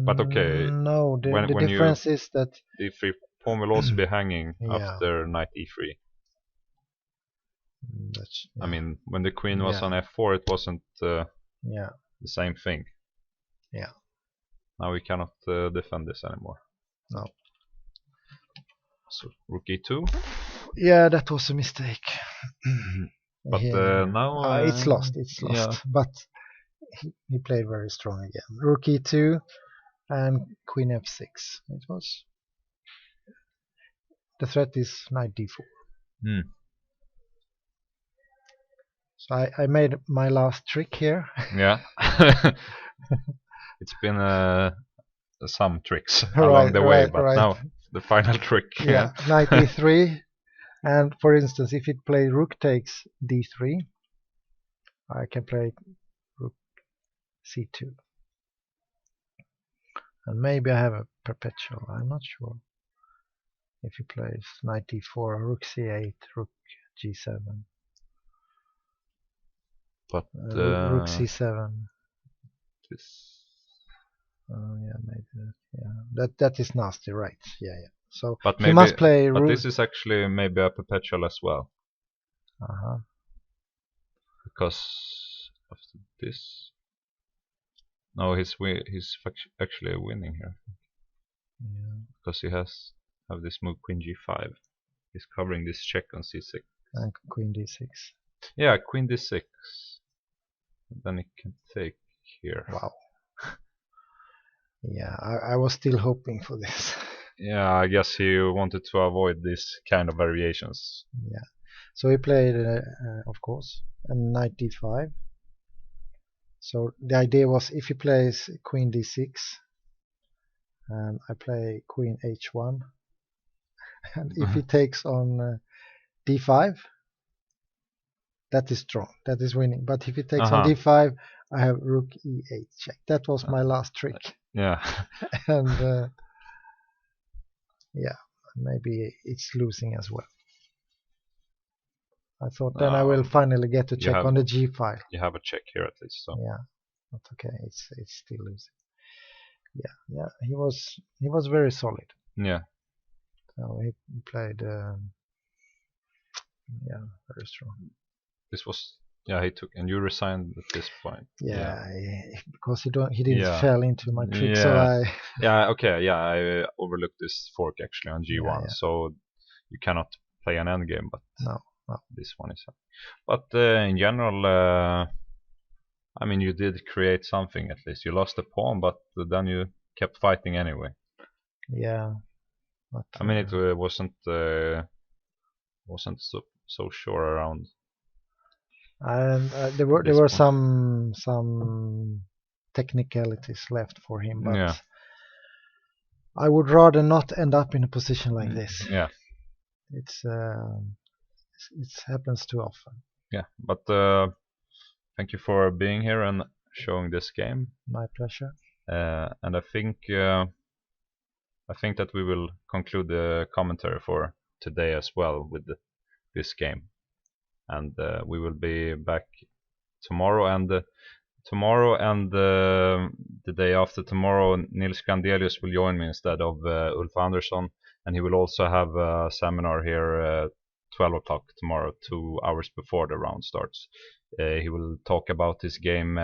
But okay. No, the difference is that the free pawn will also be hanging after knight e3. I mean, when the queen was on f4, it wasn't the same thing. Yeah. Now we cannot defend this anymore. No. So rook e2. Yeah, that was a mistake. But now it's lost. It's lost. Yeah. But he played very strong again. Rook e2 and queen f6. It was. The threat is knight d4. So I made my last trick here. Yeah. It's been some tricks along the way, but now the final trick. Yeah, knight e3. And for instance, if it plays rook takes d3, I can play rook c2. And maybe I have a perpetual, I'm not sure. If he plays knight d4, rook c8, rook g7. But rook c7. Yeah, maybe that is nasty, right? Yeah. So but he must play rook. But this is actually maybe a perpetual as well. because after this, no, he's actually winning here Yeah. because he has this move Queen G5. He's covering this check on C6. And Queen D6. Yeah, Queen D6. Then he can take here. Wow. Yeah, I was still hoping for this. Yeah, I guess he wanted to avoid these kind of variations. Yeah. So he played, of course, a knight D5. So the idea was if he plays Queen D6, and I play Queen H1, and if he takes on D5, that is strong, that is winning. But if he takes on D5, I have Rook E8 check. That was my last trick. Yeah. And yeah, maybe it's losing as well. I thought then I will finally get to check on the G file. You have a check here at least. So. Yeah, but okay, it's still losing. Yeah, he was very solid. Yeah. So he played, yeah, very strong. This was, yeah, he took, and you resigned at this point. Yeah. Because he didn't fall into my trick, so I overlooked this fork actually on G1, so you cannot play an endgame, but no. This one is. But in general, I mean, you did create something at least. You lost a pawn, but then you kept fighting anyway. Yeah. But, I mean, it wasn't so sure around. And there were some technicalities left for him, but I would rather not end up in a position like this. Yeah. It happens too often. Yeah, but thank you for being here and showing this game. My pleasure. And I think that we will conclude the commentary for today as well with this game, and we will be back tomorrow and the day after tomorrow. Nils Grandelius will join me instead of Ulf Andersson, and he will also have a seminar here 12 o'clock tomorrow, 2 hours before the round starts. He will talk about his game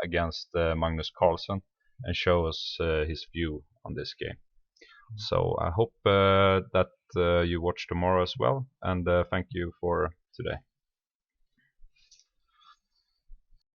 against Magnus Carlsen and show us his view on this game. So I hope that you watch tomorrow as well, and thank you for today.